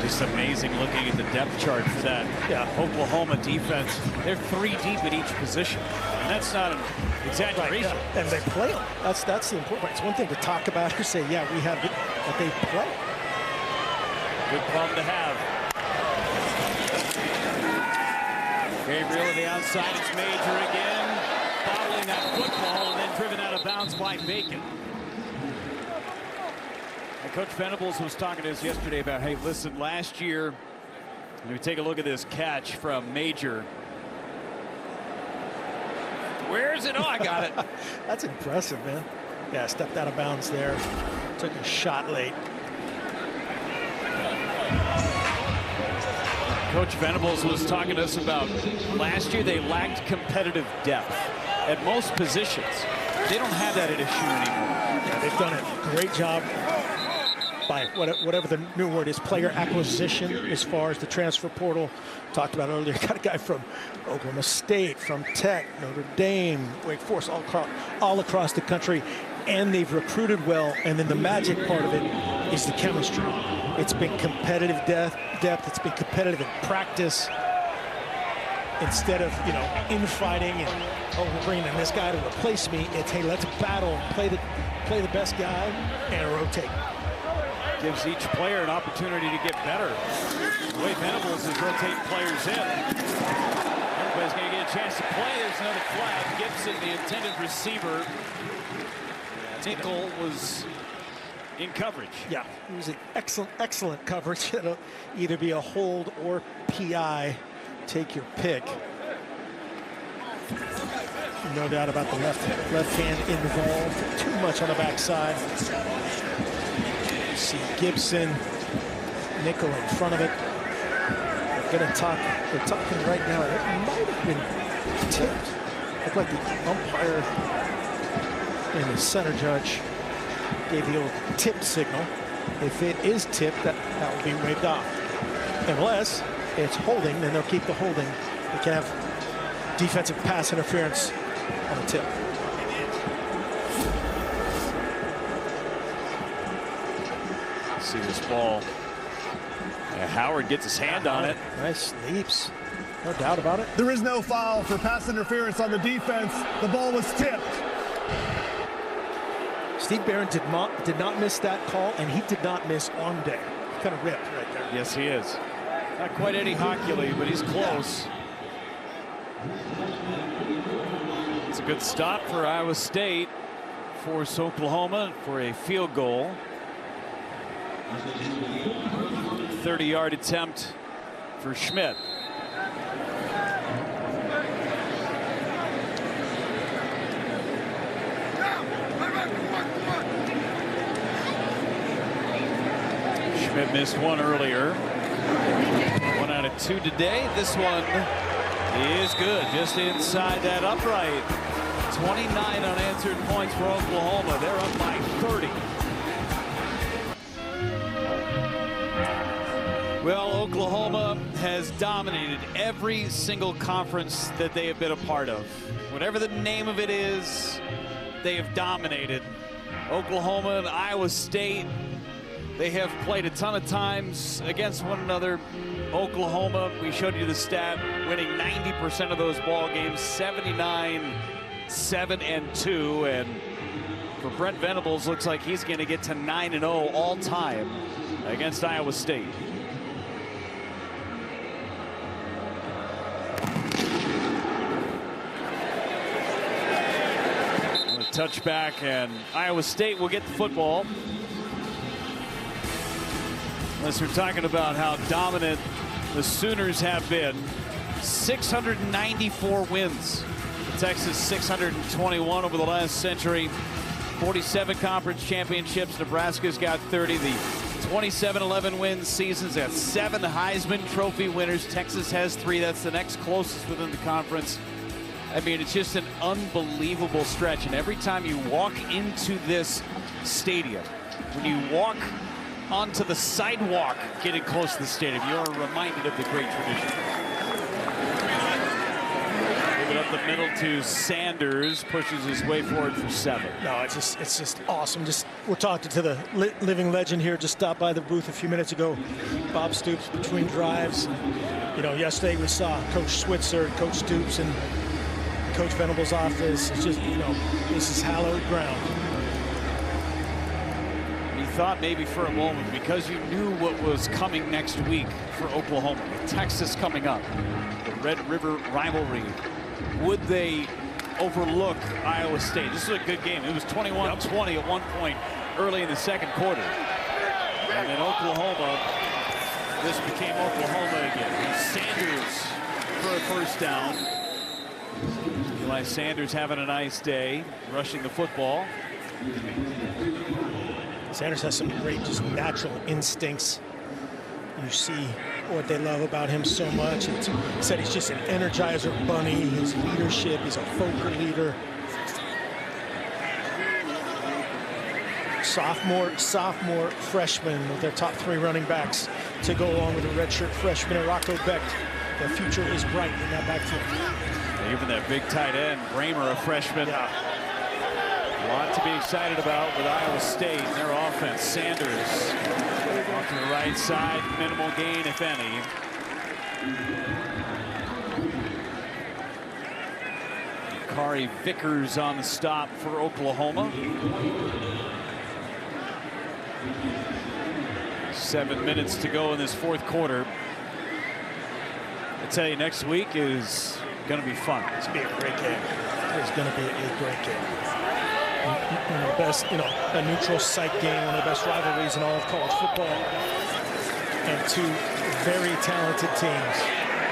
Just amazing looking at the depth chart for that Oklahoma defense. They're 3 deep at each position. And that's not an exaggeration. Right, yeah. And they play them. That's the important part. It's one thing to talk about or say, yeah, we have it, but they play. Good problem to have. Gabriel on the outside. It's Major again. Bottling that football and then driven out of bounds by Bacon. And Coach Venables was talking to us yesterday about, hey, listen, last year, when we take a look at this catch from Major. Where is it? Oh, I got it. That's impressive, man. Yeah, stepped out of bounds there. Took a shot late. Coach Venables was talking to us about last year they lacked competitive depth at most positions. They don't have that at issue anymore. Yeah, they've done a great job by whatever the new word is, player acquisition as far as the transfer portal. Talked about earlier, got a guy from Oklahoma State, from Tech, Notre Dame, Wake Forest, all across the country, and they've recruited well. And then the magic part of it is the chemistry. It's been competitive depth. It's been competitive in practice. Instead of, infighting and, we're bringing in this guy to replace me, it's, hey, let's battle, play the best guy, and rotate. Gives each player an opportunity to get better. The way Venables is rotating players in. Everybody's going to get a chance to play. There's another flag. Gibson, the intended receiver. Nickel was in coverage. Yeah, it was an excellent coverage. It'll either be a hold or PI. Take your pick. No doubt about the left hand involved. Too much on the backside. You see Gibson, Nickel in front of it. They're talking right now. It might have been tipped. Looked like the umpire and the center judge gave the old tip signal. If it is tipped, that will be waved off. Unless it's holding, then they'll keep the holding. They can have defensive pass interference on the tip. See this ball. Yeah, Howard gets his hand on it. Nice leaps. No doubt about it. There is no foul for pass interference on the defense. The ball was tipped. Steve Barron did not miss that call, and he did not miss arm day. Kind of ripped right there. Yes, he is. Not quite Eddie Hockley, but he's close. It's a good stop for Iowa State. Force Oklahoma for a field goal. 30-yard attempt for Schmidt. Schmidt missed one earlier. 1 out of 2 today. This one is good, just inside that upright. 29 unanswered points for Oklahoma. They're up by 30. Well, Oklahoma has dominated every single conference that they have been a part of. Whatever the name of it is, they have dominated. Oklahoma and Iowa State, they have played a ton of times against one another. Oklahoma, we showed you the stat, winning 90% of those ball games, 79-7-2, and for Brent Venables, looks like he's going to get to 9-0 all time against Iowa State. Touchback, and Iowa State will get the football. Unless we're talking about how dominant the Sooners have been. 694 wins. Texas 621 over the last century. 47 conference championships. Nebraska's got 30. The 27-11 win seasons. They have 7 Heisman Trophy winners. Texas has 3. That's the next closest within the conference. I mean, it's just an unbelievable stretch. And every time you walk into this stadium, when you walk onto the sidewalk getting close to the stadium, you're reminded of the great tradition. Give it up the middle to Sanders, pushes his way forward for 7. No, it's just awesome. We're talking to the living legend here. Just stopped by the booth a few minutes ago. Bob Stoops between drives. Yesterday we saw Coach Switzer, Coach Stoops, and Coach Venables' office. It's just, this is hallowed ground. You thought maybe for a moment, because you knew what was coming next week for Oklahoma, with Texas coming up, the Red River rivalry, would they overlook Iowa State? This was a good game. It was 21-20 at one point early in the second quarter. And then Oklahoma, this became Oklahoma again. Sanders for a first down. Eli Sanders having a nice day rushing the football. Sanders has some great, just natural instincts. You see what they love about him so much. He said he's just an energizer bunny. His leadership, he's a focal leader. Sophomore, freshman with their top 3 running backs to go along with the redshirt freshman Rocco Becht. The future is bright in that backfield. Even that big tight end, Bramer, a freshman. Yeah. A lot to be excited about with Iowa State and their offense. Sanders off to the right side, minimal gain, if any. Kari Vickers on the stop for Oklahoma. 7 minutes to go in this 4th quarter. I tell you, next week is going to be fun. It's going to be a great game. It's going to be a great game. A neutral site game, one of the best rivalries in all of college football, and 2 very talented teams.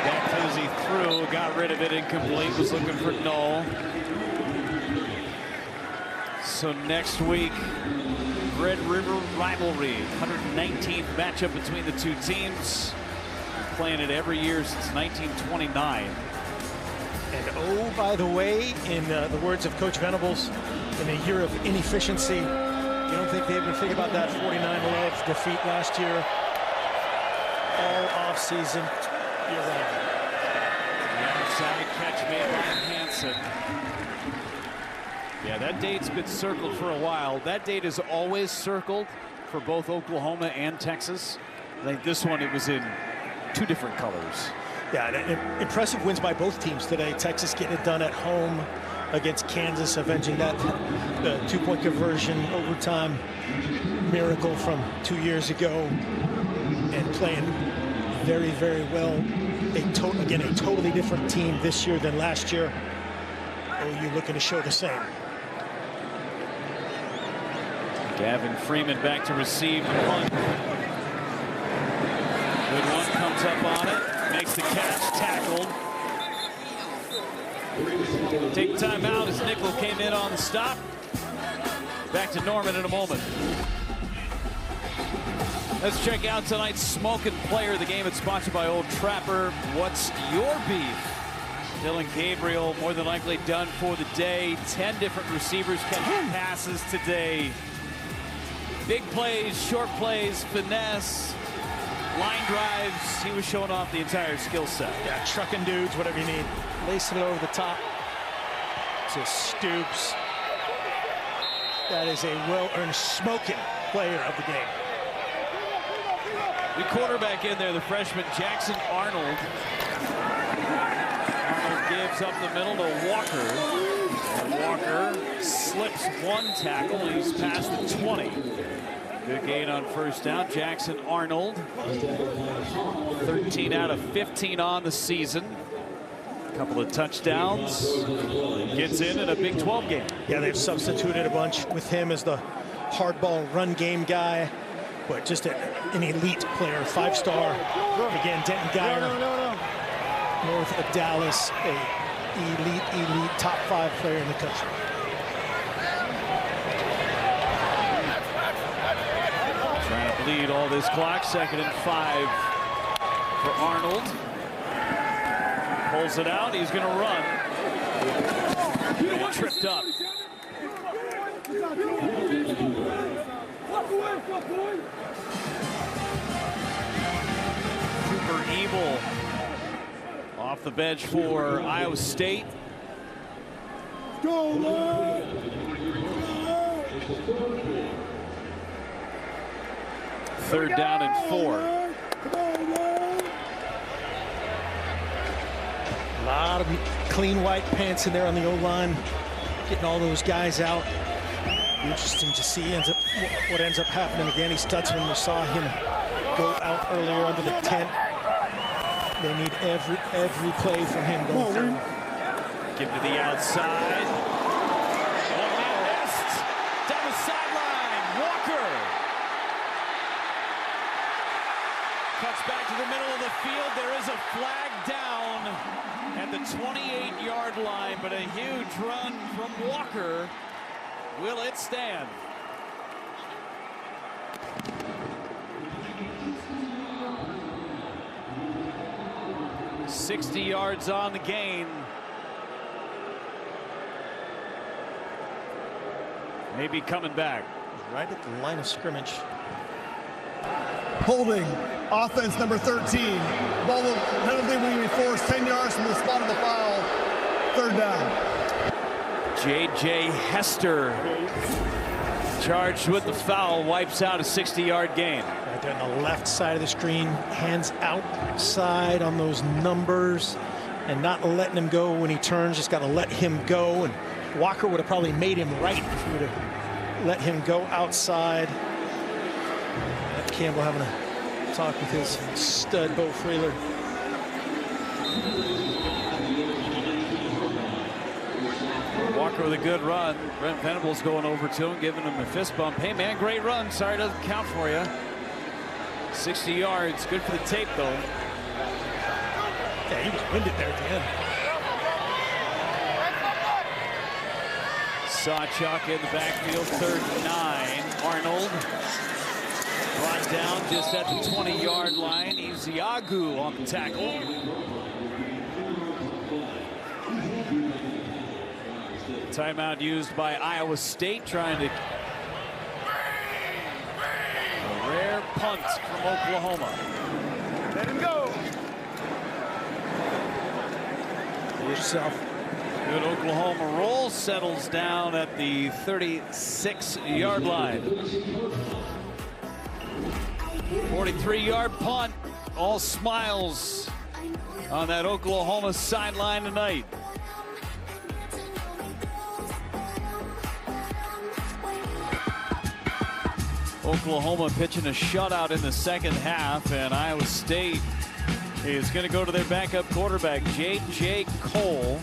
That Posey threw, got rid of it, incomplete, was looking for Null. So next week, Red River rivalry, 119th matchup between the 2 teams. Playing it every year since 1929. And oh, by the way, in the words of Coach Venables, in a year of inefficiency, you don't think they even think about that 49-11 defeat last year? All off-season, year-round. The outside catch made by Hansen. Yeah, that date's been circled for a while. That date is always circled for both Oklahoma and Texas. I think this one, it was in 2 different colors. Yeah, impressive wins by both teams today. Texas getting it done at home against Kansas, avenging that 2-point conversion overtime miracle from 2 years ago, and playing very, very well. Again, a totally different team this year than last year. OU looking to show the same. Gavin Freeman back to receive the punt. Good one, comes up on it, makes the catch, tackled. Take time out as Nickel came in on the stop. Back to Norman in a moment. Let's check out tonight's smoking player of the game. It's sponsored by Old Trapper. What's your beef? Dylan Gabriel more than likely done for the day. 10 different receivers catching passes today. Big plays, short plays, finesse, line drives. He was showing off the entire skill set. Yeah, trucking dudes, whatever you need. Lacing it over the top to Stoops. That is a well-earned smoking player of the game. The quarterback in there, the freshman Jackson Arnold. Arnold gives up the middle to Walker. And Walker slips 1 tackle. He's past the 20. Good gain on first down. Jackson Arnold, 13 out of 15 on the season. A couple of touchdowns. Gets in a Big 12 game. Yeah, they've substituted a bunch with him as the hardball run game guy, but just an elite player, 5-star. Again, Denton Geyer, north of Dallas, a elite top 5 player in the country. Trying to bleed all this clock. 2nd and 5 for Arnold. Pulls it out. He's going to run. And tripped up. Cooper Evil off the bench for Iowa State. Third down and 4. A lot of clean white pants in there on the O-line, getting all those guys out. Interesting to see what ends up happening. Danny Stutzman, we saw him go out earlier under the tent. They need every play from him going forward. Give to the outside. Oh, man, missed. Down the sideline. Walker cuts back to the middle of the field. There is a flag down at the 28-yard line, but a huge run from Walker. Will it stand? "60 yards on the gain." Maybe coming back. Right at the line of scrimmage. Holding, offense number 13. Ball will penalty will be forced 10 yards from the spot of the foul. 3rd down. J.J. Hester, charged with the foul, wipes out a 60-yard gain. Right there on the left side of the screen, hands outside on those numbers and not letting him go when he turns, just got to let him go. And Walker would have probably made him right if he would have let him go outside. Campbell having a talk with his stud, Bo Freeler. Walker with a good run. Brent Venables going over to him, giving him a fist bump. Hey, man, great run. Sorry it doesn't count for you. 60 yards. Good for the tape, though. Yeah, he was winded there at the end. Sawchuk in the backfield, 3rd and 9. Arnold brought down just at the 20-yard line. Iziagu on the tackle. Timeout used by Iowa State, trying to... A rare punt from Oklahoma. Let him go. Yourself. Good Oklahoma roll, settles down at the 36-yard line. 43-yard punt. All smiles on that Oklahoma sideline tonight. Oklahoma pitching a shutout in the second half, and Iowa State is going to go to their backup quarterback, J.J. Cole.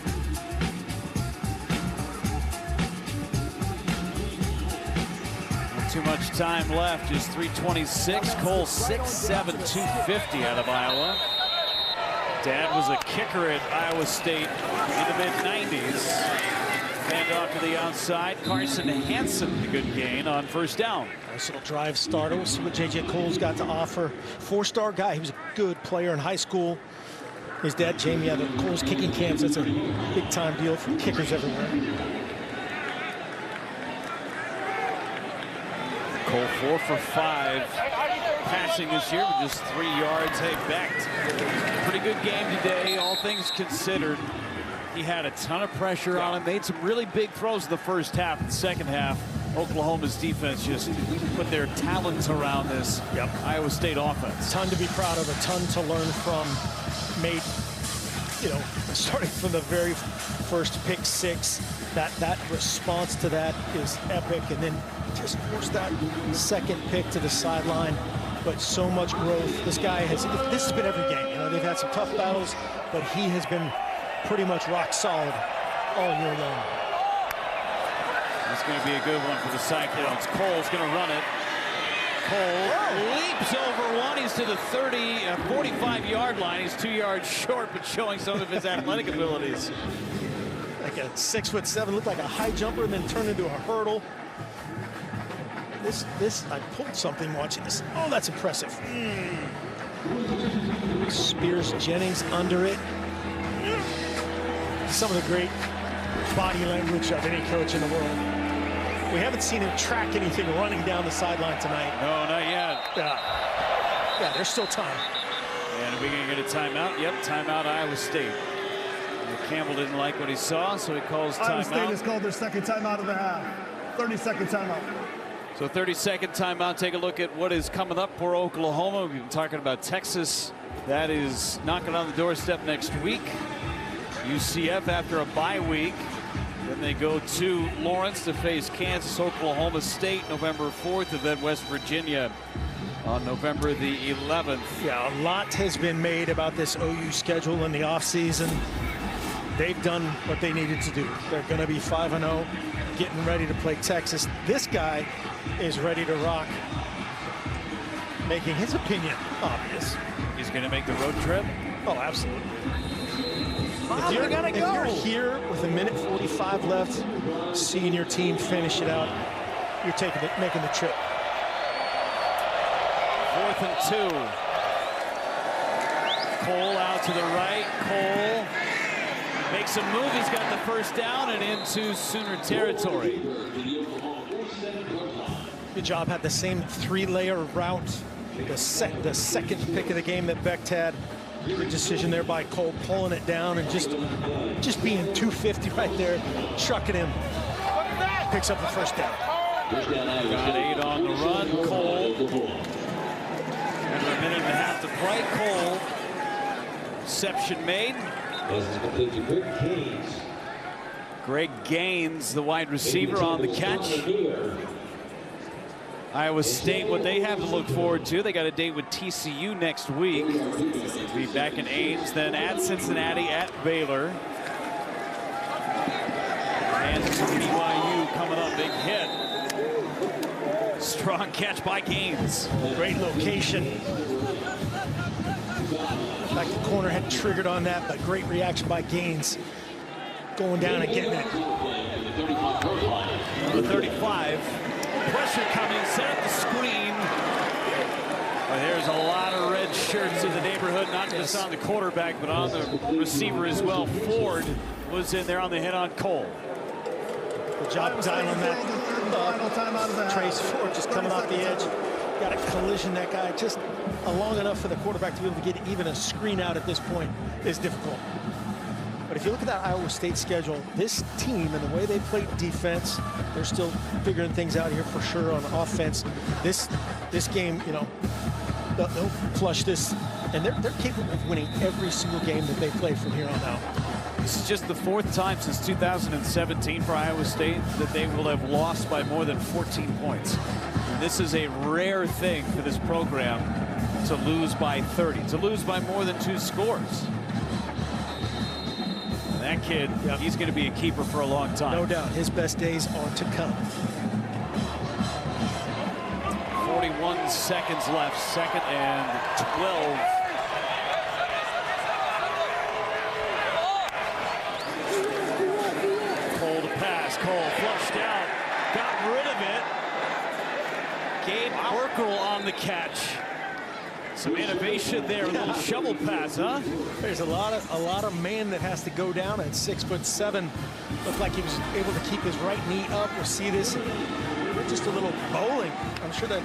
Not too much time left, just 3:26. Cole 6'7", 250 out of Iowa. Dad was a kicker at Iowa State in the mid-90s. Hand off to the outside. Carson Hansen, a good gain on 1st down. Nice little drive starter. We'll see what J.J. Cole's got to offer. 4-star guy. He was a good player in high school. His dad, Jamie, had the Cole's kicking camps. That's a big-time deal for kickers everywhere. Cole 4 for 5 passing this year with just 3 yards. Hey, Becht, pretty good game today, all things considered. He had a ton of pressure on him, made some really big throws in the first half. In the second half, Oklahoma's defense just put their talents around this Iowa State offense. Ton to be proud of, a ton to learn from. Made, you know, starting from the very first pick 6, that response to that is epic, and then just forced that second pick to the sideline. But so much growth. This guy has, this has been every game. You know, they've had some tough battles, but he has been pretty much rock solid all year long. It's going to be a good one for the Cyclones. Cole's going to run it. Cole leaps over one. He's to the 45-yard line. He's 2 yards short, but showing some of his athletic abilities. Like a 6'7", looked like a high jumper, and then turned into a hurdle. This, I pulled something watching this. Oh, that's impressive. Spears Jennings under it. Some of the great body language of any coach in the world. We haven't seen him track anything running down the sideline tonight. No, not yet. Yeah, there's still time. And are we going to get a timeout? Yep, timeout Iowa State. Campbell didn't like what he saw, so he calls timeout. Iowa State has called their second timeout of the half. 30-second timeout. So 30-second timeout. Take a look at what is coming up for Oklahoma. We've been talking about Texas. That is knocking on the doorstep next week. UCF after a bye week. Then they go to Lawrence to face Kansas, Oklahoma State November 4th, and then West Virginia on November the 11th. Yeah, a lot has been made about this OU schedule in the offseason. They've done what they needed to do. They're going to be 5-0, getting ready to play Texas. This guy is ready to rock, making his opinion obvious. He's going to make the road trip? Oh, absolutely. If you're here with 1:45 left, seeing your team finish it out, you're taking it, making the trip. 4th and 2. Cole out to the right. Cole makes a move. He's got the first down and into Sooner territory. Good job. Had the same 3-layer route. The second pick of the game that Becht had. Good decision there by Cole, pulling it down and just being 250 right there, chucking him. Picks up the first down. Got 8 on the run. Cole. Under a minute and a half to play. Cole. Reception made. Greg Gaines, the wide receiver, on the catch. Iowa State, what they have to look forward to, they got a date with TCU next week. They'll be back in Ames, then at Cincinnati, at Baylor. And BYU coming up, big hit. Strong catch by Gaines. Great location. Like the corner had triggered on that, but great reaction by Gaines. Going down and getting it. Number 35. Pressure coming, set up the screen. But there's a lot of red shirts in the neighborhood, not just on the quarterback, but on the receiver as well. Ford was in there on the hit on Cole. Good job dialing that. Trace Ford just coming off the edge. Got a collision. That guy just long enough for the quarterback to be able to get even a screen out at this point is difficult. But if you look at that Iowa State schedule, this team and the way they play defense, they're still figuring things out here for sure on offense. This game, you know, they'll flush this, and they're capable of winning every single game that they play from here on out. This is just the 4th time since 2017 for Iowa State that they will have lost by more than 14 points. And this is a rare thing for this program to lose by 30, to lose by more than 2 scores. That kid, he's going to be a keeper for a long time. No doubt. His best days are to come. 41 seconds left. 2nd and 12. Cole to pass. Cole flushed out. Got rid of it. Gabe Burkle on the catch. Some innovation there, a little shovel pass, huh? There's a lot of man that has to go down at 6'7". Looked like he was able to keep his right knee up. We'll see this. Just a little bowling. I'm sure that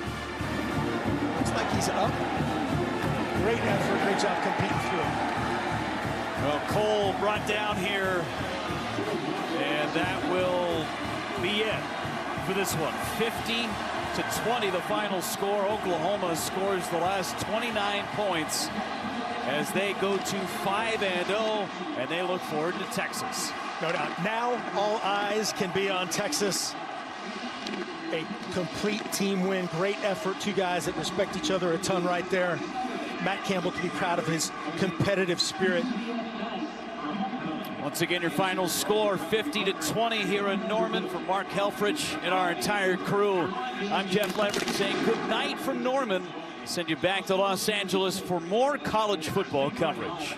looks like he's up. Great effort, great job competing through it. Well, Cole brought down here, and that will be it for this one. 50-20, the final score. Oklahoma scores the last 29 points as they go to 5-0, and they look forward to Texas. No doubt. Now all eyes can be on Texas. A complete team win. Great effort. 2 guys that respect each other a ton right there. Matt Campbell can be proud of his competitive spirit. Once again, your final score, 50-20 here in Norman. For Mark Helfrich and our entire crew, I'm Jeff Leverett saying good night from Norman. Send you back to Los Angeles for more college football coverage.